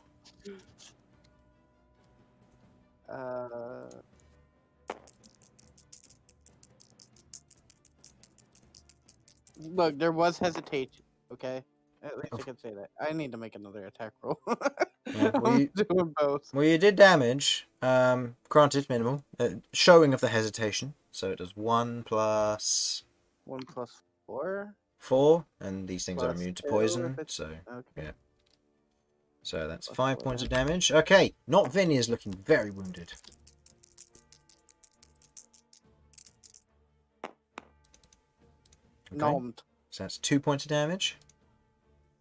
Speaker 5: Look, there was hesitation. Okay, at least I can say that. I need to make another attack roll.
Speaker 3: Yeah, well,
Speaker 5: I'm doing both.
Speaker 3: Well, you did damage. Granted, minimal. Showing of the hesitation. So it does 1 plus
Speaker 5: 1 plus 4.
Speaker 3: 4, and these things are
Speaker 5: Plus
Speaker 3: immune to
Speaker 5: 2
Speaker 3: poison.
Speaker 5: if it's-
Speaker 3: So
Speaker 5: Okay.
Speaker 3: yeah. So that's
Speaker 5: Plus
Speaker 3: 5
Speaker 5: 4.
Speaker 3: points of damage. Okay, not Vinny is looking very wounded. Okay,
Speaker 5: Gnomed.
Speaker 3: so that's 2 points of damage.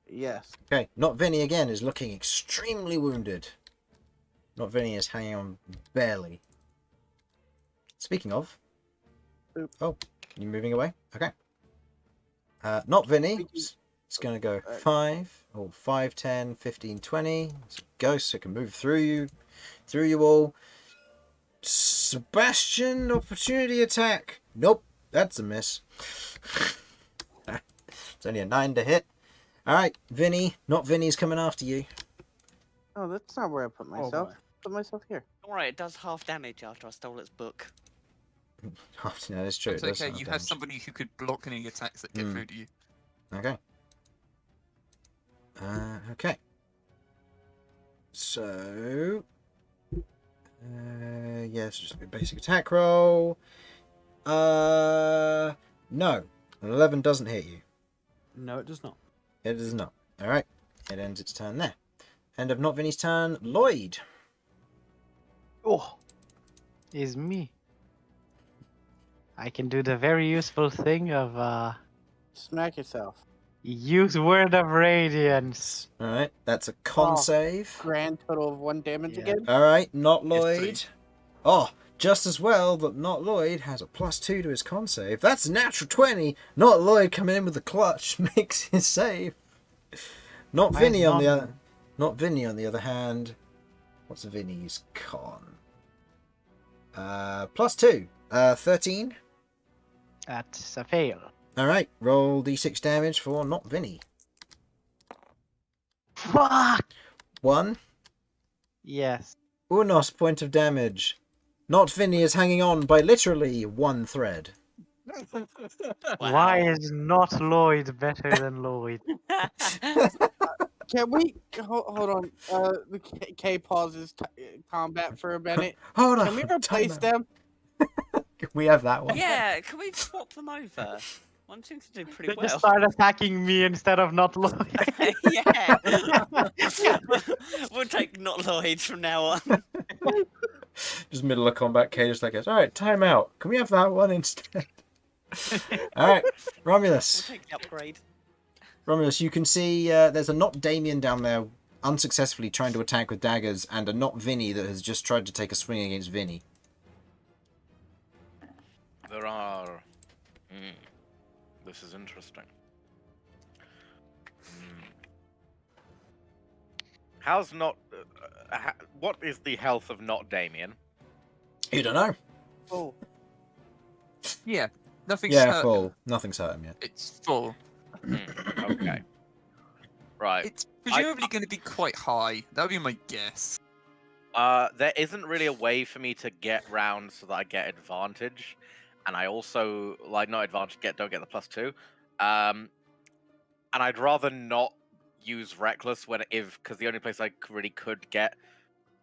Speaker 5: Yes.
Speaker 3: Okay, not Vinny again is looking extremely wounded. Not Vinny is hanging on barely. Speaking of.
Speaker 5: Oop.
Speaker 3: Oh, you moving away? Okay. Not Vinny. It's going to go 5, or 5, 10, 15, 20. So it goes, so it can move through you all. Sebastian, opportunity attack. Nope, that's a miss. It's only a 9 to hit. Alright, Vinny. Not Vinny's coming after you.
Speaker 5: Oh, that's not where I put myself.
Speaker 6: boy.
Speaker 5: Put myself here.
Speaker 2: Alright, it does half damage after I stole its book.
Speaker 3: Oh, no, that's true.
Speaker 1: It's
Speaker 3: it does
Speaker 1: okay.
Speaker 3: have
Speaker 1: You have
Speaker 3: damage.
Speaker 1: somebody who could block any attacks that get
Speaker 3: Mm.
Speaker 1: through to you.
Speaker 3: Okay. Okay. So. Yes, just a basic attack roll. No. An 11 doesn't hit you.
Speaker 6: No, it does not.
Speaker 3: It does not. Alright. It ends its turn there. End of Not Vinny's turn. Lloyd.
Speaker 7: Oh, is me. I can do the very useful thing of
Speaker 5: Smack yourself.
Speaker 7: use Word of Radiance.
Speaker 3: Alright. That's a con
Speaker 5: Oh.
Speaker 3: save.
Speaker 5: Grand total of 1 damage
Speaker 6: Yeah.
Speaker 5: again.
Speaker 3: Alright. Not
Speaker 1: Yes,
Speaker 3: Lloyd. Oh, just as well that Not Lloyd has a +2 to his con save. That's a natural 20. Not Lloyd coming in with the clutch makes his save. Not
Speaker 7: Why is
Speaker 3: Vinny on the
Speaker 7: not-
Speaker 3: other. Not Vinny on the other hand. What's Vinny's con? +2. 13.
Speaker 7: That's a fail.
Speaker 3: Alright, roll d6 damage for Not Vinny.
Speaker 7: Fuck!
Speaker 3: 1.
Speaker 7: Yes.
Speaker 3: Unos point of damage. Not Vinny is hanging on by literally 1 thread.
Speaker 7: Why is not Lloyd better than Lloyd?
Speaker 5: Can we hold on? The K pauses combat for a minute.
Speaker 3: Hold on.
Speaker 5: Can we replace
Speaker 3: timeout.
Speaker 5: them?
Speaker 3: Can we have that one?
Speaker 2: Yeah, can we swap them over? One seems to do pretty
Speaker 7: They just
Speaker 2: well.
Speaker 7: start attacking me instead of not Lloyd.
Speaker 2: Yeah. We'll take not Lloyd from now on.
Speaker 3: Just middle of combat, Kay just like, alright, time out. Can we have that one instead? Alright, Romulus.
Speaker 2: We'll take the upgrade.
Speaker 3: Romulus, you can see there's a Not Damian down there unsuccessfully trying to attack with daggers, and a Not Vinny that has just tried to take a swing against Vinny.
Speaker 4: There are. This is interesting. How's not? What is the health of not Damian?
Speaker 3: You don't know.
Speaker 5: Oh,
Speaker 1: Yeah, nothing's
Speaker 3: Yeah,
Speaker 1: hurt.
Speaker 3: full. Nothing's hurt him yet.
Speaker 1: It's full.
Speaker 4: Okay. Right.
Speaker 1: It's presumably going to be quite high. That would be my guess.
Speaker 4: There isn't really a way for me to get round so that I get advantage, and I also not advantage. Don't get the +2. And I'd rather not use reckless because the only place I really could get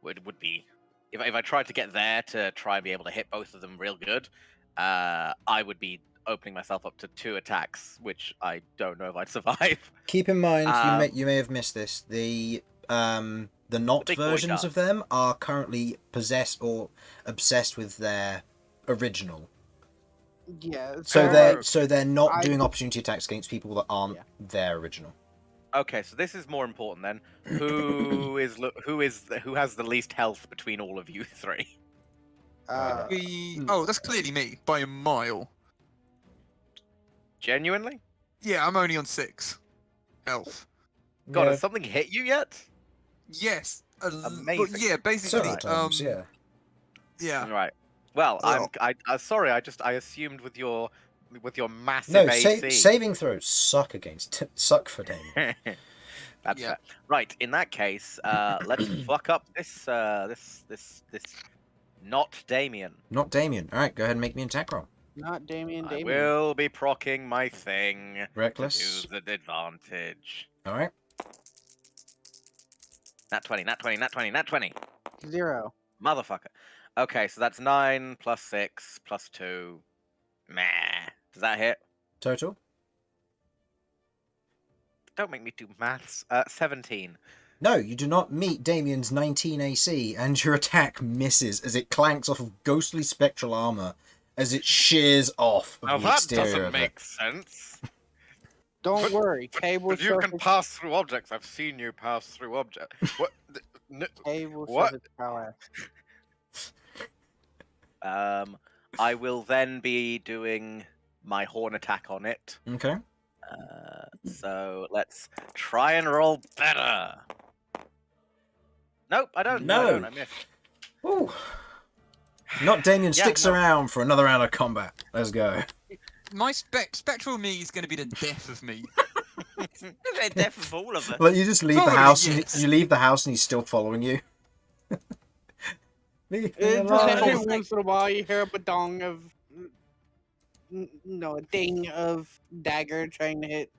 Speaker 4: would be if I tried to get there to try and be able to hit both of them real good. I would be opening myself up to 2 attacks, which I don't know if I'd survive.
Speaker 3: Keep in mind,
Speaker 4: Um,
Speaker 3: you may have missed this. The not
Speaker 4: big boy
Speaker 3: versions
Speaker 4: does.
Speaker 3: of them are currently possessed or obsessed with their original.
Speaker 5: Yeah.
Speaker 3: So they're not
Speaker 5: I-
Speaker 3: doing opportunity attacks against people that aren't
Speaker 5: Yeah.
Speaker 3: their original.
Speaker 4: Okay, so this is more important then. Who has the least health between all of you 3?
Speaker 1: Oh, that's clearly me by a mile.
Speaker 4: Genuinely?
Speaker 1: Yeah, I'm only on 6 health.
Speaker 4: God,
Speaker 3: Yeah,
Speaker 4: has something hit you yet?
Speaker 1: Yes. But
Speaker 4: Amazing.
Speaker 1: yeah, basically.
Speaker 3: several times. Yeah.
Speaker 1: Yeah.
Speaker 4: Right. Well,
Speaker 1: Well.
Speaker 4: I sorry. I assumed with your massive
Speaker 3: No,
Speaker 4: AC.
Speaker 3: saving throws suck suck for Damian.
Speaker 4: That's
Speaker 1: Yeah.
Speaker 4: fair. Right. In that case, let's fuck up this not Damian.
Speaker 3: Not Damian. All right, go ahead and make me an attack roll.
Speaker 5: Not Damian.
Speaker 4: I
Speaker 5: Damian.
Speaker 4: will be procking my thing
Speaker 3: Reckless.
Speaker 4: to do the advantage.
Speaker 3: All right.
Speaker 4: Nat 20, nat 20, nat 20, nat 20.
Speaker 5: 0.
Speaker 4: Motherfucker. Okay, so that's 9 plus 6 plus 2. Meh. Does that hit?
Speaker 3: Total.
Speaker 4: Don't make me do maths. 17.
Speaker 3: No, you do not meet Damian's 19 AC, and your attack misses as it clanks off of ghostly spectral armor as it shears off of
Speaker 4: Now
Speaker 3: the
Speaker 4: that
Speaker 3: exterior
Speaker 4: doesn't
Speaker 3: of it.
Speaker 4: make sense.
Speaker 5: Don't
Speaker 4: But-
Speaker 5: worry. Cable
Speaker 4: But you can
Speaker 5: surface.
Speaker 4: pass through objects. I've seen you pass through objects. What?
Speaker 5: Cable
Speaker 4: What?
Speaker 5: surface power.
Speaker 4: I will then be doing my horn attack on it.
Speaker 3: Okay.
Speaker 4: So let's try and roll better. Nope, I don't.
Speaker 3: No.
Speaker 4: I don't. I missed.
Speaker 3: Ooh. Not Damian
Speaker 4: Yeah,
Speaker 3: sticks
Speaker 4: no.
Speaker 3: around for another round of combat. Let's go.
Speaker 1: My spectral me is going to be the death of me.
Speaker 2: They're deaf of all of us.
Speaker 3: Like you just leave the
Speaker 1: Probably,
Speaker 3: house
Speaker 1: yes.
Speaker 3: and you leave the house and he's still following you. Leave me
Speaker 5: It's just
Speaker 3: alone.
Speaker 5: every once in a while you hear a badong of, no, a ding of dagger trying to hit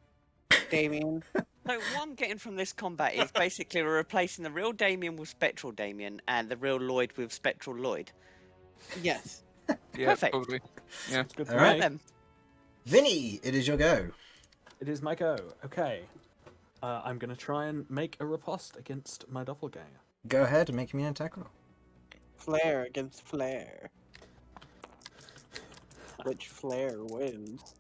Speaker 5: Damian.
Speaker 2: So what I'm getting from this combat is basically we're replacing the real Damian with spectral Damian and the real Lloyd with spectral Lloyd.
Speaker 5: Yes.
Speaker 1: Yeah,
Speaker 2: Perfect.
Speaker 1: probably. Yeah.
Speaker 6: It's good
Speaker 3: All
Speaker 6: for
Speaker 3: right.
Speaker 6: me.
Speaker 2: Them.
Speaker 3: Vinny, it is your go.
Speaker 6: It is my go. Okay. I'm going to try and make a riposte against my doppelganger.
Speaker 3: Go ahead and make me an attack roll.
Speaker 5: Flare against flare. Which flare wins?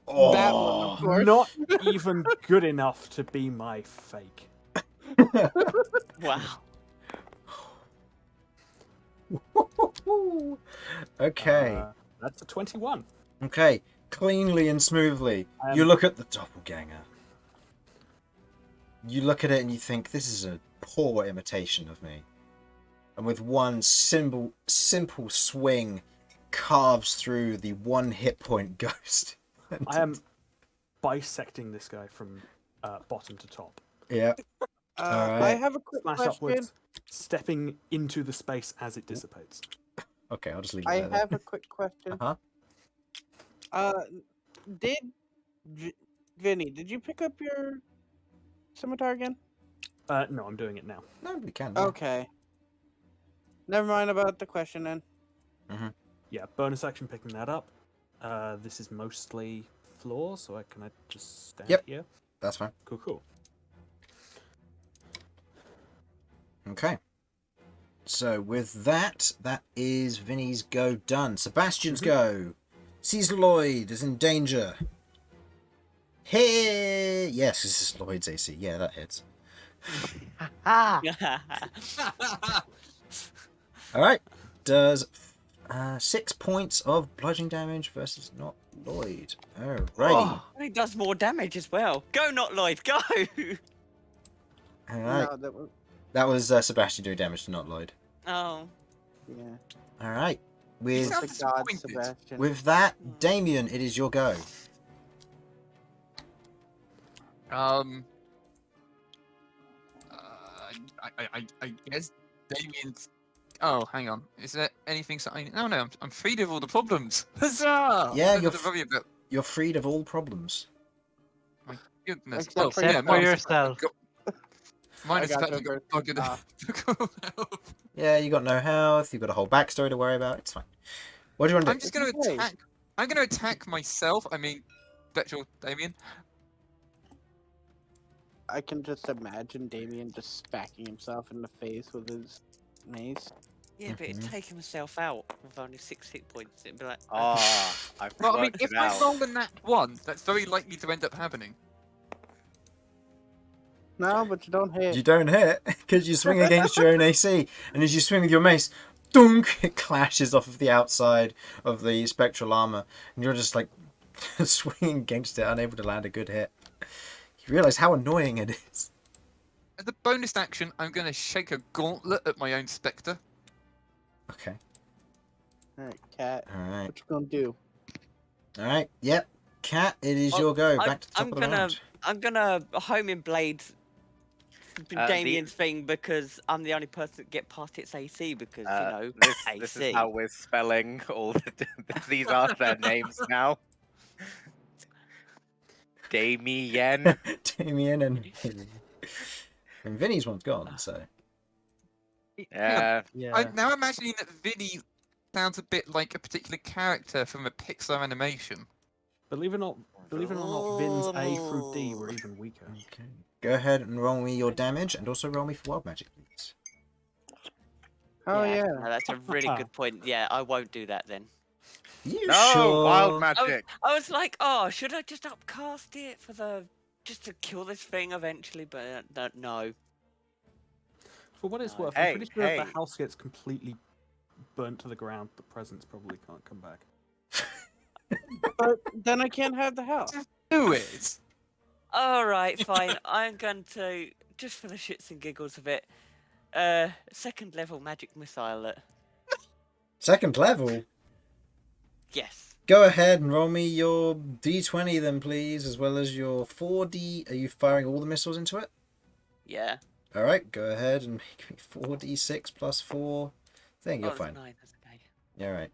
Speaker 5: That one, of course.
Speaker 6: Not even good enough to be my fake.
Speaker 2: Wow.
Speaker 3: Okay.
Speaker 6: That's a 21.
Speaker 3: Okay. Cleanly and smoothly, you
Speaker 6: Um,
Speaker 3: look at the doppelganger. You look at it and you think, this is a poor imitation of me. And with one simple swing, it carves through the 1 hit point ghost.
Speaker 6: I am bisecting this guy from bottom to top.
Speaker 3: Yeah.
Speaker 5: I
Speaker 3: Alright.
Speaker 5: have a quick
Speaker 6: Slash
Speaker 5: question.
Speaker 6: upwards, stepping into the space as it dissipates.
Speaker 3: Okay, I'll just leave it
Speaker 5: I
Speaker 3: there. then.
Speaker 5: have a quick question.
Speaker 3: Uh-huh.
Speaker 5: Did Vinny? Did you pick up your scimitar again?
Speaker 6: No, I'm doing it now.
Speaker 3: No, we can. Yeah.
Speaker 5: Okay. Never mind about the question then.
Speaker 6: Yeah, bonus action picking that up. This is mostly floor, so can I just stand
Speaker 3: Yep.
Speaker 6: here?
Speaker 3: That's fine.
Speaker 6: Cool.
Speaker 3: Okay. So with that, that is Vinny's go done. Sebastian's go. Sees Lloyd is in danger. Hey! Yes, this is Lloyd's AC. Yeah, that hits.
Speaker 7: Ah!
Speaker 3: Alright. Does 6 points of bludgeoning damage versus not Lloyd. Alrighty.
Speaker 2: Oh, he does more damage as well. Go, not Lloyd, go!
Speaker 3: Alright.
Speaker 5: No, that was,
Speaker 3: That was Sebastian doing damage to not Lloyd.
Speaker 2: Oh.
Speaker 5: yeah.
Speaker 3: Alright.
Speaker 5: He's
Speaker 3: With,
Speaker 5: the
Speaker 1: sounds
Speaker 5: god
Speaker 1: disappointed.
Speaker 5: Sebastian.
Speaker 3: with that, Damian, it is your go.
Speaker 1: I guess Damian's. Oh, hang on. Is there anything? No, I'm freed of all the problems. Huzzah!
Speaker 3: Yeah,
Speaker 1: I don't
Speaker 3: you're
Speaker 1: have to worry about.
Speaker 3: You're freed of all problems.
Speaker 1: My goodness.
Speaker 5: Except
Speaker 1: Well,
Speaker 5: for
Speaker 1: yeah,
Speaker 7: Except for
Speaker 1: mine is-
Speaker 7: yourself.
Speaker 1: Mine
Speaker 5: I
Speaker 1: is
Speaker 5: got
Speaker 1: the
Speaker 5: no
Speaker 1: fact that
Speaker 5: bird.
Speaker 1: I've got
Speaker 5: Ah.
Speaker 3: Yeah, you got no health, you've got a whole backstory to worry about, it's fine. What do you want to
Speaker 1: I'm
Speaker 3: do?
Speaker 1: just going to
Speaker 5: Okay.
Speaker 1: attack. I'm going to attack myself. I mean, Spectral Damian.
Speaker 5: I can just imagine Damian just smacking himself in the face with his mace.
Speaker 2: Yeah, but it'd take himself out with only 6 hit points. It'd be like,
Speaker 4: Ah, I've
Speaker 1: Well, I mean,
Speaker 4: worked
Speaker 1: if
Speaker 4: it
Speaker 1: I
Speaker 4: out.
Speaker 1: roll a nat 1, that's very likely to end up happening.
Speaker 5: No, but you don't hit.
Speaker 3: You don't hit because you swing against your own AC, and as you swing with your mace, dunk, it clashes off of the outside of the spectral armor, and you're just like swinging against it, unable to land a good hit. You realise how annoying it is.
Speaker 1: As a bonus action, I'm going to shake a gauntlet at my own Spectre.
Speaker 3: Okay.
Speaker 5: Alright, cat.
Speaker 3: Alright.
Speaker 5: What you gonna do?
Speaker 3: Alright. Yep. Cat, it is
Speaker 2: Oh,
Speaker 3: your go.
Speaker 2: I-
Speaker 3: Back to the top
Speaker 2: I'm
Speaker 3: of the
Speaker 2: gonna-
Speaker 3: round.
Speaker 2: I'm gonna homing blade
Speaker 4: the-
Speaker 2: Damian's thing because I'm the only person that get past its AC because, you know,
Speaker 4: This
Speaker 2: AC.
Speaker 4: is how we're spelling all the. These are their names now. Damian.
Speaker 3: Damian and Vinny. And Vinny's one's gone, so.
Speaker 4: Yeah.
Speaker 6: Yeah.
Speaker 1: I'm now imagining that Vinny sounds a bit like a particular character from a Pixar animation.
Speaker 6: Believe it or not, Vin's A through D were even weaker.
Speaker 3: Okay. Go ahead and roll me your damage, and also roll me for wild magic, please.
Speaker 5: Oh yeah.
Speaker 2: No, that's a really good point. Yeah, I won't do that then.
Speaker 3: You
Speaker 4: No,
Speaker 3: sure?
Speaker 4: wild magic.
Speaker 2: I was like, oh, should I just upcast it just to kill this thing eventually? But no.
Speaker 6: For what it's
Speaker 2: No.
Speaker 6: worth,
Speaker 4: Hey,
Speaker 6: I'm pretty sure if
Speaker 4: hey.
Speaker 6: the house gets completely burnt to the ground, the presents probably can't come back.
Speaker 5: But then I can't have the house.
Speaker 1: Do it!
Speaker 2: All right, fine. I'm going to just for the shits and giggles of it, second level magic missile it.
Speaker 3: Second level?
Speaker 2: Yes.
Speaker 3: Go ahead and roll me your d20 then, please, as well as your 4d. Are you firing all the missiles into it?
Speaker 2: Yeah.
Speaker 3: Alright, go ahead and make me 4d6 plus 4 thing. You're
Speaker 2: that's
Speaker 3: fine.
Speaker 2: 9, that's okay.
Speaker 3: Yeah, right.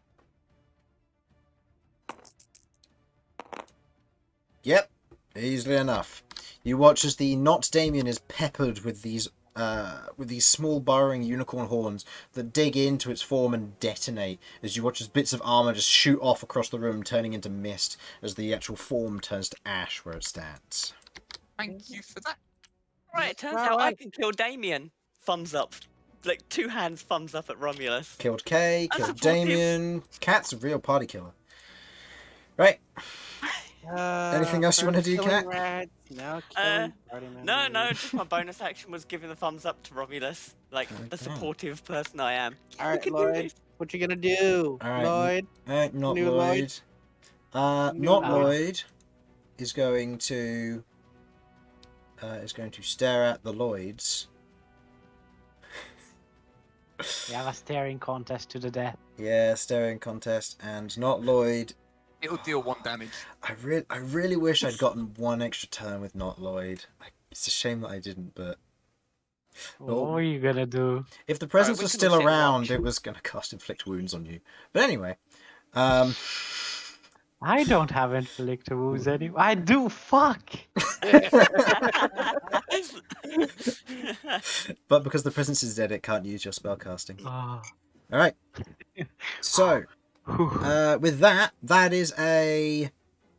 Speaker 3: Yep, easily enough. You watch as the not Damian is peppered with these small burrowing unicorn horns that dig into its form and detonate as you watch as bits of armor just shoot off across the room, turning into mist as the actual form turns to ash where it stands.
Speaker 1: Thank you for that.
Speaker 2: Right, it turns
Speaker 5: Wow,
Speaker 2: out I
Speaker 5: wow.
Speaker 2: can kill Damian. Thumbs up. Like 2 hands thumbs up at Romulus.
Speaker 3: Killed Kay,
Speaker 2: I'm
Speaker 3: killed
Speaker 2: supportive.
Speaker 3: Damian. Cat's a real party killer. Right. Anything else you wanna do,
Speaker 5: killing
Speaker 3: Cat?
Speaker 5: Rats, now killing party
Speaker 2: No,
Speaker 5: members.
Speaker 2: just my bonus action was giving the thumbs up to Romulus. Like, the
Speaker 3: Okay.
Speaker 2: supportive person I am.
Speaker 5: Alright,
Speaker 2: can do
Speaker 5: Lloyd.
Speaker 2: this.
Speaker 5: What you gonna do?
Speaker 3: Alright,
Speaker 5: Lloyd?
Speaker 3: Not
Speaker 5: New
Speaker 3: Lloyd.
Speaker 5: Lloyd? New
Speaker 3: Not
Speaker 5: Lloyd.
Speaker 3: Lloyd is going to stare at the Lloyds.
Speaker 7: We have a staring contest to the death.
Speaker 3: Yeah, staring contest, and not Lloyd.
Speaker 1: It'll deal 1 damage.
Speaker 3: I really wish I'd gotten 1 extra turn with not Lloyd. It's a shame that I didn't, but
Speaker 7: What are you gonna do?
Speaker 3: if the presence
Speaker 2: we
Speaker 3: was
Speaker 2: can
Speaker 3: still
Speaker 2: all sit and
Speaker 3: around,
Speaker 2: watch.
Speaker 3: it was gonna cast inflict wounds on you. But anyway,
Speaker 7: I don't have inflict wounds anymore. I do. Fuck.
Speaker 3: but because the presence is dead, it can't use your spell casting.
Speaker 7: Oh.
Speaker 3: All right. So
Speaker 7: Whew.
Speaker 3: with that is a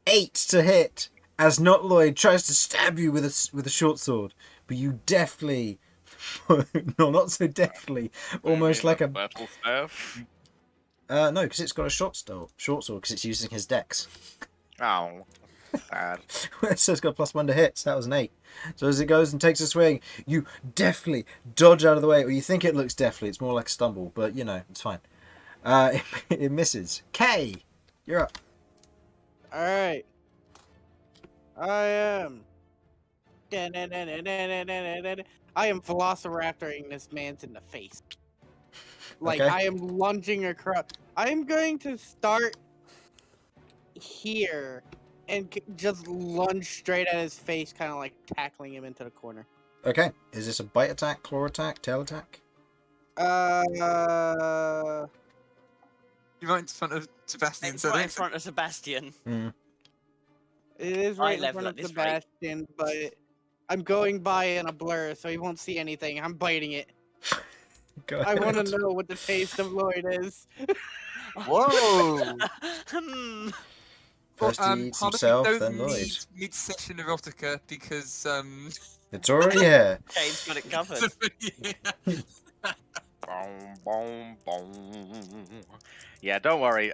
Speaker 3: 8 to hit. As not Lloyd tries to stab you with a short sword, but you deftly, no, not so deftly, almost like a
Speaker 4: battle staff.
Speaker 3: no, because it's got a short sword because it's using his dex.
Speaker 4: Oh, sad.
Speaker 3: So it's got +1 to hit. So that was an 8. So as it goes and takes a swing, you deftly dodge out of the way, or you think it looks deftly. It's more like a stumble, but you know it's fine. It misses. Kay, you're up.
Speaker 5: Alright. I am. I am velociraptoring this man's in the face. Like,
Speaker 3: Okay.
Speaker 5: I am lunging across. I am going to start here and just lunge straight at his face, kind of like tackling him into the corner.
Speaker 3: Okay. Is this a bite attack, claw attack, tail attack?
Speaker 1: You're right in front of Sebastian,
Speaker 2: It's
Speaker 1: so
Speaker 2: right in front of Sebastian.
Speaker 5: It is
Speaker 2: Eye
Speaker 5: right in
Speaker 2: level
Speaker 5: front
Speaker 2: at
Speaker 5: of
Speaker 2: this rate.
Speaker 5: Sebastian, but I'm going by in a blur, so he won't see anything. I'm biting it.
Speaker 3: Go
Speaker 5: I
Speaker 3: ahead.
Speaker 5: want to know what the taste of Lloyd is.
Speaker 1: Whoa!
Speaker 2: Hmm.
Speaker 3: First he eats himself,
Speaker 1: Harlan, we
Speaker 3: then
Speaker 1: don't
Speaker 3: Lloyd.
Speaker 1: need mid-session erotica because
Speaker 3: It's already here.
Speaker 2: Kane's got it covered.
Speaker 4: Boom, boom, boom. Yeah, don't worry.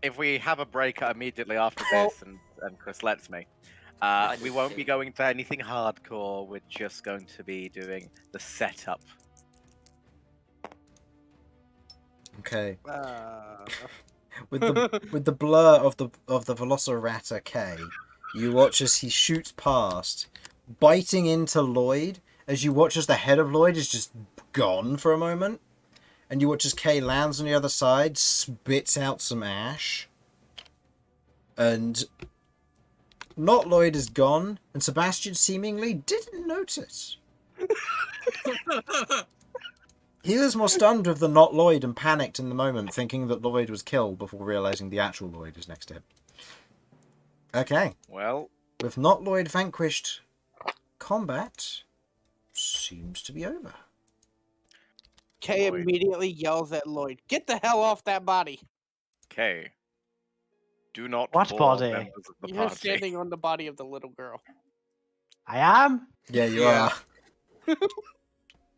Speaker 4: If we have a break immediately after this, and Chris lets me, we won't be going to anything hardcore. We're just going to be doing the setup.
Speaker 3: Okay.
Speaker 5: Uh,
Speaker 3: With the blur of the Velociraptor K, you watch as he shoots past, biting into Lloyd. As you watch as the head of Lloyd is just gone for a moment, and you watch as K lands on the other side, spits out some ash, and not Lloyd is gone, and Sebastian seemingly didn't notice. He was more stunned with the not Lloyd and panicked in the moment, thinking that Lloyd was killed before realizing the actual Lloyd is next to him. Okay.
Speaker 4: Well,
Speaker 3: With not Lloyd vanquished, combat seems to be over.
Speaker 5: Kay
Speaker 4: Lloyd.
Speaker 5: immediately yells at Lloyd, "Get the hell off that body!"
Speaker 4: okay. Do not
Speaker 7: What
Speaker 4: fall
Speaker 7: body?
Speaker 4: members of the
Speaker 5: You're
Speaker 4: party.
Speaker 5: standing on the body of the little girl.
Speaker 7: I am.
Speaker 3: Yeah, you
Speaker 1: Yeah.
Speaker 3: are.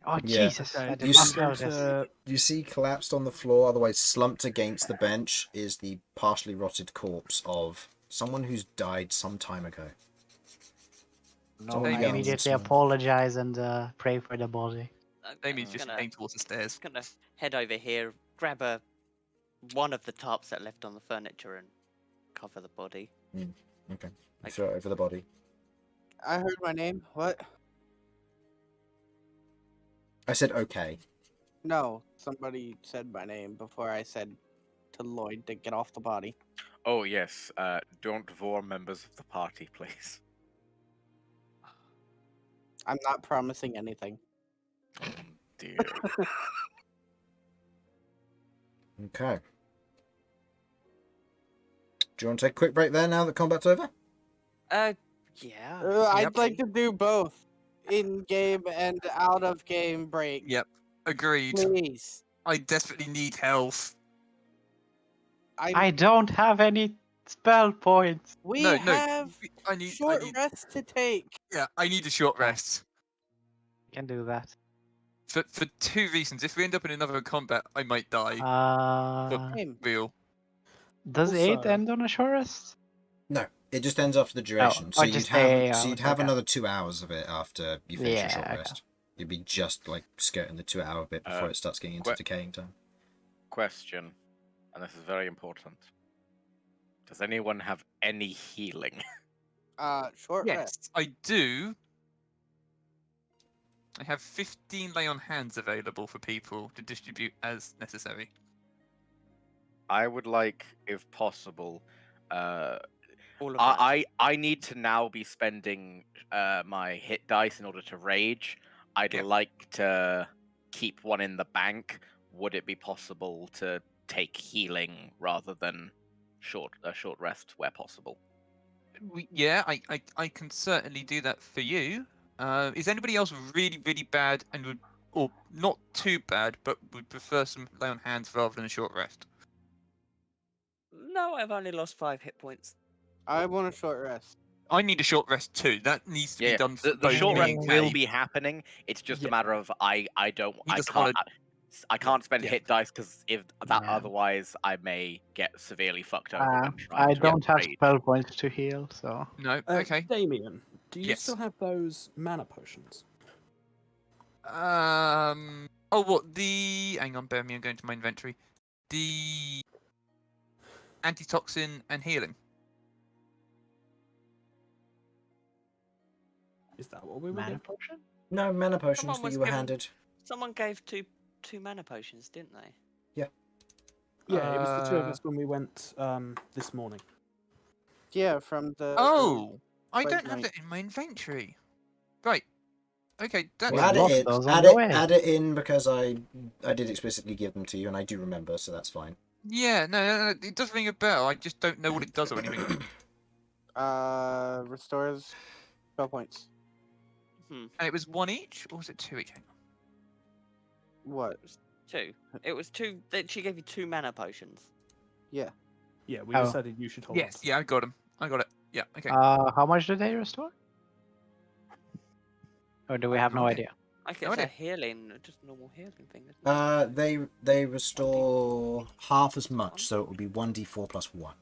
Speaker 7: Oh
Speaker 3: Yeah.
Speaker 7: Jesus!
Speaker 6: Okay,
Speaker 7: I did
Speaker 3: you
Speaker 7: not
Speaker 3: s-
Speaker 7: know this.
Speaker 3: You see collapsed on the floor, otherwise slumped against the bench, is the partially rotted corpse of someone who's died some time ago.
Speaker 7: No,
Speaker 3: Someone
Speaker 7: I
Speaker 1: Damian.
Speaker 7: immediately
Speaker 3: young.
Speaker 7: apologize and pray for the body.
Speaker 1: Damian's
Speaker 2: I'm
Speaker 1: just
Speaker 2: gonna,
Speaker 1: heading towards the stairs.
Speaker 2: gonna head over here, grab one of the tarps that left on the furniture and cover the body.
Speaker 3: Okay. You
Speaker 2: Like-
Speaker 3: throw it over the body.
Speaker 5: I heard my name. What?
Speaker 3: I said okay.
Speaker 5: No, somebody said my name before I said to Lloyd to get off the body.
Speaker 4: Oh yes. Don't vor members of the party, please.
Speaker 5: I'm not promising anything.
Speaker 4: Oh dear.
Speaker 3: Okay. Do you want to take a quick break there now that combat's over?
Speaker 2: Yeah.
Speaker 5: I'd like to do both, in-game and out-of-game break.
Speaker 1: Yep. Agreed.
Speaker 5: Please.
Speaker 1: I desperately need health.
Speaker 7: I don't have any spell points.
Speaker 5: We
Speaker 1: No,
Speaker 5: have
Speaker 1: I need.
Speaker 5: short rest to take.
Speaker 1: Yeah, I need a short rest.
Speaker 7: I can do that.
Speaker 1: For two reasons. If we end up in another combat, I might die.
Speaker 5: Same.
Speaker 1: Real.
Speaker 7: Does 8
Speaker 6: Also-
Speaker 7: end on a short rest?
Speaker 3: No, it just ends after the duration.
Speaker 7: Oh,
Speaker 3: so
Speaker 7: just
Speaker 3: you'd have
Speaker 7: stay
Speaker 3: you'd
Speaker 7: out,
Speaker 3: have
Speaker 7: okay.
Speaker 3: another 2 hours of it after you finish your
Speaker 7: Yeah,
Speaker 3: short
Speaker 7: okay.
Speaker 3: rest. You'd be just like skirting the 2 hour bit before it starts getting into decaying time.
Speaker 4: Question, and this is very important. Does anyone have any healing?
Speaker 5: Short rest.
Speaker 1: Yes, I do. I have 15 lay on hands available for people to distribute as necessary.
Speaker 4: I would like, if possible,
Speaker 2: All of that.
Speaker 4: I need to now be spending my hit dice in order to rage. I'd
Speaker 1: Yep.
Speaker 4: like to keep one in the bank. Would it be possible to take healing rather than a short rest where possible?
Speaker 1: Yeah, I can certainly do that for you. Is anybody else really, really bad and would, or not too bad, but would prefer some lay on hands rather than a short rest?
Speaker 2: No, I've only lost 5 hit points.
Speaker 5: I want a short rest.
Speaker 1: I need a short rest too. That needs to be done for
Speaker 4: The
Speaker 1: both
Speaker 4: short
Speaker 1: me
Speaker 4: rest
Speaker 1: and
Speaker 4: will
Speaker 1: Kay.
Speaker 4: be happening. It's just
Speaker 6: Yeah.
Speaker 4: a matter of I
Speaker 1: doesn't wanna-
Speaker 4: can't spend
Speaker 6: Yeah.
Speaker 4: hit dice because if that
Speaker 7: Yeah.
Speaker 4: otherwise I may get severely fucked over when trying
Speaker 7: I
Speaker 4: to
Speaker 7: don't have
Speaker 4: raid.
Speaker 7: spell points to heal, so.
Speaker 1: No, okay.
Speaker 6: Damian, do you
Speaker 1: Yes.
Speaker 6: still have those mana potions?
Speaker 1: Oh, what the? Hang on, bear me. I'm going to my inventory. The antitoxin and healing.
Speaker 6: Is that what we were
Speaker 7: Mana
Speaker 6: getting?
Speaker 7: potion?
Speaker 3: No, mana potions
Speaker 2: Someone
Speaker 3: that
Speaker 2: was
Speaker 3: you were
Speaker 2: given-
Speaker 3: handed.
Speaker 2: Someone gave two mana potions, didn't they?
Speaker 6: Yeah, it was the two of
Speaker 1: Uh,
Speaker 6: us when we went this morning.
Speaker 5: Yeah, from the.
Speaker 1: Oh, I
Speaker 5: Wait,
Speaker 1: don't have
Speaker 5: mate.
Speaker 1: that in my inventory. Right. Okay, that's
Speaker 3: Well, add
Speaker 7: lost
Speaker 3: it in.
Speaker 7: those on the way.
Speaker 3: Add it in because I did explicitly give them to you, and I do remember, so that's fine.
Speaker 1: yeah. No, it does ring a bell. I just don't know what it does or anything.
Speaker 5: Restores spell points.
Speaker 2: Hmm.
Speaker 1: And it was one each, or was it two each? Hang on.
Speaker 5: What?
Speaker 2: 2. It was 2. She gave you 2 mana potions.
Speaker 6: Yeah, we
Speaker 7: Oh.
Speaker 6: decided you should hold on.
Speaker 1: Yes, yeah, I got him. I got it. Yeah, okay.
Speaker 7: How much do they restore? Or do we
Speaker 1: I have
Speaker 7: have
Speaker 1: no
Speaker 7: no
Speaker 1: idea.
Speaker 7: idea?
Speaker 2: Like
Speaker 1: No
Speaker 2: it's a
Speaker 1: idea.
Speaker 2: healing, just normal healing thing. Isn't it?
Speaker 3: They restore half as much, so it will be 1d4 plus 1.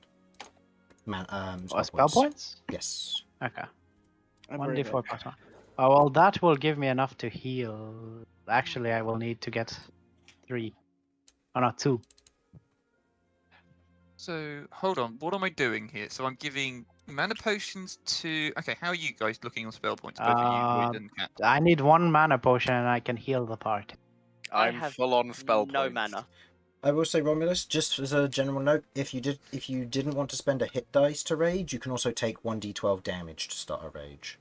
Speaker 7: Spell points?
Speaker 3: Yes.
Speaker 7: Okay.
Speaker 5: I'm
Speaker 7: 1d4 plus 1. Oh, well, that will give me enough to heal. Actually, I will need to get 3. Oh, no, 2.
Speaker 1: So hold on, what am I doing here? So I'm giving mana potions to. Okay, how are you guys looking on spell points? Both of you, Lloyd and Cat.
Speaker 7: I need 1 mana potion and I can heal the party.
Speaker 2: I
Speaker 4: I'm
Speaker 2: have
Speaker 4: full on spell
Speaker 2: no
Speaker 4: points.
Speaker 2: mana.
Speaker 3: I will say, Romulus, just as a general note, if you didn't want to spend a hit dice to rage, you can also take 1d12 damage to start a rage.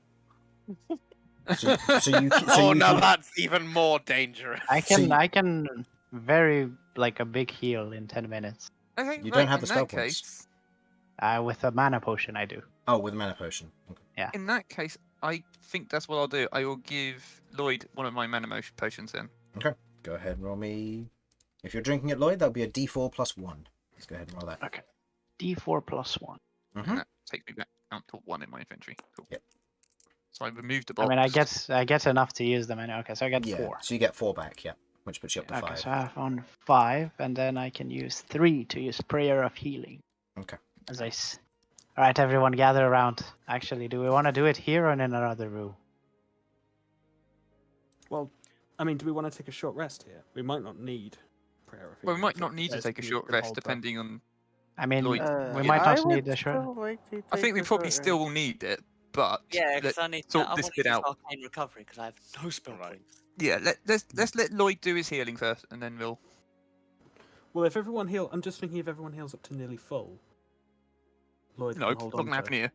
Speaker 4: Oh, now that's even more dangerous.
Speaker 7: I
Speaker 3: So
Speaker 7: can
Speaker 3: you-
Speaker 7: I can very like a big heal in 10 minutes.
Speaker 1: Okay,
Speaker 3: You
Speaker 1: right,
Speaker 3: don't have
Speaker 1: in
Speaker 3: the spell
Speaker 1: that
Speaker 3: points.
Speaker 1: case,
Speaker 7: With a mana potion, I do.
Speaker 3: Oh, with a mana potion. Okay.
Speaker 1: in that case, I think that's what I'll do. I will give Lloyd one of my mana potions then.
Speaker 3: Go ahead and roll me. If you're drinking it, Lloyd, that'll be a d4 plus 1. Let's go ahead and roll that.
Speaker 7: Okay. D4 plus 1.
Speaker 3: Mhm.
Speaker 1: And that takes me back down to 1 in my inventory. Cool.
Speaker 3: Yep.
Speaker 1: So I removed the
Speaker 7: I
Speaker 1: box.
Speaker 7: mean, I get enough to use them. Okay, so I get
Speaker 3: Yeah.
Speaker 7: 4.
Speaker 3: So you get 4 back, yeah, which puts you up to
Speaker 7: Okay,
Speaker 3: 5.
Speaker 7: so I have on 5, and then I can use 3 to use Prayer of Healing.
Speaker 3: Okay.
Speaker 7: All right, everyone, gather around. Actually, do we want to do it here or in another room?
Speaker 6: Well, I mean, do we want to take a short rest here? We might not need prayer. of
Speaker 1: Well, we
Speaker 6: healing,
Speaker 1: might
Speaker 6: so
Speaker 1: not need to
Speaker 6: there's
Speaker 1: take a
Speaker 6: need
Speaker 1: short
Speaker 6: to
Speaker 1: rest
Speaker 6: hold the-
Speaker 1: depending on.
Speaker 7: I mean,
Speaker 1: Lloyd,
Speaker 7: we
Speaker 1: yeah.
Speaker 7: might
Speaker 5: I
Speaker 7: not
Speaker 5: would
Speaker 7: need a short.
Speaker 5: still like to
Speaker 1: I think
Speaker 5: take
Speaker 1: we
Speaker 5: a
Speaker 1: probably
Speaker 5: short
Speaker 1: still
Speaker 5: rest.
Speaker 1: will need it, but
Speaker 2: Yeah, because I need to.
Speaker 1: sort
Speaker 2: I
Speaker 1: this
Speaker 2: want to
Speaker 1: bit
Speaker 2: use
Speaker 1: out.
Speaker 2: arcane recovery because I have no spell
Speaker 4: Right.
Speaker 2: points.
Speaker 1: yeah, let's let Lloyd do his healing first, and then we'll.
Speaker 6: Well, if everyone heal, I'm just thinking if everyone heals up to nearly full, Lloyd
Speaker 1: No,
Speaker 6: can
Speaker 1: it's
Speaker 6: hold
Speaker 1: not
Speaker 6: on
Speaker 1: gonna
Speaker 6: to.
Speaker 1: happen here.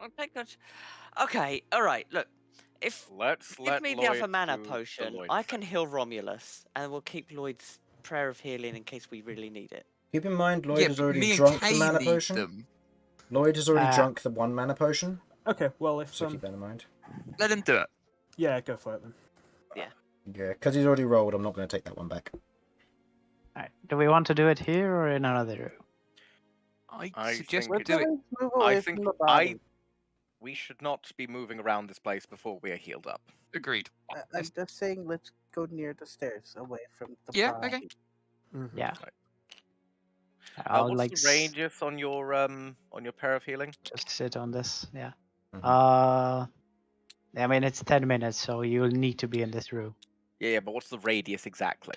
Speaker 2: Okay, good. Okay, all right. Look, if
Speaker 4: Let's
Speaker 2: give
Speaker 4: let
Speaker 2: me
Speaker 4: Lloyd
Speaker 2: the other mana
Speaker 4: do the
Speaker 2: potion,
Speaker 4: Lloyd
Speaker 2: I
Speaker 4: thing.
Speaker 2: can heal Romulus, and we'll keep Lloyd's prayer of healing in case we really need it.
Speaker 3: Keep in mind, Lloyd
Speaker 1: yeah,
Speaker 3: has
Speaker 1: but
Speaker 3: already
Speaker 1: me and
Speaker 3: drunk the
Speaker 1: Kay
Speaker 3: mana
Speaker 1: need
Speaker 3: potion.
Speaker 1: them.
Speaker 3: Lloyd has already
Speaker 7: Ah.
Speaker 3: drunk the 1 mana potion,
Speaker 6: Okay, well if
Speaker 3: so keep that in mind.
Speaker 1: Let him do it.
Speaker 6: yeah, go for it then.
Speaker 3: Yeah, because he's already rolled, I'm not going to take that one back.
Speaker 7: All right, do we want to do it here or in another room?
Speaker 4: I
Speaker 1: suggest
Speaker 4: think
Speaker 1: we do it.
Speaker 5: Move away
Speaker 4: I
Speaker 5: from
Speaker 4: think
Speaker 5: the body.
Speaker 4: we should not be moving around this place before we are healed up.
Speaker 1: Agreed.
Speaker 5: I'm just saying, let's go near the stairs, away from the
Speaker 1: Yeah.
Speaker 5: body.
Speaker 1: Okay.
Speaker 6: Mm-hmm.
Speaker 7: Yeah.
Speaker 4: Right.
Speaker 7: I'll
Speaker 4: What's
Speaker 7: like
Speaker 4: the radius on your pair of healing?
Speaker 7: just sit on this. Yeah.
Speaker 3: Mhm.
Speaker 7: I mean, it's 10 minutes, so you'll need to be in this room.
Speaker 4: Yeah, but what's the radius exactly?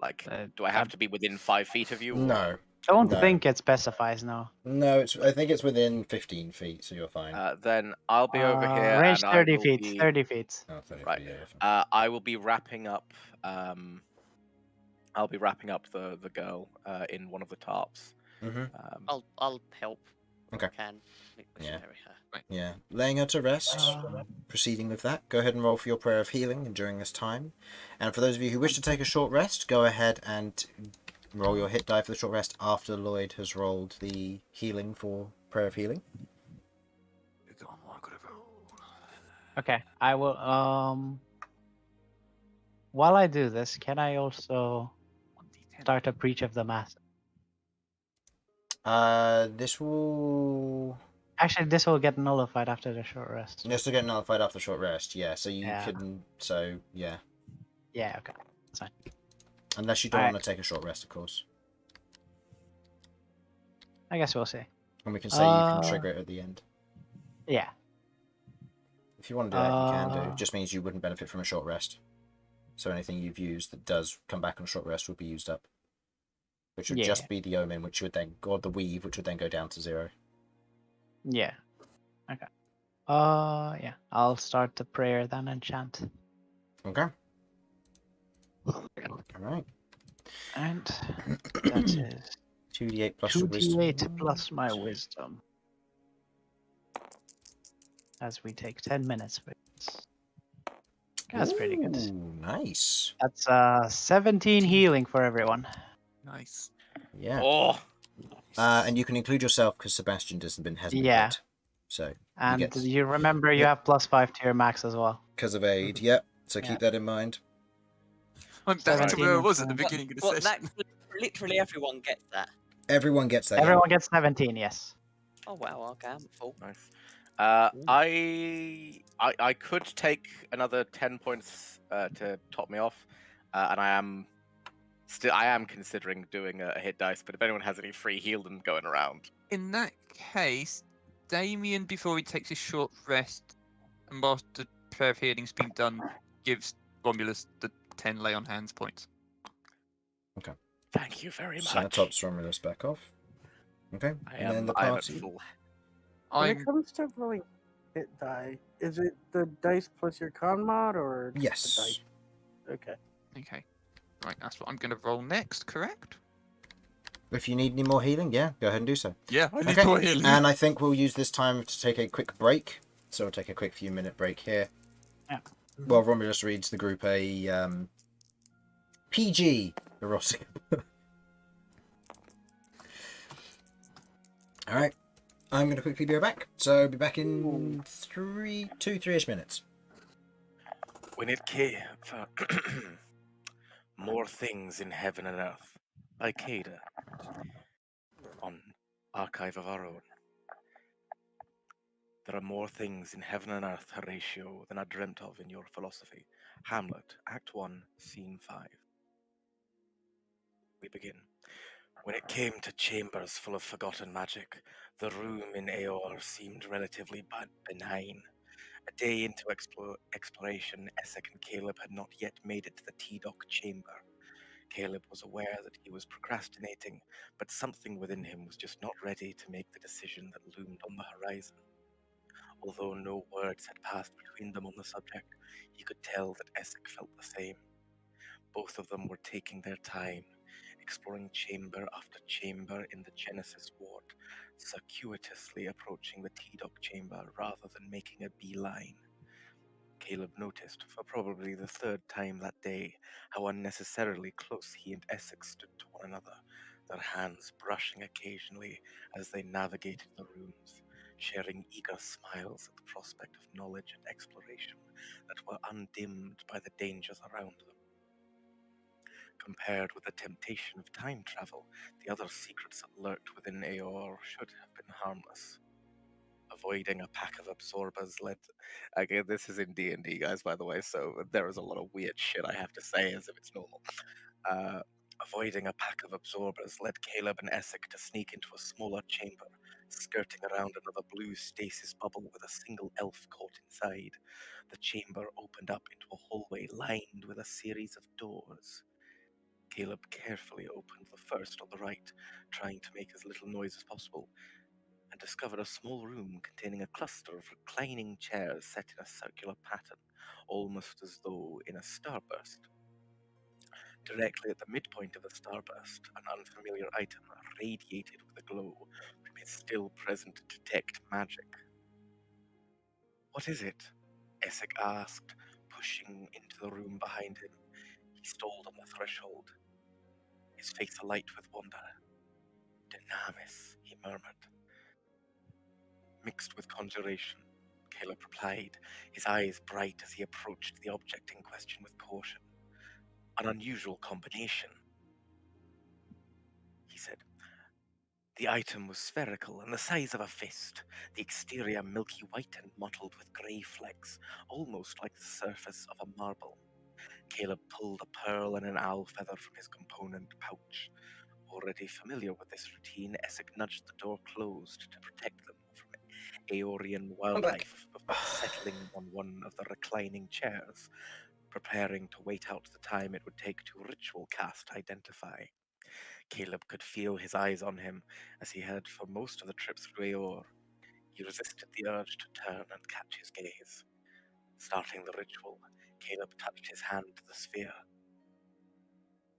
Speaker 4: Like, do I have to be within 5 feet of you? Or...
Speaker 3: No.
Speaker 7: Don't
Speaker 3: No.
Speaker 7: think it specifies now.
Speaker 3: No, I think it's within 15 feet, so you're fine.
Speaker 4: Then I'll be over here.
Speaker 7: Range
Speaker 4: and
Speaker 7: 30
Speaker 4: I will
Speaker 7: feet.
Speaker 4: Be...
Speaker 7: 30 feet.
Speaker 3: Oh, 30
Speaker 4: right.
Speaker 3: feet, yeah, you're fine.
Speaker 4: I will be wrapping up. I'll be wrapping up the girl in one of the tarps.
Speaker 3: Mhm.
Speaker 2: I'll help.
Speaker 3: Okay.
Speaker 2: If I can.
Speaker 3: Yeah.
Speaker 2: Missionary her.
Speaker 3: Yeah, laying her to rest, proceeding with that. Go ahead and roll for your prayer of healing during this time. And for those of you who wish to take a short rest, go ahead and roll your hit die for the short rest after Lloyd has rolled the healing for prayer of healing.
Speaker 7: Okay, I will. While I do this, can I also start a breach of the mass?
Speaker 3: This will...
Speaker 7: Actually, this will get nullified after the short rest.
Speaker 3: This will get nullified after short rest, yeah. So you
Speaker 7: Yeah.
Speaker 3: can... So, yeah.
Speaker 7: Yeah, okay. That's fine.
Speaker 3: Unless you don't
Speaker 7: Alright.
Speaker 3: want to take a short rest, of course.
Speaker 7: I guess we'll see.
Speaker 3: And we can say you can trigger it at the end.
Speaker 7: Yeah.
Speaker 3: If you want to do that, you can do.
Speaker 7: Uh,
Speaker 3: It just means you wouldn't benefit from a short rest. So anything you've used that does come back on a short rest would be used up. Which would
Speaker 7: Yeah.
Speaker 3: just be the omen, which would then... Or the weave, which would then go down to 0.
Speaker 7: Yeah. Okay. Yeah. I'll start the prayer then and chant.
Speaker 3: Okay. Alright.
Speaker 7: And that is
Speaker 3: 2d8 plus your wisdom.
Speaker 7: 2d8 plus my wisdom. As we take 10 minutes with this. That's pretty good.
Speaker 3: Ooh, nice.
Speaker 7: That's 17 healing for everyone.
Speaker 1: Nice.
Speaker 3: Yeah.
Speaker 4: Oh,
Speaker 3: And you can include yourself because Sebastian hasn't been
Speaker 7: Yeah.
Speaker 3: hit. So,
Speaker 7: And
Speaker 3: get-
Speaker 7: you remember you
Speaker 3: Yep.
Speaker 7: have +5 to your max as well.
Speaker 3: because of aid, yep. So
Speaker 7: Yeah.
Speaker 3: keep that in mind.
Speaker 1: I'm back to
Speaker 7: 17
Speaker 1: where I
Speaker 7: and
Speaker 1: was at the
Speaker 7: 17.
Speaker 1: beginning of the
Speaker 2: What?
Speaker 1: session.
Speaker 2: Literally everyone gets that.
Speaker 3: Everyone gets that. Yeah.
Speaker 7: Everyone gets 17, yes.
Speaker 2: Oh wow, okay, I'm full.
Speaker 4: Nice.
Speaker 2: Ooh.
Speaker 4: I could take another 10 points to top me off, and I am considering doing a hit dice. But if anyone has any free healing going around,
Speaker 1: In that case, Damian, before he takes his short rest, and whilst the prayer of healing's been done, gives Romulus the 10 lay on hands points.
Speaker 4: thank you very
Speaker 3: So that
Speaker 4: much.
Speaker 3: tops Romulus back off. Okay.
Speaker 4: I
Speaker 3: And then
Speaker 4: am
Speaker 3: the
Speaker 4: I am at
Speaker 3: party.
Speaker 4: full.
Speaker 5: When
Speaker 1: I'm
Speaker 5: it comes to rolling hit die, is it the dice plus your con mod or just
Speaker 3: Yes.
Speaker 5: the dice? Okay.
Speaker 1: okay. Right, that's what I'm going to roll next. Correct?
Speaker 3: If you need any more healing, yeah, go ahead and do so.
Speaker 1: Yeah, I need
Speaker 3: Okay.
Speaker 1: more healing.
Speaker 3: And I think we'll use this time to take a quick break. So we'll take a quick few minute break here.
Speaker 7: Yeah.
Speaker 3: Well, Romulus reads the group a PG erotic. All right. I'm going to quickly be back. So be back in 3-ish minutes.
Speaker 4: When it came for More Things in Heaven and Earth by Cada on Archive of Our Own. There are more things in heaven and earth, Horatio, than I dreamt of in your philosophy. Hamlet, Act 1, Scene 5. We begin. When it came to chambers full of forgotten magic, the room in Aor seemed relatively benign. A day into exploration, Essek and Caleb had not yet made it to the T-Dock chamber. Caleb was aware that he was procrastinating, but something within him was just not ready to make the decision that loomed on the horizon. Although no words had passed between them on the subject, he could tell that Essek felt the same. Both of them were taking their time, exploring chamber after chamber in the Genesis ward, circuitously approaching the T-Dock chamber rather than making a beeline. Caleb noticed, for probably the third time that day, how unnecessarily close he and Essek stood to one another, their hands brushing occasionally as they navigated the rooms, sharing eager smiles at the prospect of knowledge and exploration that were undimmed by the dangers around them. Compared with the temptation of time travel, the other secrets that lurked within Aor should have been harmless. Avoiding a pack of absorbers led... Again, this is in D&D, guys, by the way, so there is a lot of weird shit I have to say as if it's normal. Avoiding a pack of absorbers led Caleb and Essek to sneak into a smaller chamber, skirting around another blue stasis bubble with a single elf caught inside. The chamber opened up into a hallway lined with a series of doors. Caleb carefully opened the first on the right, trying to make as little noise as possible, and discovered a small room containing a cluster of reclining chairs set in a circular pattern, almost as though in a starburst. Directly at the midpoint of the starburst, an unfamiliar item radiated with a glow from its still present detect magic. What is it? Essek asked, pushing into the room behind him. He stalled on the threshold, his face alight with wonder. Dynamis, he murmured. Mixed with conjuration, Caleb replied, his eyes bright as he approached the object in question with caution. An unusual combination, he said. The item was spherical and the size of a fist, the exterior milky white and mottled with grey flecks, almost like the surface of a marble. Caleb pulled a pearl and an owl feather from his component pouch. Already familiar with this routine, Essek nudged the door closed to protect them from Aeorian wildlife before settling on one of the reclining chairs, preparing to wait out the time it would take to ritual cast Identify. Caleb could feel his eyes on him, as he had for most of the trip through Aeor. He resisted the urge to turn and catch his gaze. Starting the ritual, Caleb touched his hand to the sphere.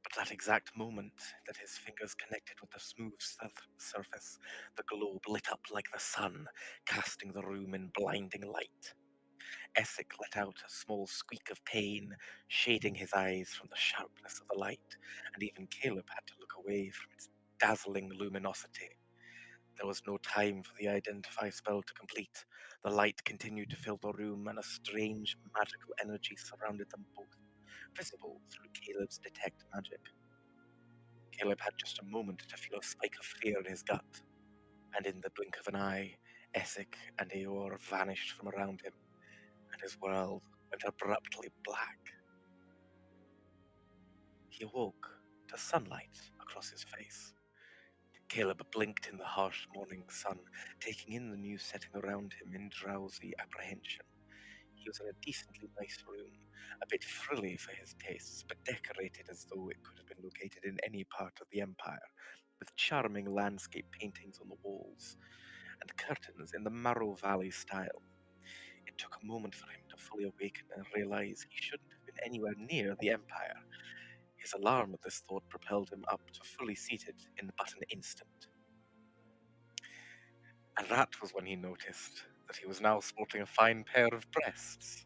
Speaker 4: But that exact moment that his fingers connected with the smooth surface, the globe lit up like the sun, casting the room in blinding light. Essek let out a small squeak of pain, shading his eyes from the sharpness of the light, and even Caleb had to look away from its dazzling luminosity. There was no time for the Identify spell to complete. The light continued to fill the room, and a strange magical energy surrounded them both, visible through Caleb's detect magic. Caleb had just a moment to feel a spike of fear in his gut, and in the blink of an eye, Essek and Eor vanished from around him, and his world went abruptly black. He awoke to sunlight across his face. Caleb blinked in the harsh morning sun, taking in the new setting around him in drowsy apprehension. He was in a decently nice room, a bit frilly for his tastes, but decorated as though it could have been located in any part of the Empire, with charming landscape paintings on the walls, and curtains in the Marrow Valley style. It took a moment for him to fully awaken and realize he shouldn't have been anywhere near the Empire. His alarm at this thought propelled him up to fully seated in but an instant. And that was when he noticed that he was now sporting a fine pair of breasts.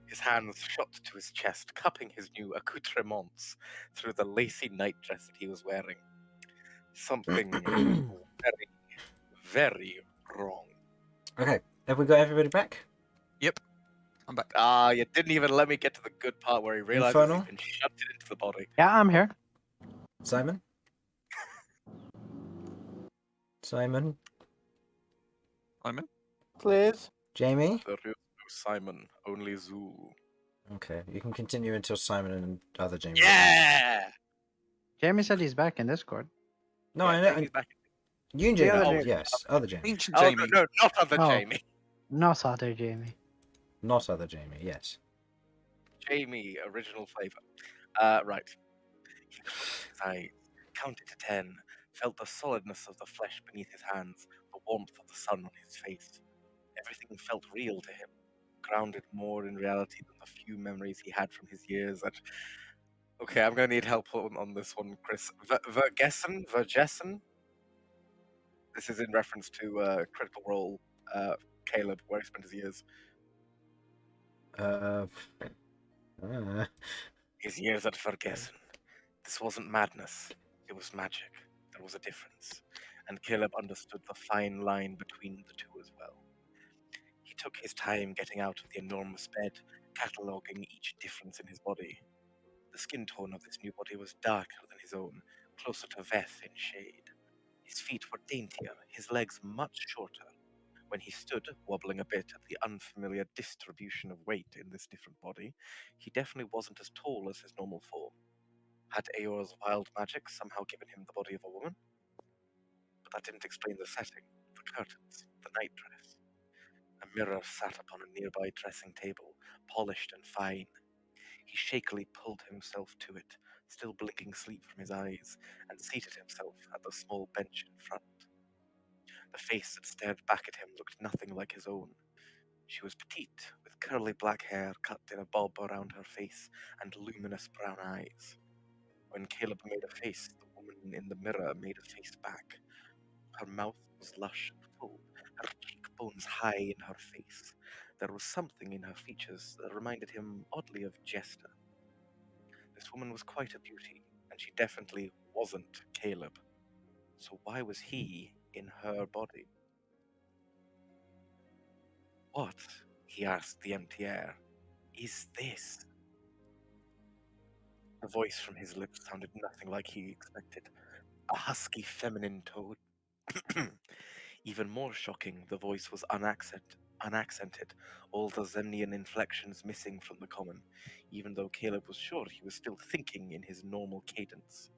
Speaker 4: His hands shot to his chest, cupping his new accoutrements through the lacy nightdress that he was wearing. Something very, very wrong.
Speaker 3: Okay, have we got everybody back?
Speaker 1: Yep. I'm back.
Speaker 4: Ah, you didn't even let me get to the good part where he realizes
Speaker 3: Infernal?
Speaker 4: he's been shunted into the body.
Speaker 7: Yeah, I'm here.
Speaker 3: Simon? Simon?
Speaker 1: I'm in.
Speaker 5: Please.
Speaker 3: Jamie?
Speaker 4: There is no Simon, only Zul.
Speaker 3: Okay, you can continue until Simon and other Jamie.
Speaker 4: Yeah!
Speaker 7: Jamie said he's back in Discord.
Speaker 3: No,
Speaker 4: Yeah,
Speaker 3: I know.
Speaker 4: Jamie's back.
Speaker 3: You and
Speaker 5: The
Speaker 3: Jamie.
Speaker 5: other
Speaker 3: Oh,
Speaker 5: Jamie.
Speaker 3: yes, other Jamie.
Speaker 1: Ancient
Speaker 4: Oh,
Speaker 1: Jamie.
Speaker 4: no, not other
Speaker 7: Oh.
Speaker 4: Jamie.
Speaker 7: Not other Jamie.
Speaker 3: Not other Jamie, yes.
Speaker 4: Jamie, original flavor. Right. He closed his eyes, counted to 10, felt the solidness of the flesh beneath his hands, the warmth of the sun on his face. Everything felt real to him, grounded more in reality than the few memories he had from his years at... Okay, I'm going to need help on this one, Chris. Vergessen? This is in reference to Critical Role, Caleb, where he spent his years.
Speaker 3: Uh,
Speaker 4: His years at Vergessen. This wasn't madness, it was magic. There was a difference, and Caleb understood the fine line between the two as well. He took his time getting out of the enormous bed, cataloguing each difference in his body. The skin tone of this new body was darker than his own, closer to Veth in shade. His feet were daintier, his legs much shorter. When he stood, wobbling a bit at the unfamiliar distribution of weight in this different body, he definitely wasn't as tall as his normal form. Had Eor's wild magic somehow given him the body of a woman? But that didn't explain the setting, the curtains, the nightdress. A mirror sat upon a nearby dressing table, polished and fine. He shakily pulled himself to it, still blinking sleep from his eyes, and seated himself at the small bench in front. The face that stared back at him looked nothing like his own. She was petite, with curly black hair cut in a bob around her face and luminous brown eyes. When Caleb made a face, the woman in the mirror made a face back. Her mouth was lush and full, her cheekbones high in her face. There was something in her features that reminded him oddly of Jester. This woman was quite a beauty, and she definitely wasn't Caleb. So why was he in her body? What, he asked the empty air, is this? The voice from his lips sounded nothing like he expected. A husky feminine tone. Even more shocking, the voice was unaccented, all the Zemnian inflections missing from the common, even though Caleb was sure he was still thinking in his normal cadence.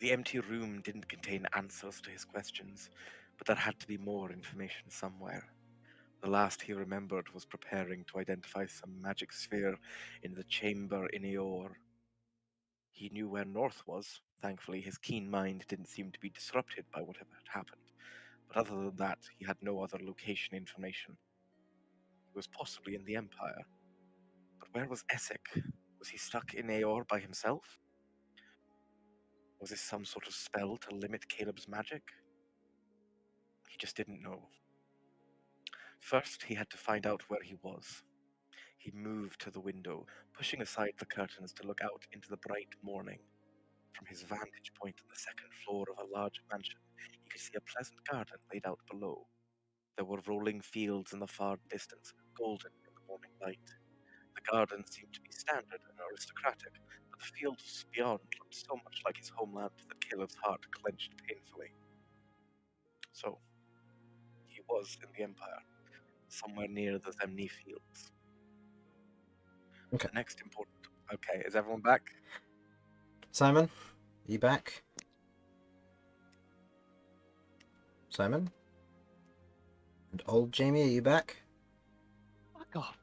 Speaker 4: The empty room didn't contain answers to his questions, but there had to be more information somewhere. The last he remembered was preparing to identify some magic sphere in the chamber in Eor. He knew where North was. Thankfully, his keen mind didn't seem to be disrupted by whatever had happened. But other than that, he had no other location information. He was possibly in the Empire. But where was Essek? Was he stuck in Eor by himself? Was this some sort of spell to limit Caleb's magic? He just didn't know. First, he had to find out where he was. He moved to the window, pushing aside the curtains to look out into the bright morning. From his vantage point on the second floor of a large mansion, he could see a pleasant garden laid out below. There were rolling fields in the far distance, golden in the morning light. The garden seemed to be standard and aristocratic, but The fields beyond looked so much like his homeland that Caleb's heart clenched painfully. So, he was in the Empire, somewhere near the Zemni fields.
Speaker 3: Okay.
Speaker 4: The next important... Okay, is everyone back?
Speaker 3: Simon, are you back? Simon? And old Jamie, are you back?
Speaker 2: Fuck off.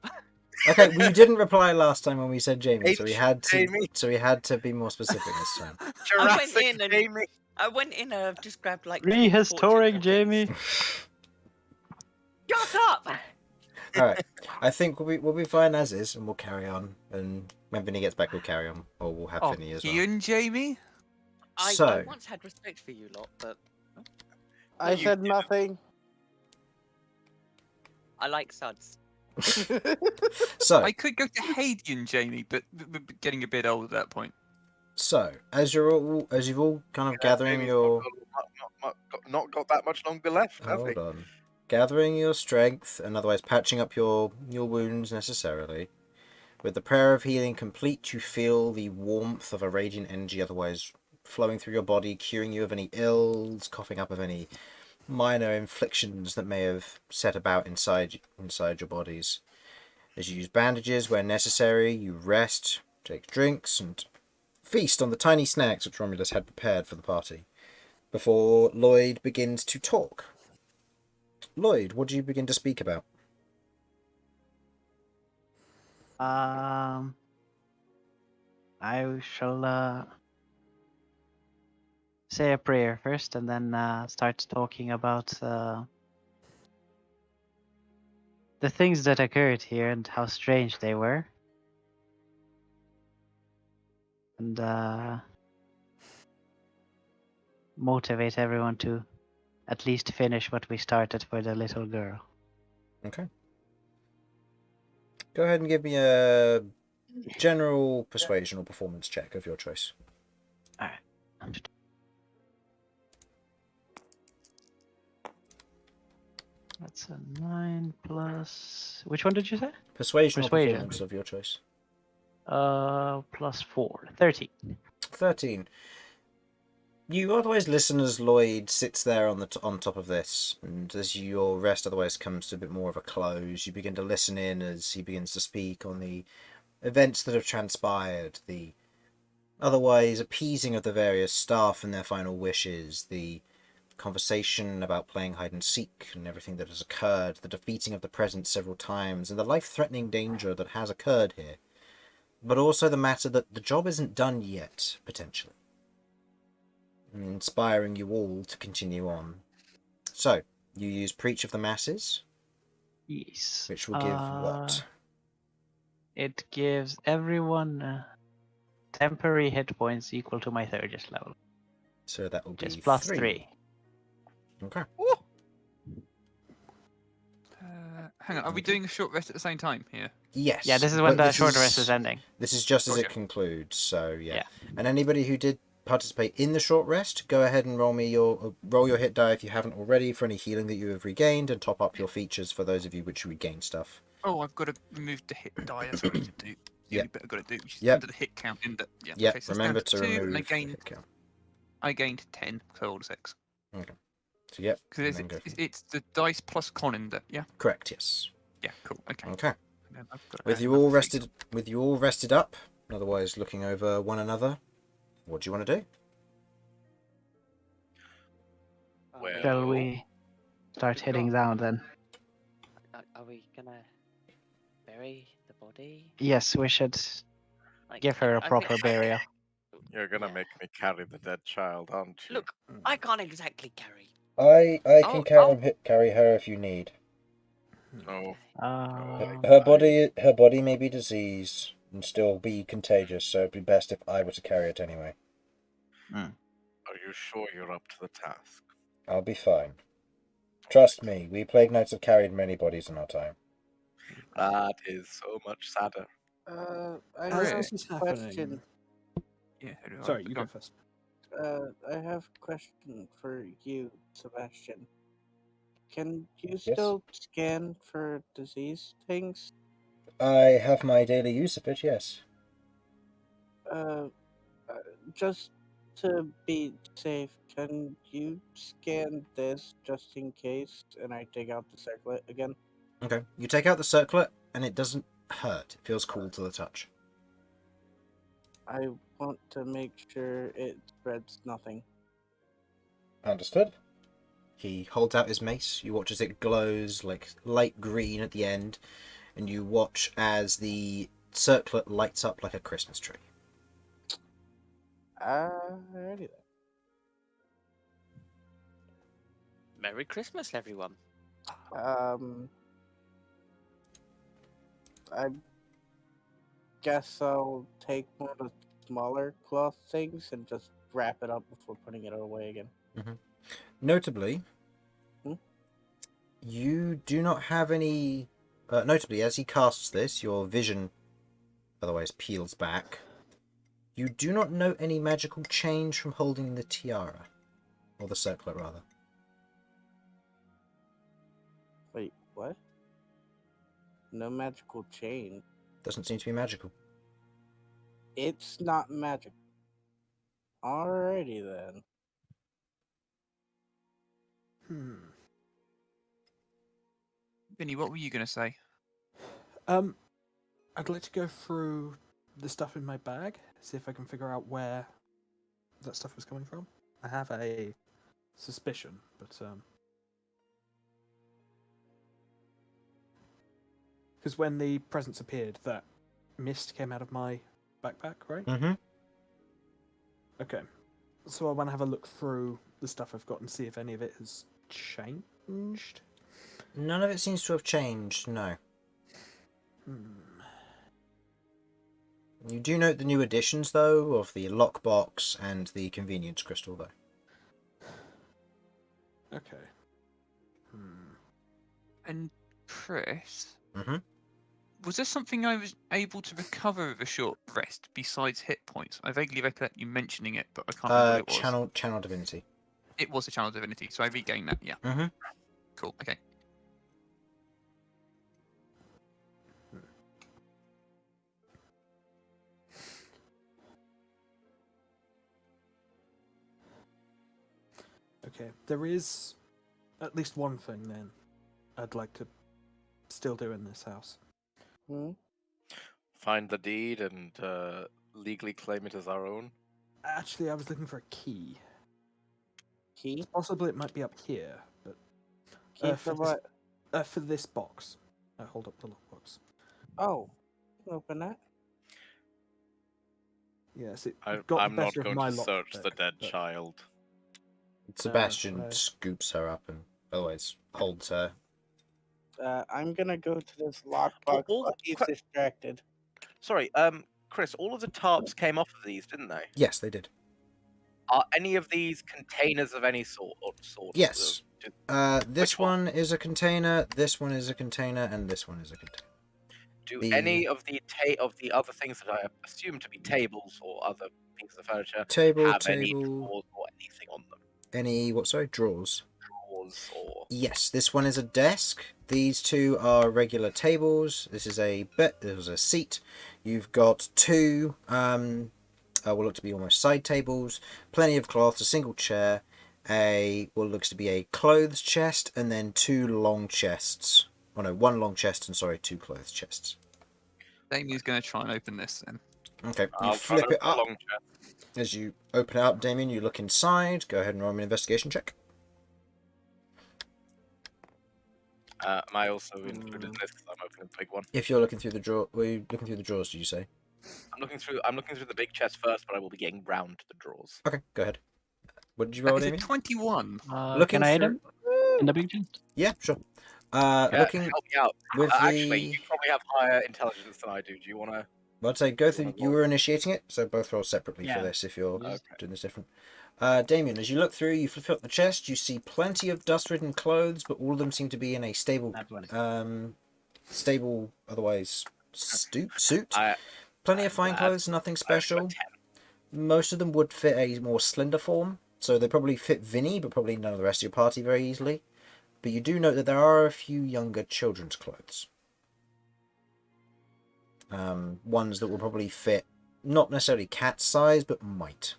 Speaker 3: Okay, well, you didn't reply last time when we said Jamie, so we
Speaker 4: Ancient
Speaker 3: had to.
Speaker 4: Jamie.
Speaker 3: So we had to be more specific this time.
Speaker 4: Jurassic
Speaker 2: in and-
Speaker 4: Jamie!
Speaker 2: I went in and I've just grabbed like 2
Speaker 7: Prehistoric
Speaker 2: fortune
Speaker 7: Jamie.
Speaker 2: tokens. Shut up!
Speaker 3: All right, I think we'll be fine as is, and we'll carry on. And when Vinny gets back, we'll carry on, or we'll have
Speaker 1: Oh,
Speaker 3: Vinny as well.
Speaker 1: Ian, Jamie?
Speaker 2: I
Speaker 3: So,
Speaker 2: once had respect for you lot, but
Speaker 5: I
Speaker 4: you
Speaker 5: said
Speaker 4: didn't.
Speaker 5: nothing.
Speaker 2: I like Sudz.
Speaker 3: so,
Speaker 1: I could go to Hadian, Jamie, but getting a bit old at that point.
Speaker 3: so as you've all kind of gathering
Speaker 4: Jamie's
Speaker 3: your.
Speaker 4: not got that much longer left, has he?
Speaker 3: Hold on. Gathering your strength and otherwise patching up your wounds necessarily. With the prayer of healing complete, you feel the warmth of a radiant energy otherwise flowing through your body, curing you of any ills, coughing up of any minor inflictions that may have set about inside your bodies. As you use bandages where necessary, you rest, take drinks, and feast on the tiny snacks which Romulus had prepared for the party. Before Lloyd begins to talk. Lloyd, what do you begin to speak about?
Speaker 7: I shall say a prayer first, and then start talking about the things that occurred here and how strange they were, and motivate everyone to at least finish what we started for the little girl.
Speaker 3: Okay. Go ahead and give me a general persuasion or performance check of your choice.
Speaker 7: Alright. That's a 9 plus... Which one did you say?
Speaker 3: Persuasion or
Speaker 7: Persuasion.
Speaker 3: performance of your choice.
Speaker 7: Plus 4. 13.
Speaker 3: 13. You otherwise listen as Lloyd sits there on top of this, and as your rest otherwise comes to a bit more of a close, you begin to listen in as he begins to speak on the events that have transpired, the otherwise appeasing of the various staff and their final wishes, the conversation about playing hide and seek and everything that has occurred, the defeating of the present several times, and the life-threatening danger that has occurred here. But also the matter that the job isn't done yet, potentially. Inspiring you all to continue on. So, you use Preach of the Masses,
Speaker 7: Yes.
Speaker 3: which will give what?
Speaker 7: It gives everyone temporary hit points equal to my Theurgist level.
Speaker 3: So that will be
Speaker 7: Just plus
Speaker 3: 3.
Speaker 7: 3.
Speaker 3: Okay.
Speaker 1: Hang on, are we doing a short rest at the same time here?
Speaker 3: Yes.
Speaker 7: Yeah, this is when
Speaker 3: but
Speaker 7: the short rest is ending.
Speaker 3: This is just as it
Speaker 1: Okay.
Speaker 3: concludes, so yeah.
Speaker 7: Yeah.
Speaker 3: And anybody who did participate in the short rest, go ahead and roll your hit die if you haven't already for any healing that you have regained, and top up your features for those of you which regain stuff.
Speaker 1: Oh, I've got to remove the hit die. That's what I need to do. The
Speaker 3: Yep.
Speaker 1: only bit I've got to do, which is
Speaker 3: Yep.
Speaker 1: under the hit count. In the yeah.
Speaker 3: Yep.
Speaker 1: Okay, so it's
Speaker 3: Remember
Speaker 1: down
Speaker 3: to
Speaker 1: 2, and
Speaker 3: remove
Speaker 1: I
Speaker 3: the
Speaker 1: gained
Speaker 3: hit count.
Speaker 1: 10, so I rolled a 6.
Speaker 3: So yep. and
Speaker 1: Because
Speaker 3: then go from-
Speaker 1: it's the dice plus con in there. Yeah.
Speaker 3: Correct. Yes.
Speaker 1: Yeah. Cool. Okay.
Speaker 3: Okay.
Speaker 1: And then I've got to
Speaker 3: With
Speaker 1: add
Speaker 3: you all
Speaker 1: another feat.
Speaker 3: rested up, otherwise looking over one another, what do you want to do?
Speaker 4: Well-
Speaker 7: Shall we start heading down then?
Speaker 2: Are we gonna bury the body?
Speaker 7: Yes, we should
Speaker 2: Like,
Speaker 7: give her a
Speaker 2: I think-
Speaker 7: proper burial.
Speaker 4: You're gonna
Speaker 2: Yeah.
Speaker 4: make me carry the dead child, aren't you?
Speaker 2: Look, I can't exactly carry.
Speaker 3: I
Speaker 2: Oh,
Speaker 3: carry her if you need.
Speaker 4: No.
Speaker 7: Um,
Speaker 3: Her body may be diseased and still be contagious, so it'd be best if I were to carry it anyway.
Speaker 4: Are you sure you're up to the task?
Speaker 3: I'll be fine. Trust me, we Plague Knights have carried many bodies in our time.
Speaker 4: That is so much sadder.
Speaker 5: I
Speaker 6: As
Speaker 5: have
Speaker 6: this is
Speaker 5: a
Speaker 6: happening,
Speaker 5: question.
Speaker 1: Yeah. who do I-
Speaker 6: sorry, you go first.
Speaker 5: I have a question for you, Sebastian. Can you still scan for disease things?
Speaker 3: I have my daily use of it, yes.
Speaker 5: Uh, just to be safe, can you scan this just in case? And I take out the circlet again.
Speaker 3: Okay. You take out the circlet, and it doesn't hurt. It feels cool to the touch.
Speaker 5: I want to make sure it spreads nothing.
Speaker 3: Understood. He holds out his mace. You watch as it glows like light green at the end, and you watch as the circlet lights up like a Christmas tree.
Speaker 5: Alrighty then.
Speaker 2: Merry Christmas, everyone.
Speaker 5: I guess I'll take one of the smaller cloth things and just wrap it up before putting it away again.
Speaker 3: Notably,
Speaker 5: Hmm?
Speaker 3: you do not have any... notably, as he casts this, your vision otherwise peels back. You do not note any magical change from holding the tiara. Or the circlet, rather.
Speaker 5: Wait, what? No magical change.
Speaker 3: Doesn't seem to be magical.
Speaker 5: It's not magic. Alrighty then.
Speaker 1: Vinny, what were you going to say?
Speaker 6: I'd like to go through the stuff in my bag, see if I can figure out where that stuff was coming from. I have a suspicion, but because when the presents appeared, that mist came out of my backpack, right?
Speaker 3: Mm-hmm.
Speaker 6: Okay, so I want to have a look through the stuff I've got and see if any of it has changed.
Speaker 3: None of it seems to have changed, no. You do note the new additions, though, of the lockbox and the convenience crystal, though.
Speaker 6: Okay.
Speaker 1: And Chris,
Speaker 3: Mm-hmm.
Speaker 1: was there something I was able to recover with a short rest besides hit points? I vaguely recollect you mentioning it, but I can't remember what it was.
Speaker 3: Channel divinity.
Speaker 1: It was a channel divinity, so I regained that. Yeah.
Speaker 3: Mm-hmm.
Speaker 1: Cool. Okay.
Speaker 6: Okay, there is at least one thing then I'd like to still do in this house.
Speaker 5: Hmm?
Speaker 4: Find the deed and legally claim it as our own.
Speaker 6: Actually, I was looking for a key.
Speaker 5: Key?
Speaker 6: Possibly it might be up here, but
Speaker 5: Key
Speaker 6: for
Speaker 5: for what?
Speaker 6: for this box. Hold up the lockbox.
Speaker 5: Oh. Open that?
Speaker 6: Yes, it
Speaker 4: I'm
Speaker 6: got the
Speaker 4: not
Speaker 6: better of
Speaker 4: going
Speaker 6: my
Speaker 4: to search the
Speaker 6: lockpick,
Speaker 4: dead
Speaker 6: but-
Speaker 4: child.
Speaker 3: Sebastian
Speaker 6: right.
Speaker 3: scoops her up and otherwise holds her.
Speaker 5: I'm gonna go to this lockbox
Speaker 4: all
Speaker 5: while he's distracted.
Speaker 4: Sorry, Chris, all of the tarps came off of these, didn't they?
Speaker 3: Yes, they did.
Speaker 4: Are any of these containers of any sort?
Speaker 3: Yes. This
Speaker 4: Which one?
Speaker 3: one is a container, this one is a container, and this one is a container.
Speaker 4: Do
Speaker 3: The-
Speaker 4: any of the other things that I assume to be tables or other pieces of furniture have any drawers or anything on them?
Speaker 3: Any, what, sorry? Drawers.
Speaker 4: Drawers or...
Speaker 3: Yes, this one is a desk. These two are regular tables. This is a seat. You've got two, what look to be almost side tables, plenty of cloths, a single chair, what looks to be a clothes chest, and then two long chests. Oh no, one long chest and, sorry, two clothes chests.
Speaker 1: Damian's going to try and open this then.
Speaker 3: Okay, you
Speaker 4: I'll
Speaker 3: flip it up.
Speaker 4: Long chest.
Speaker 3: As you open it up, Damian, you look inside. Go ahead and roll me an investigation check.
Speaker 4: Am I also included in this? 'Cause I'm opening the big one.
Speaker 3: If you're looking through the drawer, were you looking through the drawers, did you say?
Speaker 4: I'm looking through the big chest first, but I will be getting round to the drawers.
Speaker 3: Okay, go ahead. What did you
Speaker 1: That
Speaker 3: roll,
Speaker 1: is a
Speaker 3: Damian?
Speaker 1: 21.
Speaker 3: Looking
Speaker 7: Can I aid
Speaker 3: through-
Speaker 7: him in the big chest?
Speaker 3: Yeah, sure.
Speaker 4: Yeah,
Speaker 3: Looking
Speaker 4: help me out.
Speaker 3: with
Speaker 4: Actually,
Speaker 3: the...
Speaker 4: you probably have higher intelligence than I do. Do you want to?
Speaker 3: Well, I'd say go through... You were initiating it, so both roll separately for
Speaker 7: Yeah.
Speaker 3: this if you're
Speaker 4: Okay.
Speaker 3: doing this different. Damian, as you look through, you flip up the chest, you see plenty of dust-ridden clothes, but all of them seem to be in a stable,
Speaker 7: That one.
Speaker 3: otherwise suit.
Speaker 4: I-
Speaker 3: Plenty of
Speaker 4: I'm
Speaker 3: fine
Speaker 4: glad.
Speaker 3: clothes, nothing
Speaker 4: I have a
Speaker 3: special.
Speaker 4: 10.
Speaker 3: Most of them would fit a more slender form, so they probably fit Vinny, but probably none of the rest of your party very easily. But you do note that there are a few younger children's clothes. Ones that will probably fit not necessarily cat size, but might.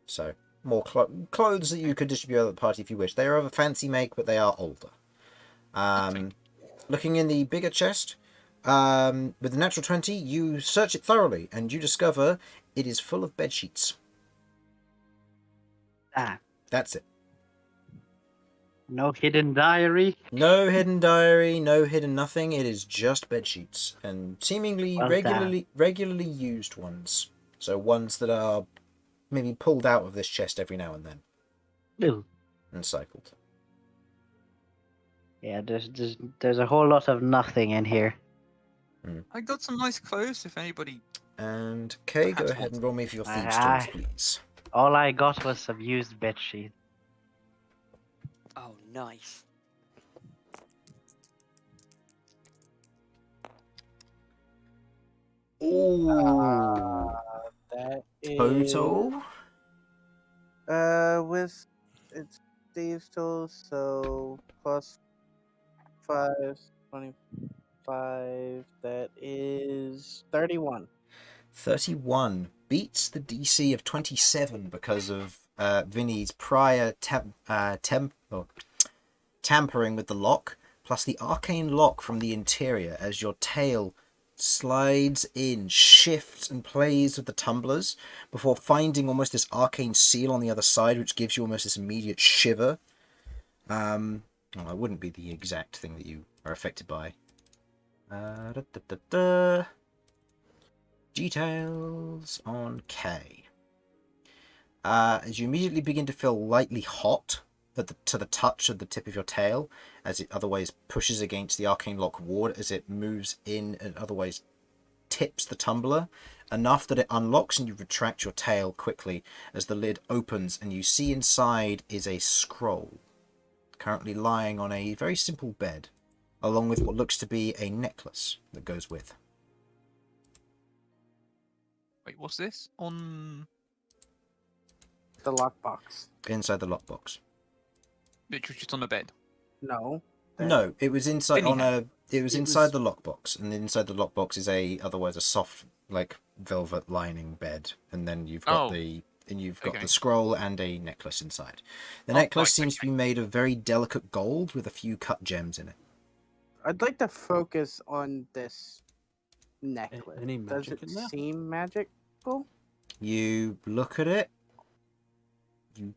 Speaker 3: So more clothes that you could distribute at the party if you wish. They are of a fancy make, but they are older. Looking in the bigger chest, with the natural 20, you search it thoroughly, and you discover it is full of bed sheets.
Speaker 7: Ah,
Speaker 3: That's it.
Speaker 7: no hidden diary.
Speaker 3: No hidden diary, no hidden nothing. It is just bed sheets, and seemingly
Speaker 7: Well done.
Speaker 3: regularly used ones. So ones that are maybe pulled out of this chest every now and then
Speaker 7: Ew.
Speaker 3: and cycled.
Speaker 7: Yeah, there's a whole lot of nothing in here.
Speaker 1: I got some nice clothes if anybody.
Speaker 3: And Kay, go
Speaker 1: Perhaps
Speaker 3: ahead
Speaker 1: wants
Speaker 3: and roll me for your thieves'
Speaker 7: Ah.
Speaker 3: tools, please.
Speaker 7: All I got was some used bedsheet.
Speaker 2: Oh, nice.
Speaker 3: Ooh,
Speaker 5: That is
Speaker 3: total.
Speaker 5: with it's Steve's tools, so plus 5, 25. That is 31.
Speaker 3: 31 beats the DC of 27 because of Vinny's prior tampering with the lock, plus the arcane lock from the interior as your tail slides in, shifts and plays with the tumblers before finding almost this arcane seal on the other side, which gives you almost this immediate shiver. Well, it wouldn't be the exact thing that you are affected by. Details on K. As you immediately begin to feel lightly hot to the touch of the tip of your tail, as it otherwise pushes against the arcane lock ward as it moves in and otherwise tips the tumbler, enough that it unlocks and you retract your tail quickly as the lid opens and you see inside is a scroll, currently lying on a very simple bed, along with what looks to be a necklace that goes with.
Speaker 1: Wait, what's this? On
Speaker 5: The lockbox.
Speaker 3: Inside the lockbox.
Speaker 1: literally just on the bed.
Speaker 5: No.
Speaker 3: No, it was inside
Speaker 1: Vinny
Speaker 3: on
Speaker 1: had.
Speaker 3: a. It was
Speaker 1: It
Speaker 3: inside
Speaker 1: was-
Speaker 3: the lockbox, and inside the lockbox is otherwise a soft like velvet lining bed, and then you've got
Speaker 1: Oh.
Speaker 3: the
Speaker 1: Okay.
Speaker 3: scroll and a necklace inside. The
Speaker 1: Oh,
Speaker 3: necklace
Speaker 1: right,
Speaker 3: seems to be made of very delicate gold with a few cut gems in it.
Speaker 5: I'd like to focus on this necklace.
Speaker 6: Any
Speaker 5: Does
Speaker 6: magic
Speaker 5: it
Speaker 6: in there?
Speaker 5: seem magical?
Speaker 3: You look at it, you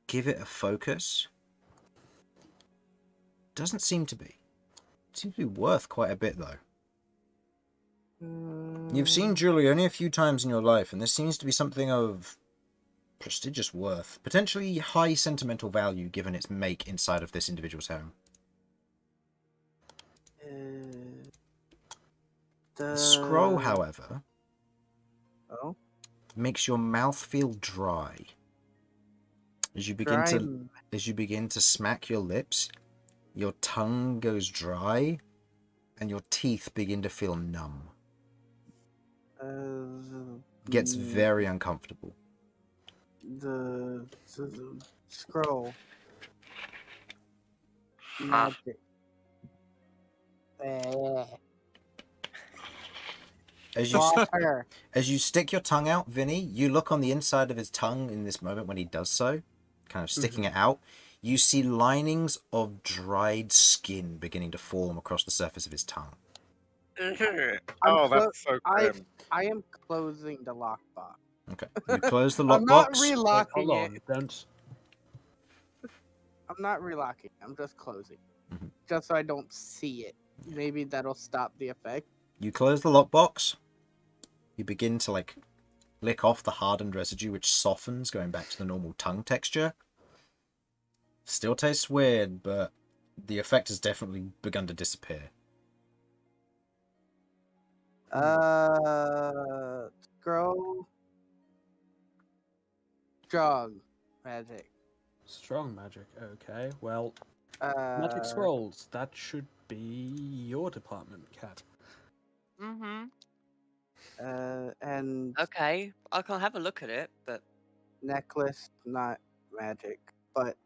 Speaker 3: give it a focus. Doesn't seem to be. It seems to be worth quite a bit though. You've seen jewelry only a few times in your life, and this seems to be something of prestigious worth, potentially high sentimental value given its make inside of this individual's home. The scroll, however,
Speaker 5: Oh,
Speaker 3: makes your mouth feel dry. As you begin
Speaker 5: dry.
Speaker 3: to smack your lips, your tongue goes dry, and your teeth begin to feel numb. Gets very uncomfortable.
Speaker 5: The scroll. Magic. Water.
Speaker 3: As you stick your tongue out, Vinny, you look on the inside of his tongue in this moment when he does so, kind of sticking it out. You see linings of dried skin beginning to form across the surface of his tongue.
Speaker 4: Oh, that's so grim.
Speaker 5: I am closing the lockbox.
Speaker 3: Okay, you close the
Speaker 5: I'm not
Speaker 3: lockbox.
Speaker 5: relocking
Speaker 6: Hold
Speaker 5: it.
Speaker 6: on, don't.
Speaker 5: I'm not relocking. I'm just closing,
Speaker 3: Mhm.
Speaker 5: just so I don't see it. Maybe that'll stop the effect.
Speaker 3: You close the lockbox. You begin to lick off the hardened residue, which softens, going back to the normal tongue texture. Still tastes weird, but the effect has definitely begun to disappear.
Speaker 5: Scroll. Strong magic.
Speaker 6: Strong magic. Okay. Well,
Speaker 5: Uh,
Speaker 6: magic scrolls. That should be your department, Cat.
Speaker 2: Mm-hmm.
Speaker 5: And
Speaker 2: Okay, I can have a look at it, but
Speaker 5: necklace, not magic, but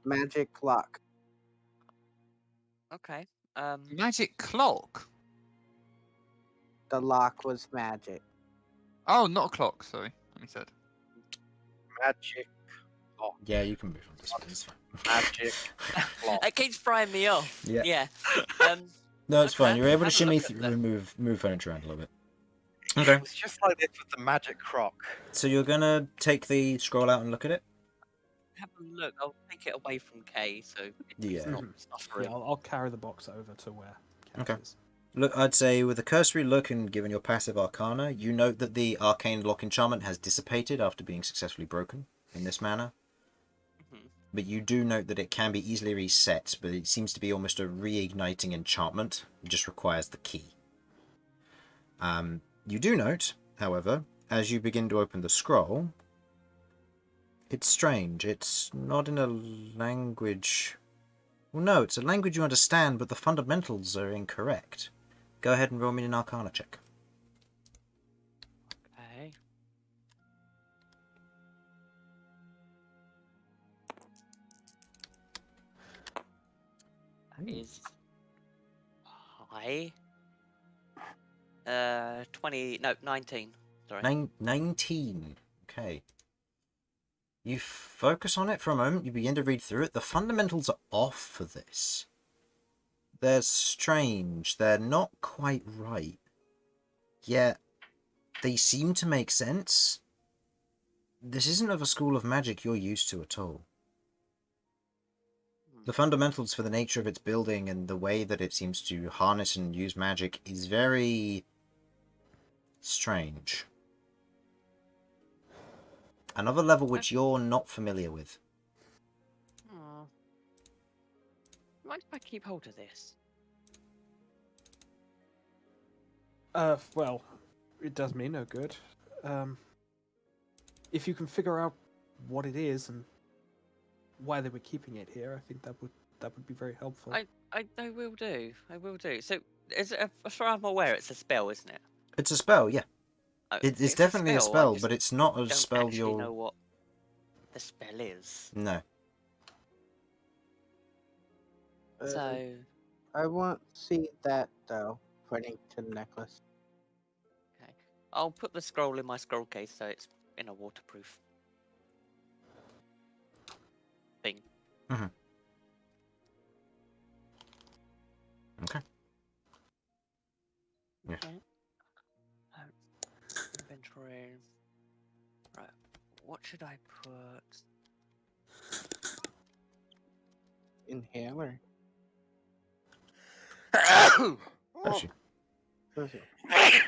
Speaker 5: magic lock.
Speaker 2: okay.
Speaker 1: Magic clock.
Speaker 5: the lock was magic.
Speaker 1: Oh, not a clock. Sorry, he said.
Speaker 4: Magic.
Speaker 3: Yeah, you can move on this one. It's fine.
Speaker 4: Magic. Clock.
Speaker 2: It keeps throwing me off.
Speaker 3: Yeah.
Speaker 2: Yeah.
Speaker 3: No, it's fine.
Speaker 2: Okay,
Speaker 3: You're able to
Speaker 2: have a
Speaker 3: shimmy
Speaker 2: look at
Speaker 3: through
Speaker 2: the-
Speaker 3: move furniture around a little bit. Okay.
Speaker 4: It was just like this with the magic croc.
Speaker 3: So you're gonna take the scroll out and look at it?
Speaker 2: Have a look. I'll take it away from Kay, so it's
Speaker 3: Yeah.
Speaker 2: not
Speaker 6: Yeah,
Speaker 2: suffering.
Speaker 6: I'll carry the box over to where Cat
Speaker 3: Okay.
Speaker 6: is.
Speaker 3: Look, I'd say with a cursory look and given your passive arcana, you note that the arcane lock enchantment has dissipated after being successfully broken in this manner.
Speaker 2: Mhm.
Speaker 3: But you do note that it can be easily reset, but it seems to be almost a reigniting enchantment. It just requires the key. You do note, however, as you begin to open the scroll, it's strange. It's not in a language... Well, no, it's a language you understand, but the fundamentals are incorrect. Go ahead and roll me an arcana check.
Speaker 2: Okay. That is high. 19. Sorry.
Speaker 3: 19. Okay. You focus on it for a moment, you begin to read through it. The fundamentals are off for this. They're strange, they're not quite right. Yet, they seem to make sense. This isn't of a school of magic you're used to at all. The fundamentals for the nature of its building and the way that it seems to harness and use magic is very strange. Another level which you're not familiar with.
Speaker 2: Oh. Mind if I keep hold of this?
Speaker 6: Well, it does me no good. If you can figure out what it is and why they were keeping it here, I think that would be very helpful.
Speaker 2: I will do. I will do. So, is it, as far as I'm aware, it's a spell, isn't it?
Speaker 3: It's a spell, yeah. It's
Speaker 2: It's
Speaker 3: definitely a
Speaker 2: I
Speaker 3: spell,
Speaker 2: just
Speaker 3: but it's not a
Speaker 2: don't
Speaker 3: spell
Speaker 2: actually
Speaker 3: you'll...
Speaker 2: know what the spell is.
Speaker 3: No.
Speaker 2: So,
Speaker 5: I want to see that though, pointing to the necklace.
Speaker 2: okay. I'll put the scroll in my scroll case so it's in a waterproof thing.
Speaker 3: Mhm. Okay. Yeah.
Speaker 2: Inventory. Right. What should I put?
Speaker 5: Inhaler.
Speaker 3: Bless you.
Speaker 5: Bless you.
Speaker 3: Bless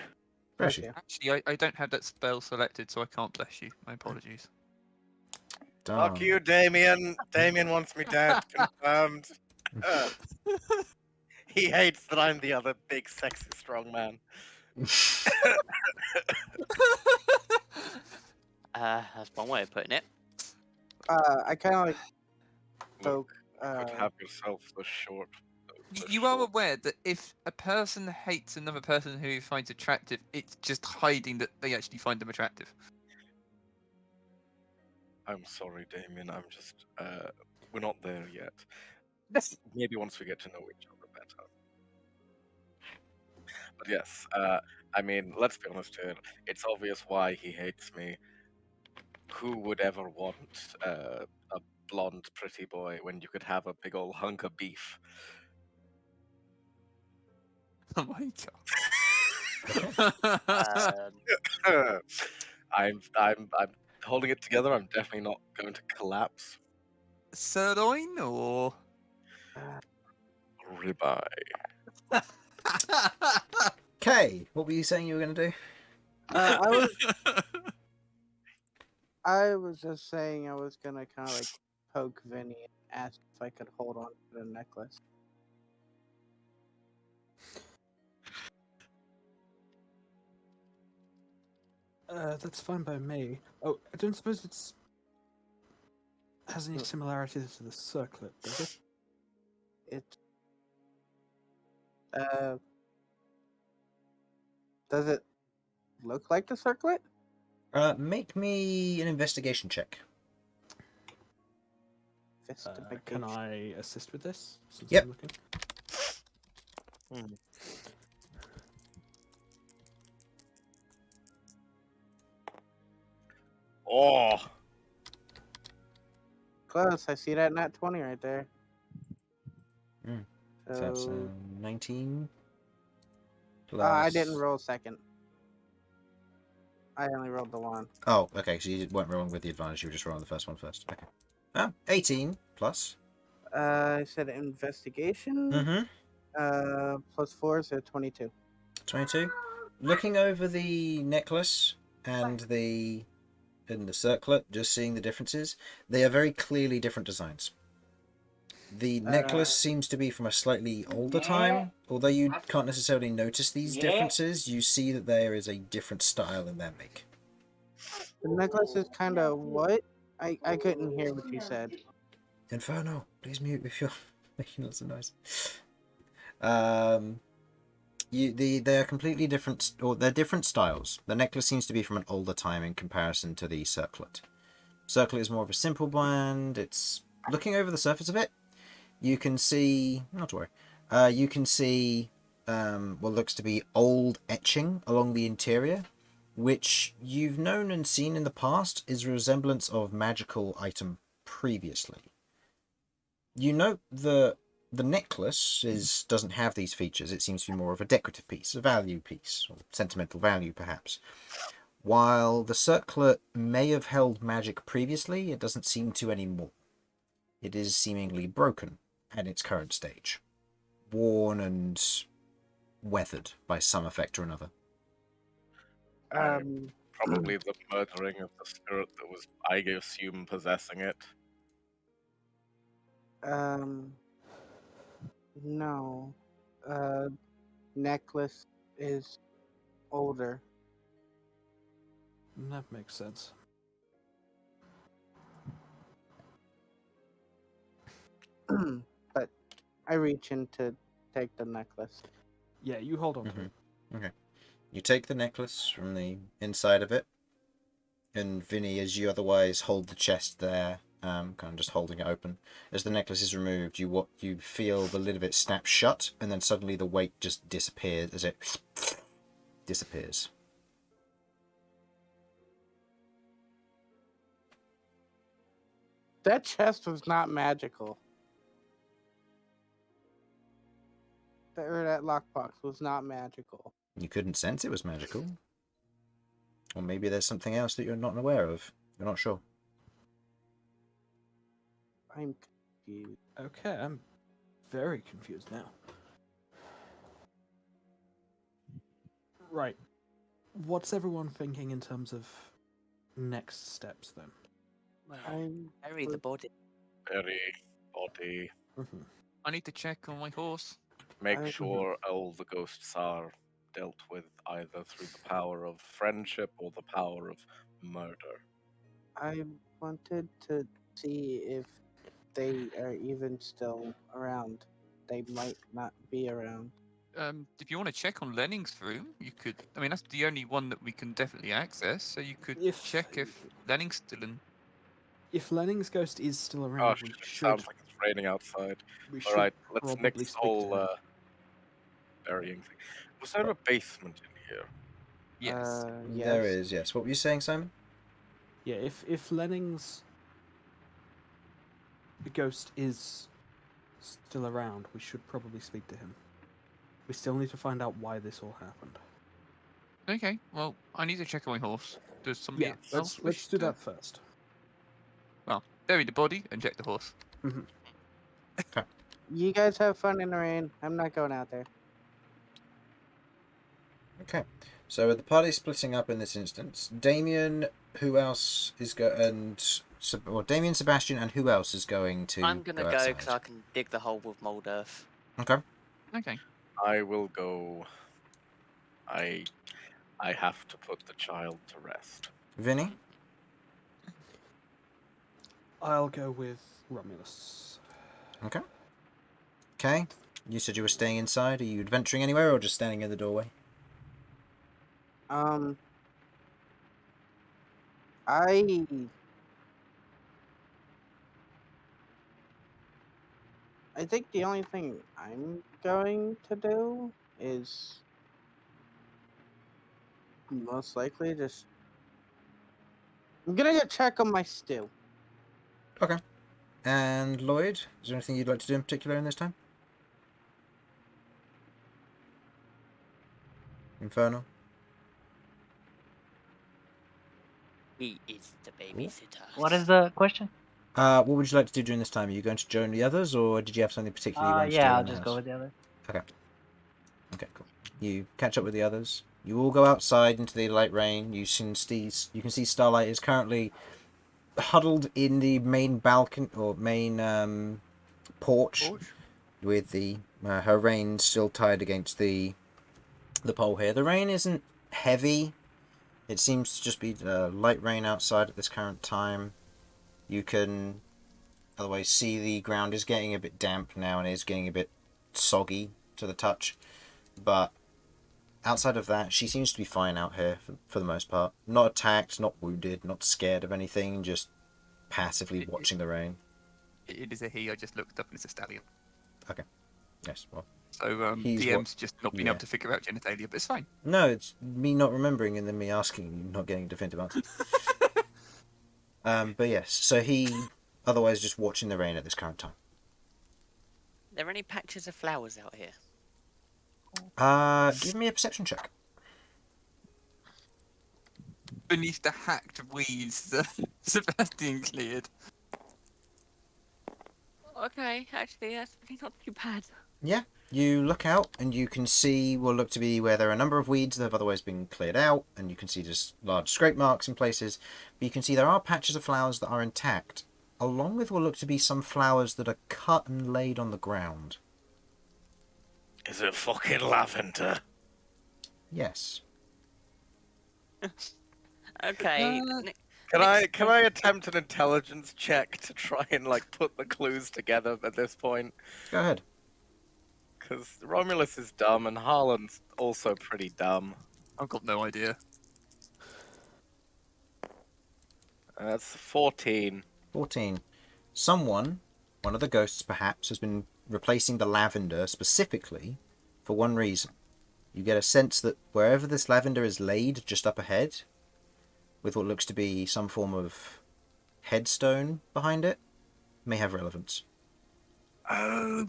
Speaker 5: Bless
Speaker 3: you.
Speaker 5: you.
Speaker 1: Actually, I don't have that spell selected, so I can't bless you. My apologies.
Speaker 3: Darn.
Speaker 4: Fuck you, Damian. Damian wants me dead. Confirmed. He hates that I'm the other big, sexy, strong man.
Speaker 2: That's one way of putting it.
Speaker 5: I kind of like
Speaker 4: Look,
Speaker 5: poke.
Speaker 4: could have yourself the short.
Speaker 1: You are aware that if a person hates another person who he finds attractive, it's just hiding that they actually find them attractive.
Speaker 4: I'm sorry, Damian. I'm just. We're not there yet. Maybe once we get to know each other better. But yes, I mean, let's be honest here. It's obvious why he hates me. Who would ever want a blonde, pretty boy when you could have a big old hunk of beef?
Speaker 1: Oh my god.
Speaker 4: I'm holding it together. I'm definitely not going to collapse.
Speaker 1: Sirloin or
Speaker 4: Ribeye.
Speaker 3: Okay, what were you saying you were going to do?
Speaker 5: I was just saying I was gonna kind of like poke Vinny and ask if I could hold on to the necklace.
Speaker 6: That's fine by me. Oh, I don't suppose it's has any similarities to the circlet, does it?
Speaker 5: It. Does it look like the circlet?
Speaker 3: Make me an investigation check.
Speaker 6: Can I assist with this? Since
Speaker 3: Yep.
Speaker 6: I'm looking?
Speaker 4: Oh,
Speaker 5: Close. I see that nat 20 right there.
Speaker 3: Mm. So that's
Speaker 5: So
Speaker 3: 19 plus.
Speaker 5: I didn't roll second. I only rolled the one.
Speaker 3: Oh, okay. So you weren't rolling with the advantage. You were just rolling the first one first. Okay. Oh, 18 plus.
Speaker 5: I said investigation.
Speaker 3: Mm-hmm.
Speaker 5: Plus 4, so 22.
Speaker 3: 22. Looking over the necklace and the circlet, just seeing the differences, they are very clearly different designs. The necklace seems to be from a slightly older time, although you can't necessarily notice these differences. You see that there is a different style in their make.
Speaker 5: The necklace is kind of what? I couldn't hear what you said.
Speaker 3: Infernal, please mute if you're making lots of noise. They are completely different, or they're different styles. The necklace seems to be from an older time in comparison to the circlet. Circlet is more of a simple band. It's looking over the surface of it. You can see, not to worry. You can see what looks to be old etching along the interior, which you've known and seen in the past is a resemblance of magical item previously. You note the necklace doesn't have these features. It seems to be more of a decorative piece, a value piece, or sentimental value perhaps. While the circlet may have held magic previously, it doesn't seem to anymore. It is seemingly broken at its current stage, worn and weathered by some effect or another.
Speaker 4: probably the murdering of the spirit that was, I assume, possessing it.
Speaker 5: No. Necklace is older.
Speaker 6: That makes sense.
Speaker 5: But I reach in to take the necklace.
Speaker 6: Yeah, you hold on to it.
Speaker 3: Okay. You take the necklace from the inside of it, and Vinny, as you otherwise hold the chest there, kind of just holding it open. As the necklace is removed, you feel the lid of it snap shut, and then suddenly the weight just disappears as it disappears.
Speaker 5: That chest was not magical. That lockbox was not magical.
Speaker 3: You couldn't sense it was magical. Or maybe there's something else that you're not aware of. You're not sure.
Speaker 5: I'm confused.
Speaker 6: Okay, I'm very confused now. Right. What's everyone thinking in terms of next steps then?
Speaker 2: Bury the body.
Speaker 4: Bury body.
Speaker 6: Mm-hmm.
Speaker 1: I need to check on my horse.
Speaker 4: Make sure all the ghosts are dealt with either through the power of friendship or the power of murder.
Speaker 5: I wanted to see if they are even still around. They might not be around.
Speaker 1: If you want to check on Lenning's room, you could. I mean, that's the only one that we can definitely access. So you could check if Lenning's still in.
Speaker 6: If Lenning's ghost is still
Speaker 4: Oh
Speaker 6: around,
Speaker 4: shit,
Speaker 6: we
Speaker 4: it
Speaker 6: should.
Speaker 4: sounds like it's raining outside.
Speaker 6: We should
Speaker 4: Alright, let's
Speaker 6: probably
Speaker 4: nix
Speaker 6: speak to
Speaker 4: whole
Speaker 6: him.
Speaker 4: burying thing. Was there a basement in here?
Speaker 1: Yes.
Speaker 5: Yes.
Speaker 3: There is, yes. What were you saying, Simon?
Speaker 6: Yeah, if Lenning's ghost is still around, we should probably speak to him. We still need to find out why this all happened.
Speaker 1: Okay. Well, I need to check on my horse. Does somebody
Speaker 6: Yeah,
Speaker 1: else
Speaker 6: let's
Speaker 1: wish
Speaker 6: do
Speaker 1: to?
Speaker 6: that first.
Speaker 1: Well, bury the body and check the horse.
Speaker 6: Mm-hmm.
Speaker 5: You guys have fun in the rain. I'm not going out there.
Speaker 3: Okay. So with the party splitting up in this instance, Damian, who else is Damian, Sebastian, and who else is going to?
Speaker 2: I'm gonna go
Speaker 3: outside?
Speaker 2: because I can dig the hole with mold earth.
Speaker 3: Okay.
Speaker 1: Okay.
Speaker 4: I will go. I have to put the child to rest.
Speaker 3: Vinny.
Speaker 6: I'll go with Romulus.
Speaker 3: Okay. Okay. You said you were staying inside. Are you adventuring anywhere or just standing in the doorway?
Speaker 5: I think the only thing I'm going to do is most likely just I'm gonna go check on my stew.
Speaker 3: Okay. And Lloyd, is there anything you'd like to do in particular in this time? Infernal?
Speaker 2: He is the babysitter.
Speaker 7: What is the question?
Speaker 3: What would you like to do during this time? Are you going to join the others, or did you have something particularly you wanted to do
Speaker 7: Yeah,
Speaker 3: around
Speaker 7: I'll
Speaker 3: the
Speaker 7: just
Speaker 3: house?
Speaker 7: go with the other.
Speaker 3: Okay. Okay, cool. You catch up with the others. You all go outside into the light rain. You can see Starlight is currently huddled in the main balcony or main porch with the her rein still tied against the pole here. The rain isn't heavy. It seems to just be light rain outside at this current time. You can otherwise see the ground is getting a bit damp now and is getting a bit soggy to the touch. But outside of that, she seems to be fine out here for the most part. Not attacked, not wounded, not scared of anything, just passively watching the rain.
Speaker 1: It is a he. I just looked up and it's a stallion.
Speaker 3: Yes, well.
Speaker 1: So
Speaker 3: He's
Speaker 1: DM's just not been
Speaker 3: yeah.
Speaker 1: able to figure out genitalia, but it's fine.
Speaker 3: No, it's me not remembering and then me asking you, not getting a definitive answer. But yes, so he otherwise just watching the rain at this current time.
Speaker 2: Are there any patches of flowers out here?
Speaker 3: Give me a perception check.
Speaker 1: Beneath the hacked weeds that Sebastian cleared.
Speaker 2: Okay, actually, that's really not too bad.
Speaker 3: Yeah, you look out and you can see what look to be where there are a number of weeds that have otherwise been cleared out, and you can see just large scrape marks in places. But you can see there are patches of flowers that are intact, along with what look to be some flowers that are cut and laid on the ground.
Speaker 4: Is it fucking lavender?
Speaker 3: Yes.
Speaker 2: Okay.
Speaker 4: Can I attempt an intelligence check to try and like put the clues together at this point?
Speaker 3: Go ahead.
Speaker 4: Because Romulus is dumb and Harlan's also pretty dumb.
Speaker 1: I've got no idea.
Speaker 4: That's 14.
Speaker 3: 14. Someone, one of the ghosts perhaps, has been replacing the lavender specifically for one reason. You get a sense that wherever this lavender is laid just up ahead, with what looks to be some form of headstone behind it, may have relevance.
Speaker 1: Oh,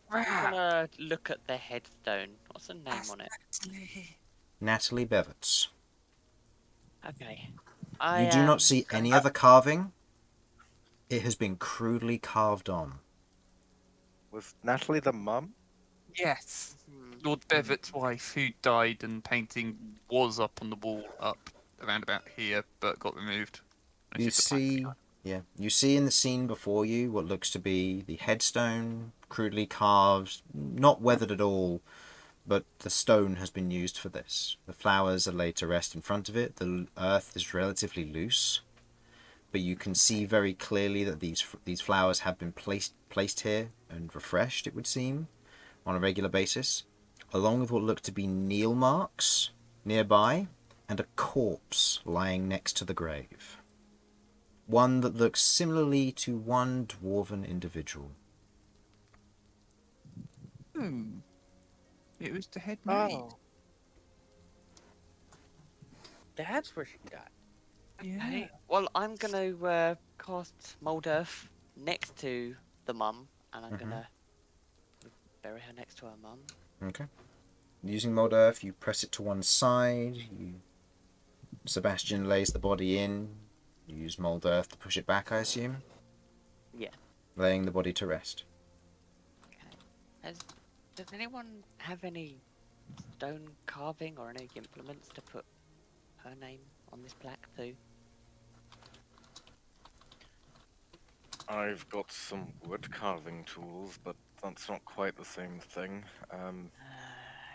Speaker 2: I'm
Speaker 1: crap.
Speaker 2: gonna look at the headstone. What's the name on it?
Speaker 3: Natalie Bevetts.
Speaker 2: Okay.
Speaker 3: You do not see any other carving. It has been crudely carved on.
Speaker 4: Was Natalie the mum?
Speaker 1: Yes.
Speaker 2: Hmm.
Speaker 1: Lord Bevet's wife, who died, and painting was up on the wall up around about here, but got removed. And
Speaker 3: You
Speaker 1: she's the plaque
Speaker 3: see,
Speaker 1: behind.
Speaker 3: you see in the scene before you what looks to be the headstone, crudely carved, not weathered at all, but the stone has been used for this. The flowers are laid to rest in front of it. The earth is relatively loose, but you can see very clearly that these flowers have been placed here and refreshed, it would seem, on a regular basis, along with what look to be kneel marks nearby and a corpse lying next to the grave. One that looks similarly to one dwarven individual.
Speaker 1: It was the head maid.
Speaker 5: Oh. That's where she died.
Speaker 2: Okay. Well, I'm gonna cast Mold Earth next to the mum, and I'm gonna bury her next to her mum.
Speaker 3: Okay. Using Mold Earth, you press it to one side. Sebastian lays the body in. You use Mold Earth to push it back, I assume?
Speaker 2: Yeah.
Speaker 3: Laying the body to rest.
Speaker 2: Okay. Does anyone have any stone carving or any implements to put her name on this plaque too?
Speaker 4: I've got some wood carving tools, but that's not quite the same thing.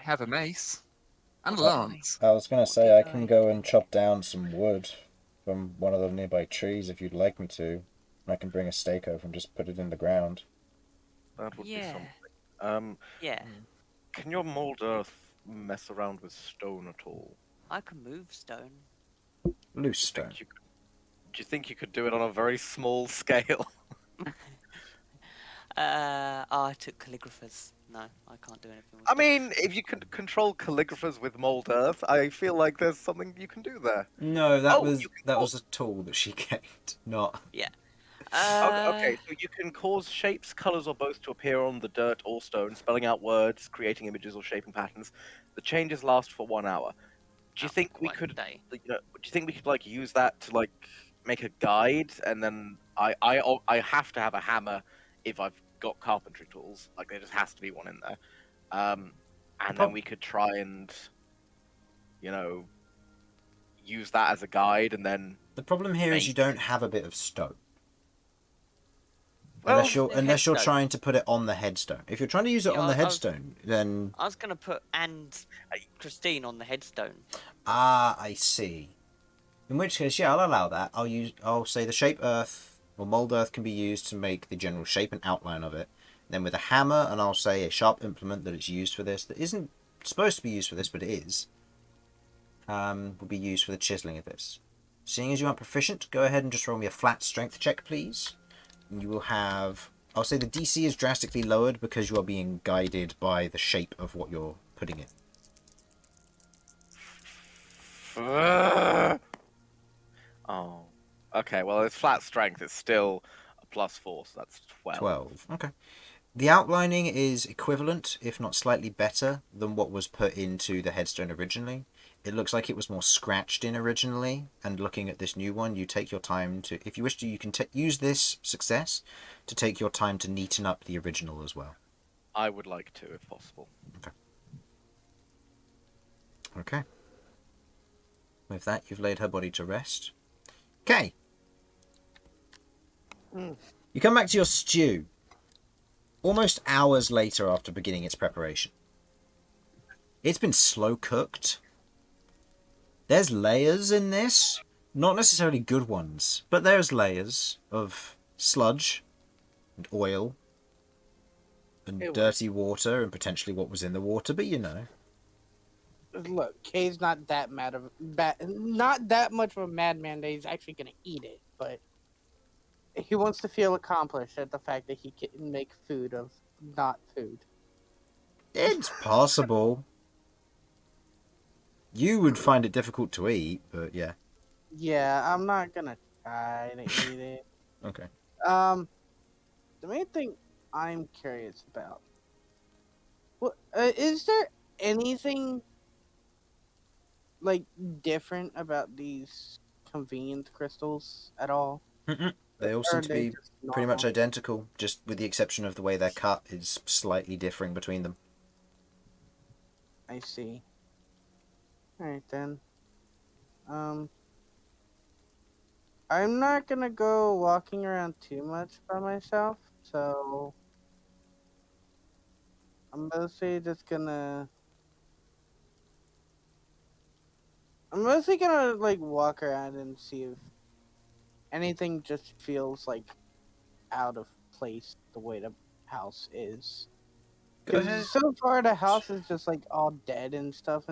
Speaker 1: Have a mace. And a
Speaker 2: What
Speaker 1: lance.
Speaker 3: I was going
Speaker 2: What
Speaker 3: to say,
Speaker 2: did
Speaker 3: I can
Speaker 2: I
Speaker 3: go
Speaker 2: do?
Speaker 3: and chop down some wood from one of the nearby trees if you'd like me to. I can bring a stake over and just put it in the ground.
Speaker 4: That would be
Speaker 2: Yeah.
Speaker 4: something.
Speaker 2: Yeah.
Speaker 4: Can your mold earth mess around with stone at all?
Speaker 2: I can move stone.
Speaker 3: Loose
Speaker 4: Do
Speaker 3: stone.
Speaker 4: you think you could do it on a very small scale?
Speaker 2: I took calligraphers. No, I can't do anything with
Speaker 4: I
Speaker 2: stone.
Speaker 4: mean, if you can control calligraphers with mold earth, I feel like there's something you can do there.
Speaker 3: No, that
Speaker 4: Oh,
Speaker 3: was
Speaker 4: you can
Speaker 3: that
Speaker 4: cause...
Speaker 3: was a tool that she gained, not.
Speaker 4: Okay, so you can cause shapes, colors, or both to appear on the dirt or stone, spelling out words, creating images, or shaping patterns. The changes last for 1 hour. Do you think we could,
Speaker 2: Day.
Speaker 4: do you think we could like use that to like make a guide, and then I have to have a hammer if I've got carpentry tools. Like there just has to be one in there. And then we could try and, you know, use that as a guide, and then
Speaker 3: The problem here is you
Speaker 4: make-
Speaker 3: don't have a bit of stone.
Speaker 4: Well,
Speaker 3: Unless you're
Speaker 2: headstone.
Speaker 3: trying to put it on the headstone. If you're trying to use it
Speaker 2: Yeah,
Speaker 3: on the
Speaker 2: I was-
Speaker 3: headstone, then
Speaker 2: I was gonna put Christine on the headstone.
Speaker 3: I see. In which case, yeah, I'll allow that. I'll say the shape earth or mold earth can be used to make the general shape and outline of it. Then with a hammer, and I'll say a sharp implement that it's used for this, that isn't supposed to be used for this, but it is, will be used for the chiseling of this. Seeing as you aren't proficient, go ahead and just roll me a flat strength check, please. And you will have, I'll say the DC is drastically lowered because you are being guided by the shape of what you're putting in.
Speaker 4: Oh, okay. Well, it's flat strength. It's still a +4, so that's 12.
Speaker 3: 12. Okay. The outlining is equivalent, if not slightly better, than what was put into the headstone originally. It looks like it was more scratched in originally, and looking at this new one, you take your time to, if you wish to, you can use this success to take your time to neaten up the original as well.
Speaker 4: I would like to, if possible.
Speaker 3: Okay. With that, you've laid her body to rest. Okay. You come back to your stew. Almost hours later after beginning its preparation. It's been slow cooked. There's layers in this. Not necessarily good ones, but there's layers of sludge and oil and dirty water and potentially what was in the water, but you know.
Speaker 5: Look, Kay's not that not that much of a madman that he's actually gonna eat it, but he wants to feel accomplished at the fact that he can make food of not food.
Speaker 3: It's possible. You would find it difficult to eat, but yeah.
Speaker 5: Yeah, I'm not gonna try to eat it.
Speaker 3: Okay.
Speaker 5: The main thing I'm curious about, is there anything like different about these convenience crystals at all?
Speaker 3: They all
Speaker 5: Or
Speaker 3: seem
Speaker 5: are
Speaker 3: to
Speaker 5: they
Speaker 3: be
Speaker 5: just
Speaker 3: pretty much
Speaker 5: normal?
Speaker 3: identical, just with the exception of the way they're cut is slightly differing between them.
Speaker 5: I see. Alright then. I'm not gonna go walking around too much by myself, so I'm mostly gonna like walk around and see if anything just feels like out of place the way the house is.
Speaker 3: Go ahead.
Speaker 5: Because so far the house is just like all dead and stuff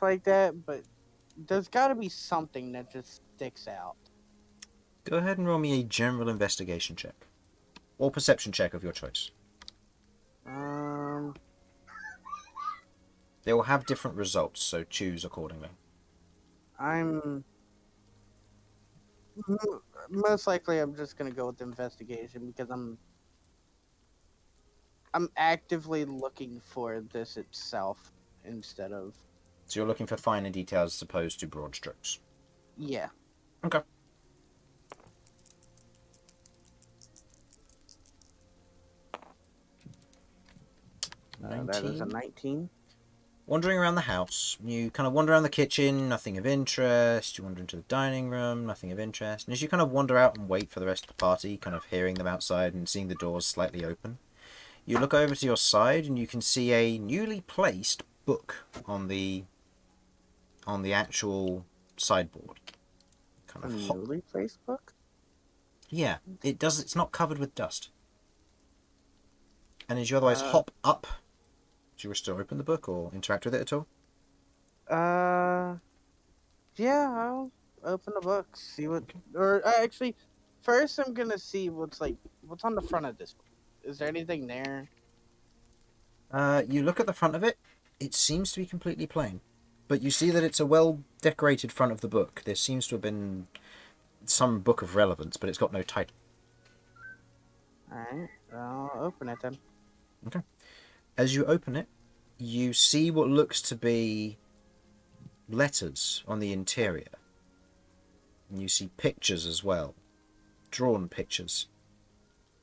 Speaker 5: like that, but there's got to be something that just sticks out.
Speaker 3: Go ahead and roll me a general investigation check. Or perception check of your choice. They will have different results, so choose accordingly.
Speaker 5: Most likely I'm just gonna go with investigation because I'm actively looking for this itself instead of
Speaker 3: So you're looking for finer details as opposed to broad strokes.
Speaker 5: yeah.
Speaker 3: Okay.
Speaker 5: That is a 19.
Speaker 3: Wandering around the house, you kind of wander around the kitchen, nothing of interest. You wander into the dining room, nothing of interest. And as you kind of wander out and wait for the rest of the party, kind of hearing them outside and seeing the doors slightly open, you look over to your side and you can see a newly placed book on the actual sideboard. Kind
Speaker 5: A
Speaker 3: of
Speaker 5: newly placed book?
Speaker 3: Yeah, it's not covered with dust. And as you otherwise hop up, do you wish to open the book or interact with it at all?
Speaker 5: Yeah, I'll open the book, see what, or actually, first I'm gonna see what's on the front of this book. Is there anything there?
Speaker 3: You look at the front of it. It seems to be completely plain, but you see that it's a well-decorated front of the book. There seems to have been some book of relevance, but it's got no title.
Speaker 5: Alright, I'll open it then.
Speaker 3: Okay. As you open it, you see what looks to be letters on the interior. And you see pictures as well. Drawn pictures.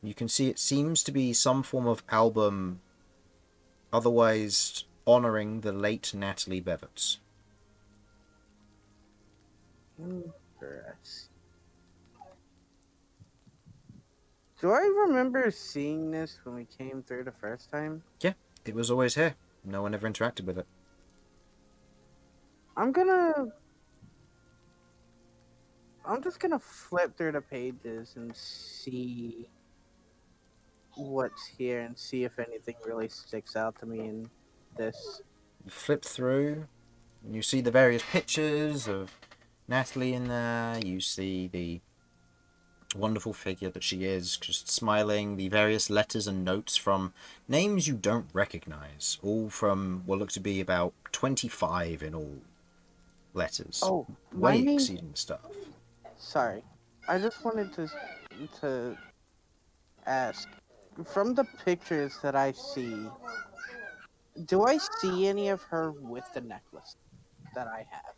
Speaker 3: You can see it seems to be some form of album otherwise honouring the late Natalie Bevetts.
Speaker 5: Interesting. Do I remember seeing this when we came through the first time?
Speaker 3: Yeah, it was always here. No one ever interacted with it.
Speaker 5: I'm just gonna flip through the pages and see what's here and see if anything really sticks out to me in this.
Speaker 3: You flip through, and you see the various pictures of Natalie in there. You see the wonderful figure that she is, just smiling. The various letters and notes from names you don't recognize, all from what look to be about 25 in all letters.
Speaker 5: Oh,
Speaker 3: way
Speaker 5: I mean,
Speaker 3: exceeding stuff.
Speaker 5: sorry. I just wanted to ask, from the pictures that I see, do I see any of her with the necklace that I have?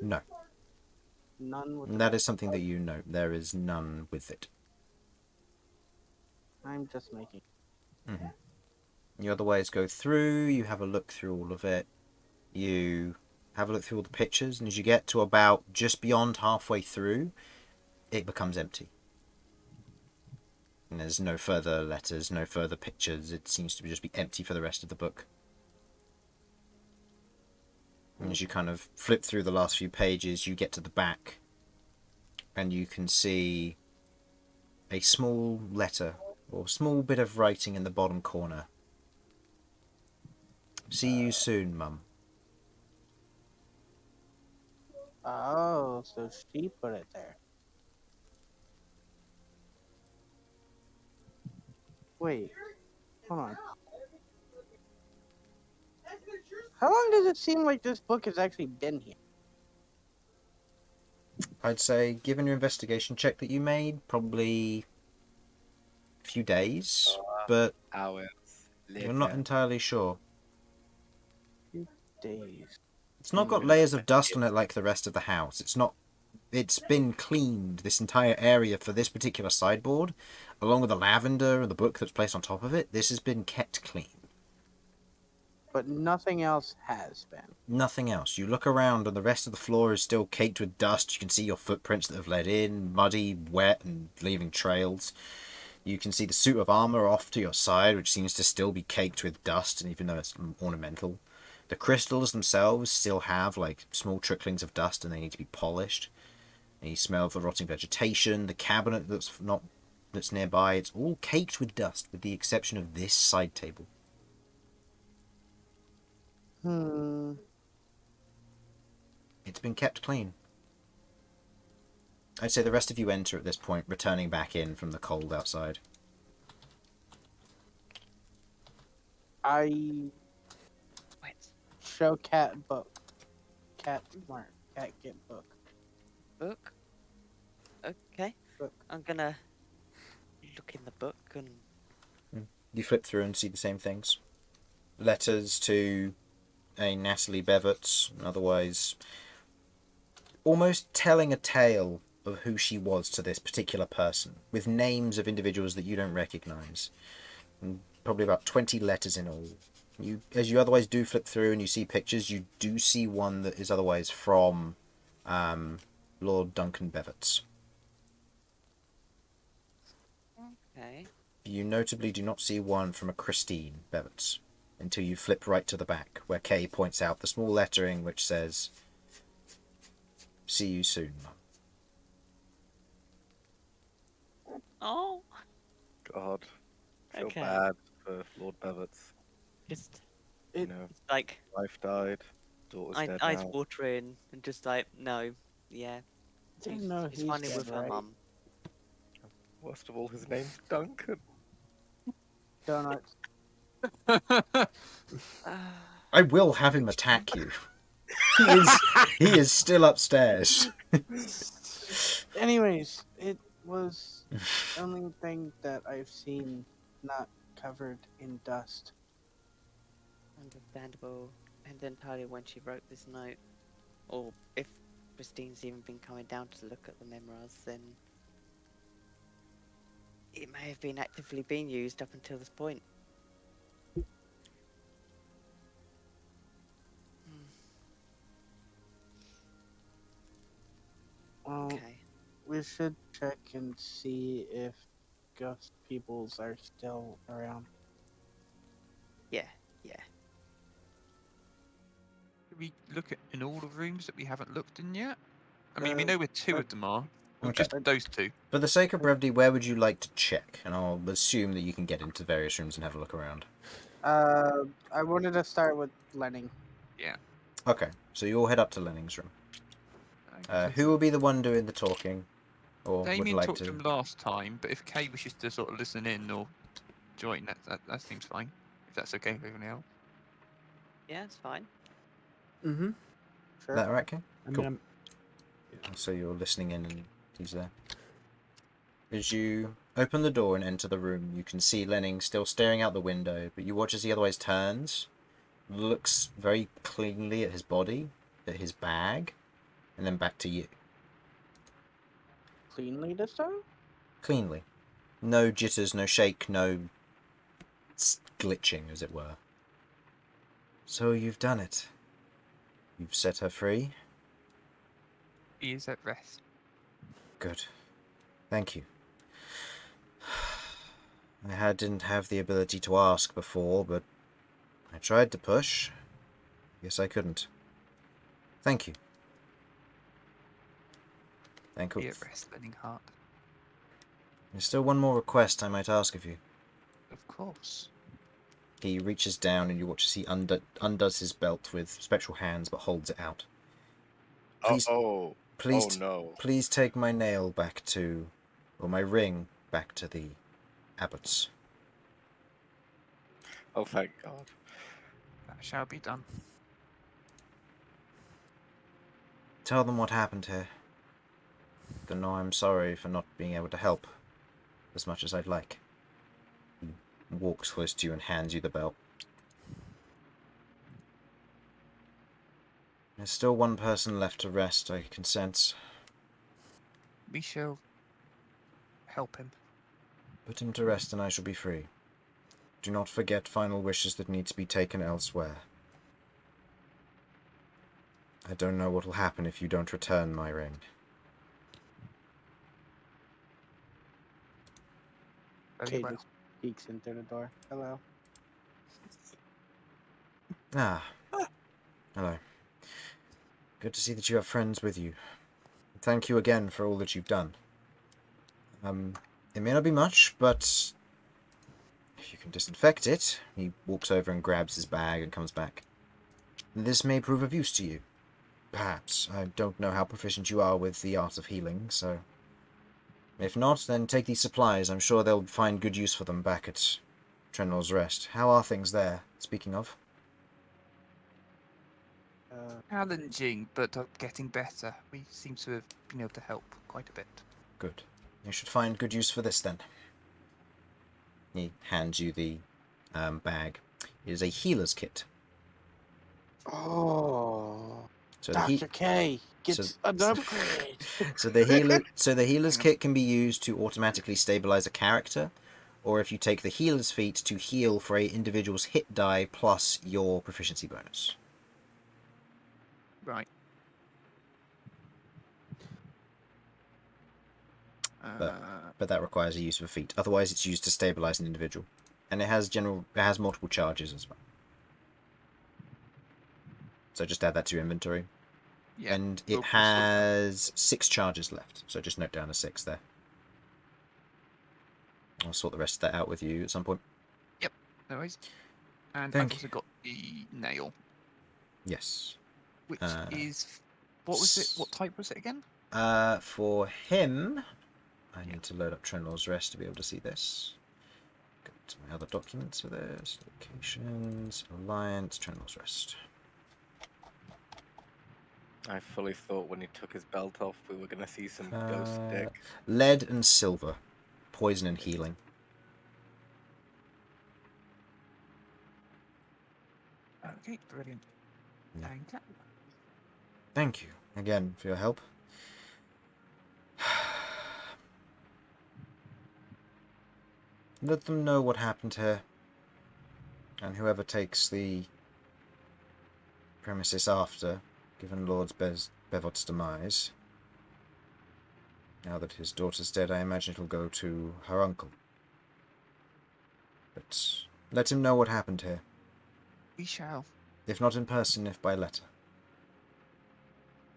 Speaker 3: No.
Speaker 5: None with
Speaker 3: And
Speaker 5: the
Speaker 3: that is something that you know. There is none with it.
Speaker 5: I'm just making.
Speaker 3: You otherwise go through, you have a look through all of it. You have a look through all the pictures, and as you get to about just beyond halfway through, it becomes empty. And there's no further letters, no further pictures. It seems to just be empty for the rest of the book. And as you kind of flip through the last few pages, you get to the back, and you can see a small letter, or small bit of writing in the bottom corner. See you soon, Mum.
Speaker 5: Oh, so she put it there. Wait, hold on. How long does it seem like this book has actually been here?
Speaker 3: I'd say, given your investigation check that you made, probably a few days, but
Speaker 4: Hours
Speaker 3: you're not
Speaker 4: later.
Speaker 3: entirely sure.
Speaker 5: Days.
Speaker 3: It's not got layers of dust on it like the rest of the house. It's been cleaned, this entire area, for this particular sideboard, along with the lavender and the book that's placed on top of it. This has been kept clean.
Speaker 5: But nothing else has been.
Speaker 3: Nothing else. You look around and the rest of the floor is still caked with dust. You can see your footprints that have led in, muddy, wet, and leaving trails. You can see the suit of armor off to your side, which seems to still be caked with dust, and even though it's ornamental. The crystals themselves still have like small tricklings of dust, and they need to be polished. And you smell the rotting vegetation. The cabinet that's nearby, it's all caked with dust, with the exception of this side table. It's been kept clean. I'd say the rest of you enter at this point, returning back in from the cold outside.
Speaker 5: I show cat book. Cat smart. Cat get book.
Speaker 2: Book. Okay.
Speaker 5: Book.
Speaker 2: I'm gonna look in the book and.
Speaker 3: You flip through and see the same things. Letters to a Natalie Bevetts, otherwise almost telling a tale of who she was to this particular person, with names of individuals that you don't recognise. And probably about 20 letters in all. As you otherwise do flip through and you see pictures, you do see one that is otherwise from Lord Duncan Bevetts.
Speaker 2: Okay.
Speaker 3: You notably do not see one from a Christine Bevetts until you flip right to the back, where Kay points out the small lettering which says, "See you soon, Mum."
Speaker 2: Oh.
Speaker 4: God. Feel
Speaker 2: Okay.
Speaker 4: bad for Lord Bevetts.
Speaker 2: Just
Speaker 4: You know,
Speaker 2: like
Speaker 4: wife died, daughter's dead
Speaker 2: eyes
Speaker 4: now.
Speaker 2: watering and just like no, yeah.
Speaker 5: Didn't know
Speaker 2: He's
Speaker 5: he's
Speaker 2: finally
Speaker 5: dead,
Speaker 2: with her
Speaker 5: right?
Speaker 2: mum.
Speaker 4: Worst of all, his name's Duncan.
Speaker 5: Donuts.
Speaker 3: I will have him attack you. He is still upstairs.
Speaker 5: Anyways, it was the only thing that I've seen not covered in dust.
Speaker 2: Understandable. And entirely when she wrote this note, or if Christine's even been coming down to look at the memoirs, then it may have been actively being used up until this point.
Speaker 5: Well,
Speaker 2: Okay.
Speaker 5: we should check and see if ghost peoples are still around.
Speaker 2: Yeah.
Speaker 1: Should we look at in all the rooms that we haven't looked in yet? I mean, we
Speaker 5: Uh,
Speaker 1: know where two
Speaker 5: but-
Speaker 1: of them are. Or
Speaker 3: Okay.
Speaker 1: just those two.
Speaker 3: For the sake of brevity, where would you like to check? And I'll assume that you can get into various rooms and have a look around.
Speaker 5: I wanted to start with Lenning.
Speaker 3: Okay, so you'll head up to Lenning's room.
Speaker 1: Okay.
Speaker 3: Who will be the one doing the talking? Or would
Speaker 1: Damian
Speaker 3: like
Speaker 1: talked
Speaker 3: to...
Speaker 1: to him last time, but if Kay wishes to sort of listen in or join, that seems fine. If that's okay with everyone else.
Speaker 2: Yeah, it's fine.
Speaker 6: Mm-hmm.
Speaker 3: Is
Speaker 5: Sure.
Speaker 3: that right, King?
Speaker 6: I
Speaker 3: Cool.
Speaker 6: mean,
Speaker 3: So you're listening in and he's there. As you open the door and enter the room, you can see Lenning still staring out the window, but you watch as he otherwise turns, looks very cleanly at his body, at his bag, and then back to you.
Speaker 5: Cleanly this time?
Speaker 3: Cleanly. No jitters, no shake, no glitching, as it were. So you've done it. You've set her free?
Speaker 1: He is at rest.
Speaker 3: Good. Thank you. Didn't have the ability to ask before, but I tried to push. Guess I couldn't. Thank you. Thank you.
Speaker 1: Be at rest, Lenning Heart.
Speaker 3: There's still one more request I might ask of you.
Speaker 1: Of course.
Speaker 3: He reaches down and you watch as he undoes his belt with spectral hands but holds it out. Please,
Speaker 4: Oh
Speaker 3: please,
Speaker 4: no.
Speaker 3: please take my nail back to, or my ring back to the abbots.
Speaker 4: Oh, thank God.
Speaker 1: That shall be done.
Speaker 3: Tell them what happened here. They know I'm sorry for not being able to help as much as I'd like. He walks close to you and hands you the belt. There's still one person left to rest, I can sense.
Speaker 1: We shall help him.
Speaker 3: Put him to rest and I shall be free. Do not forget final wishes that need to be taken elsewhere. I don't know what will happen if you don't return my ring.
Speaker 1: Very
Speaker 5: Kate
Speaker 1: well.
Speaker 5: just peeks in through the door. Hello.
Speaker 3: Ah. Hello. Good to see that you have friends with you. Thank you again for all that you've done. It may not be much, but if you can disinfect it, he walks over and grabs his bag and comes back. This may prove of use to you. Perhaps. I don't know how proficient you are with the art of healing, so... If not, then take these supplies. I'm sure they'll find good use for them back at Trenlor's Rest. How are things there, speaking of?
Speaker 1: Challenging, but getting better. We seem to have been able to help quite a bit.
Speaker 3: Good. You should find good use for this, then. He hands you the bag. It is a healer's kit.
Speaker 5: Oh,
Speaker 3: So
Speaker 5: Dr. K gets
Speaker 3: so-
Speaker 5: an upgrade.
Speaker 3: So the healer's kit can be used to automatically stabilize a character, or if you take the healer's feat, to heal for a individual's hit die plus your proficiency bonus.
Speaker 1: Right.
Speaker 3: But that requires a use of a feat. Otherwise, it's used to stabilize an individual, and it has multiple charges as well. So just add that to your inventory.
Speaker 1: Yeah.
Speaker 3: And it
Speaker 1: we'll sort that.
Speaker 3: has 6 charges left, so just note down a 6 there. I'll sort the rest of that out with you at some point.
Speaker 1: No worries. And
Speaker 3: Thank
Speaker 1: I've also got the nail,
Speaker 3: Yes.
Speaker 1: which is... What was it? What type was it again?
Speaker 3: For him, I need to load up Trenlor's Rest to be able to see this. my other documents are there. Locations, Alliance, Trendless Rest.
Speaker 4: I fully thought when he took his belt off, we were gonna see some ghost dick.
Speaker 3: Lead and silver. Poison and healing.
Speaker 1: Okay, brilliant.
Speaker 3: Yeah.
Speaker 1: Thank you.
Speaker 3: Thank you again for your help. Let them know what happened here. And whoever takes the premises after, given Lord Bevot's demise, now that his daughter's dead, I imagine it'll go to her uncle. But let him know what happened here.
Speaker 1: We shall.
Speaker 3: If not in person, if by letter.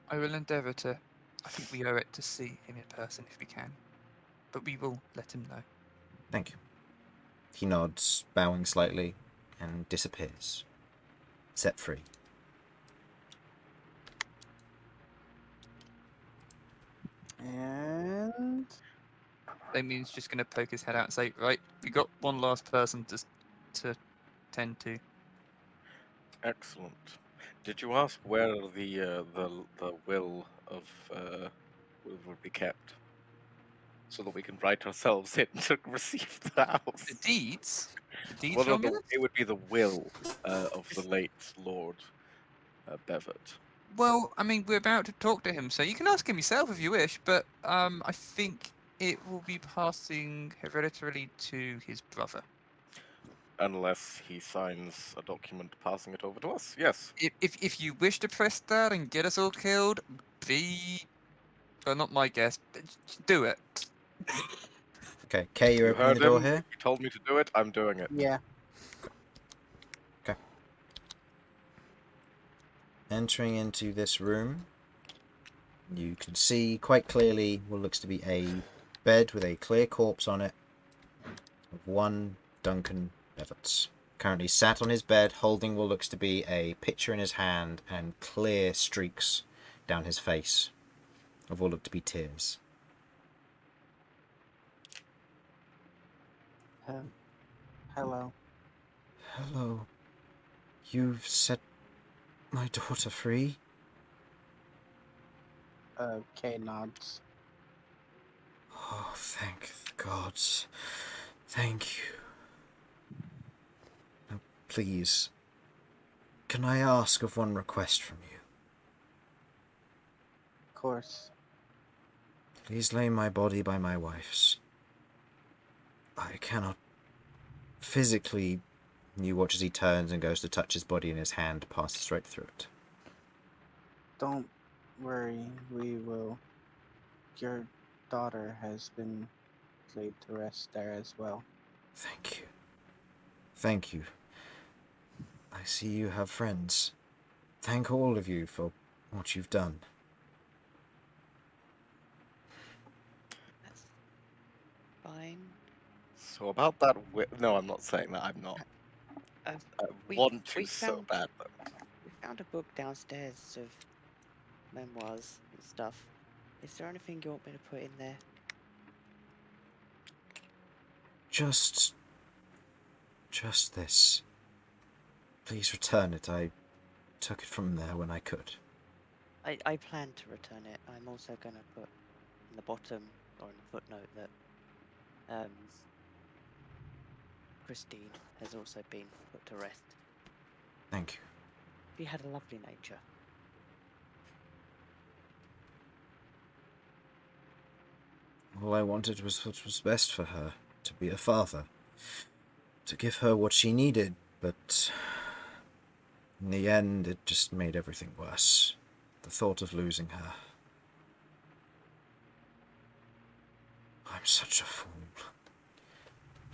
Speaker 1: I will endeavour to. I think we owe it to see him in person if we can. But we will let him know.
Speaker 3: Thank you. He nods, bowing slightly, and disappears. Set free.
Speaker 5: And
Speaker 1: Damian's just going to poke his head out and say, right, we got one last person to tend to.
Speaker 4: Excellent. Did you ask where the will of would be kept, so that we can write ourselves in to receive the house?
Speaker 1: The deeds? The deeds,
Speaker 4: Well, no,
Speaker 1: Romulus?
Speaker 4: it would be the will of the late Lord Bevet.
Speaker 1: Well, I mean, we're about to talk to him, so you can ask him yourself if you wish, but I think it will be passing hereditarily to his brother.
Speaker 4: Unless he signs a document passing it over to us, yes.
Speaker 1: If you wish to press that and get us all killed, well, not my guess, but do it.
Speaker 3: Okay, Kay, you're
Speaker 4: You
Speaker 3: opening the
Speaker 4: heard
Speaker 3: door
Speaker 4: him.
Speaker 3: here?
Speaker 4: He told me to do it. I'm doing it.
Speaker 5: yeah,
Speaker 3: Entering into this room, you can see quite clearly what looks to be a bed with a clear corpse on it of one Duncan Beverts. Currently sat on his bed, holding what looks to be a pitcher in his hand and clear streaks down his face of what look to be tears.
Speaker 5: hello.
Speaker 3: Hello. You've set my daughter free?
Speaker 5: Kay nods.
Speaker 3: Oh, thank the gods. Thank you. Now, please, can I ask of one request from you?
Speaker 5: Of course.
Speaker 3: Please lay my body by my wife's. I cannot physically... You watch as he turns and goes to touch his body, and his hand passes right through it.
Speaker 5: Don't worry, we will. Your daughter has been laid to rest there as well.
Speaker 3: Thank you. Thank you. I see you have friends. Thank all of you for what you've done.
Speaker 2: That's fine.
Speaker 4: So about that, no, I'm not saying that. I'm not.
Speaker 2: Uh,
Speaker 4: I
Speaker 2: we-
Speaker 4: want to
Speaker 2: we
Speaker 4: so
Speaker 2: found-
Speaker 4: bad.
Speaker 2: We found a book downstairs of memoirs and stuff. Is there anything you want me to put in there?
Speaker 3: Just this. Please return it. I took it from there when I could.
Speaker 2: I plan to return it. I'm also going to put in the bottom or in the footnote that Christine has also been put to rest.
Speaker 3: Thank you.
Speaker 2: She had a lovely nature.
Speaker 3: All I wanted was what was best for her, to be a father, to give her what she needed, but in the end it just made everything worse. The thought of losing her. I'm such a fool.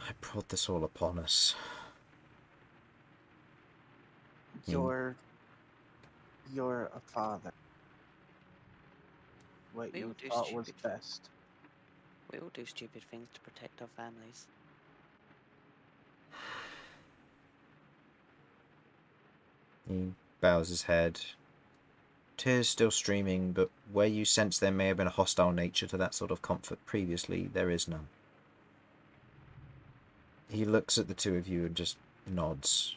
Speaker 3: I brought this all upon us.
Speaker 5: You're a father. What
Speaker 2: We all
Speaker 5: you
Speaker 2: do
Speaker 5: thought was
Speaker 2: stupid
Speaker 5: best.
Speaker 2: We all do stupid things to protect our families.
Speaker 3: He bows his head. Tears still streaming, but where you sense there may have been a hostile nature to that sort of comfort previously, there is none. He looks at the two of you and just nods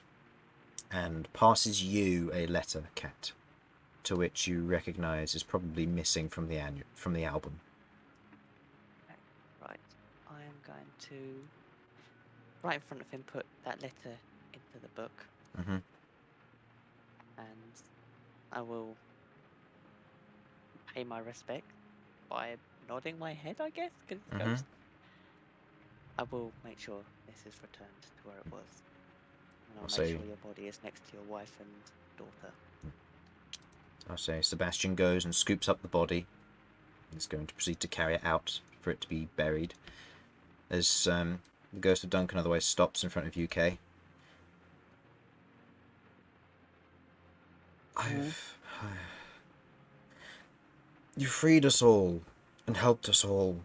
Speaker 3: and passes you a letter, Cat, to which you recognise is probably missing from the album.
Speaker 2: Right. I am going to, right in front of him, put that letter into the book.
Speaker 3: Mm-hmm.
Speaker 2: And I will pay my respect by nodding my head, I guess, because it's a ghost. I will make sure this is returned to where it was. And I'll make sure your body is next to your wife and daughter.
Speaker 3: I'll say Sebastian goes and scoops up the body. He's going to proceed to carry it out for it to be buried. As the ghost of Duncan otherwise stops in front of UK. You freed us all and helped us all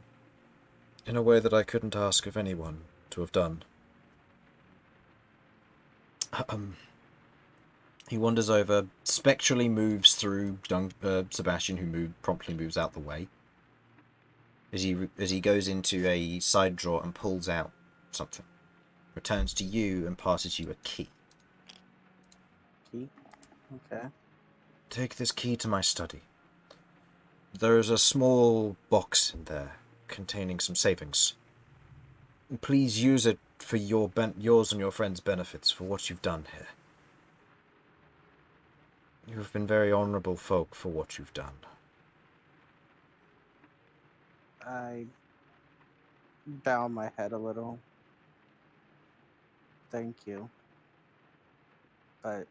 Speaker 3: in a way that I couldn't ask of anyone to have done. He wanders over, spectrally moves through Sebastian, who promptly moves out the way. As he goes into a side drawer and pulls out something, returns to you and passes you a key.
Speaker 5: Key? Okay.
Speaker 3: Take this key to my study. There is a small box in there containing some savings. Please use it for yours and your friends' benefits for what you've done here. You have been very honourable folk for what you've done.
Speaker 5: I bow my head a little. Thank you. But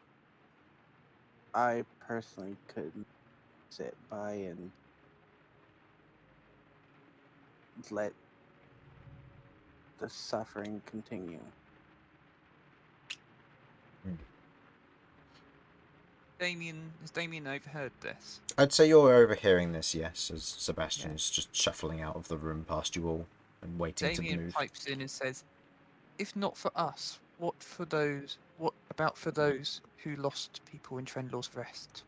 Speaker 5: I personally couldn't sit by and let the suffering continue.
Speaker 1: Has Damian overheard this?
Speaker 3: I'd say you're overhearing this, yes, as Sebastian's just shuffling out of the room past you all and waiting to
Speaker 1: Damian
Speaker 3: move.
Speaker 1: pipes in and says, "If not for us, what about for those who lost people in Trendlaw's Rest?"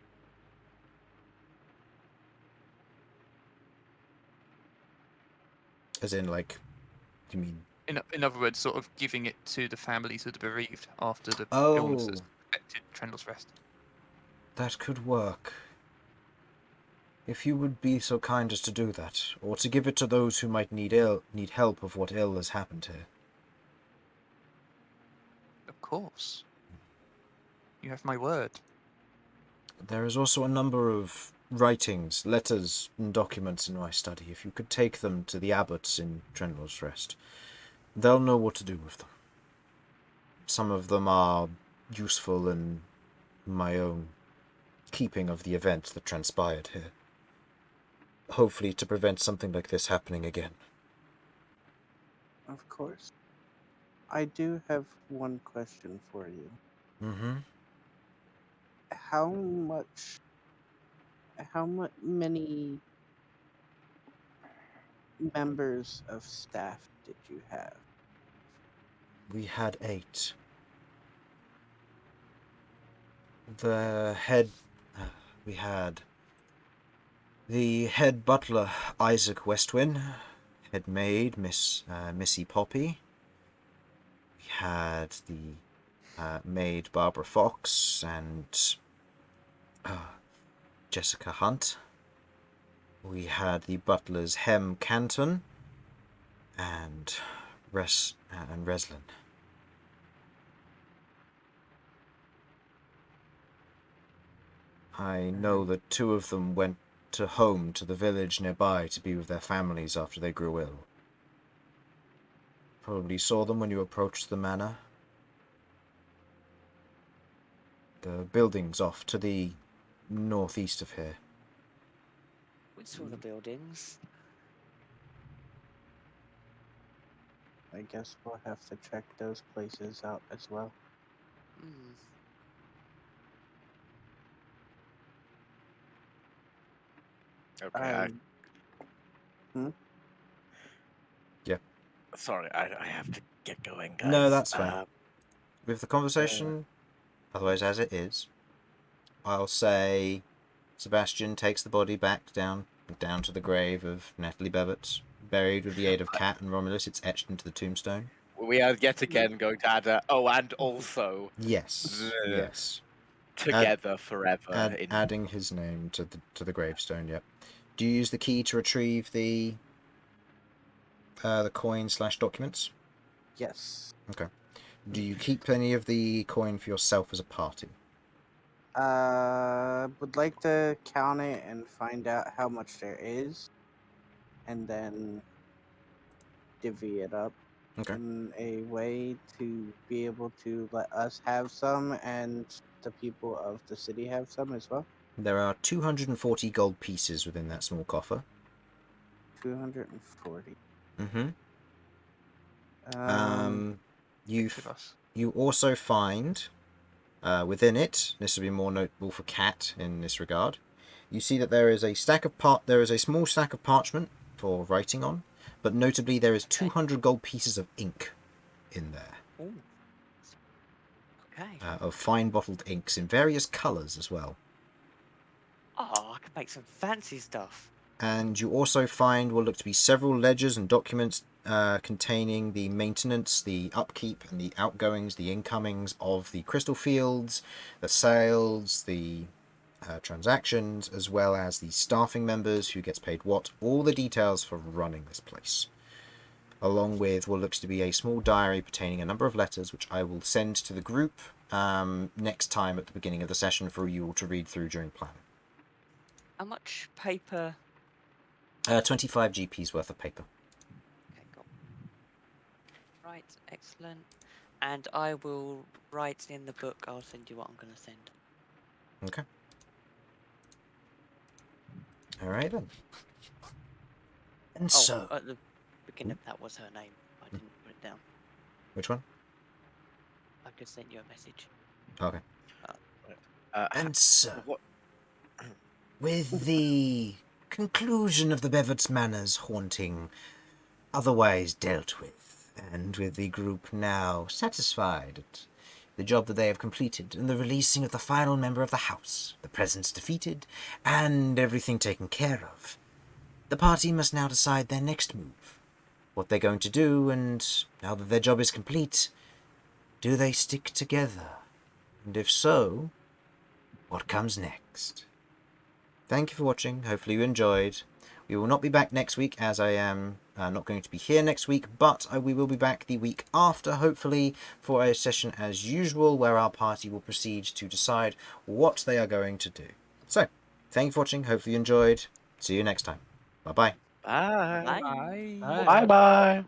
Speaker 3: As in, like, you mean?
Speaker 1: In other words, sort of giving it to the families of the bereaved after the illness that's affected Trendlaw's Rest.
Speaker 3: That could work. If you would be so kind as to do that, or to give it to those who might need help of what ill has happened here.
Speaker 1: Of course. You have my word.
Speaker 3: There is also a number of writings, letters, and documents in my study. If you could take them to the abbots in Trendlaw's Rest, they'll know what to do with them. Some of them are useful in my own keeping of the events that transpired here. Hopefully to prevent something like this happening again.
Speaker 5: Of course. I do have one question for you.
Speaker 3: Mm-hmm.
Speaker 5: How many members of staff did you have?
Speaker 3: We had 8. We had the head butler, Isaac Westwin, head maid, Missy Poppy. We had the maid, Barbara Fox, and Jessica Hunt. We had the butlers, Hem Canton, and Reslin. I know that 2 of them went home to the village nearby to be with their families after they grew ill. Probably saw them when you approached the manor. The building's off to the northeast of here.
Speaker 2: We saw the buildings.
Speaker 5: I guess we'll have to check those places out as well.
Speaker 2: Hmm.
Speaker 4: Okay.
Speaker 3: Yeah.
Speaker 4: Sorry, I have to get going, guys.
Speaker 3: No, that's fine. With the conversation, otherwise as it is, I'll say Sebastian takes the body back down to the grave of Natalie Bevetts, buried with the aid of Cat and Romulus. It's etched into the tombstone.
Speaker 4: We are yet again going to add a and also
Speaker 3: Yes. Yes.
Speaker 4: together forever.
Speaker 3: Adding his name to the gravestone. Yep. Do you use the key to retrieve the coin/documents?
Speaker 5: Yes.
Speaker 3: Do you keep any of the coin for yourself as a party?
Speaker 5: Would like to count it and find out how much there is, and then divvy it up
Speaker 3: Okay.
Speaker 5: in a way to be able to let us have some and the people of the city have some as well.
Speaker 3: There are 240 gold pieces within that small coffer.
Speaker 5: 240.
Speaker 3: Mm-hmm.
Speaker 1: Think of us.
Speaker 3: You also find within it, this will be more notable for Cat in this regard. You see that there is a small stack of parchment for writing on, but notably there is 200 gold pieces of ink in there.
Speaker 2: Ooh. Okay.
Speaker 3: Of fine bottled inks in various colours as well.
Speaker 2: Oh, I can make some fancy stuff.
Speaker 3: And you also find what look to be several ledgers and documents containing the maintenance, the upkeep, and the outgoings, the incomings of the crystal fields, the sales, the transactions, as well as the staffing members, who gets paid what, all the details for running this place. Along with what looks to be a small diary pertaining a number of letters, which I will send to the group next time at the beginning of the session for you all to read through during planning.
Speaker 2: How much paper?
Speaker 3: 25 GP's worth of paper.
Speaker 2: Okay, cool. Right, excellent. And I will write in the book. I'll send you what I'm going to send.
Speaker 3: Okay. Alright then. And
Speaker 2: Oh,
Speaker 3: so...
Speaker 2: at the beginning, that was her name. I didn't put it down.
Speaker 3: Which one?
Speaker 2: I've just sent you a message.
Speaker 3: Okay.
Speaker 4: And
Speaker 3: so...
Speaker 4: what?
Speaker 3: With the conclusion of the Bevert's Manor's haunting otherwise dealt with, and with the group now satisfied at the job that they have completed, and the releasing of the final member of the house, the presence defeated, and everything taken care of, the party must now decide their next move. What they're going to do, and now that their job is complete, do they stick together? And if so, what comes next? Thank you for watching. Hopefully you enjoyed. We will not be back next week, as I am not going to be here next week, but we will be back the week after, hopefully, for a session as usual, where our party will proceed to decide what they are going to do. So, thank you for watching. Hopefully you enjoyed. See you next time. Bye-bye.
Speaker 4: Bye.
Speaker 2: Bye.
Speaker 1: Bye.
Speaker 6: Bye.
Speaker 7: Bye bye.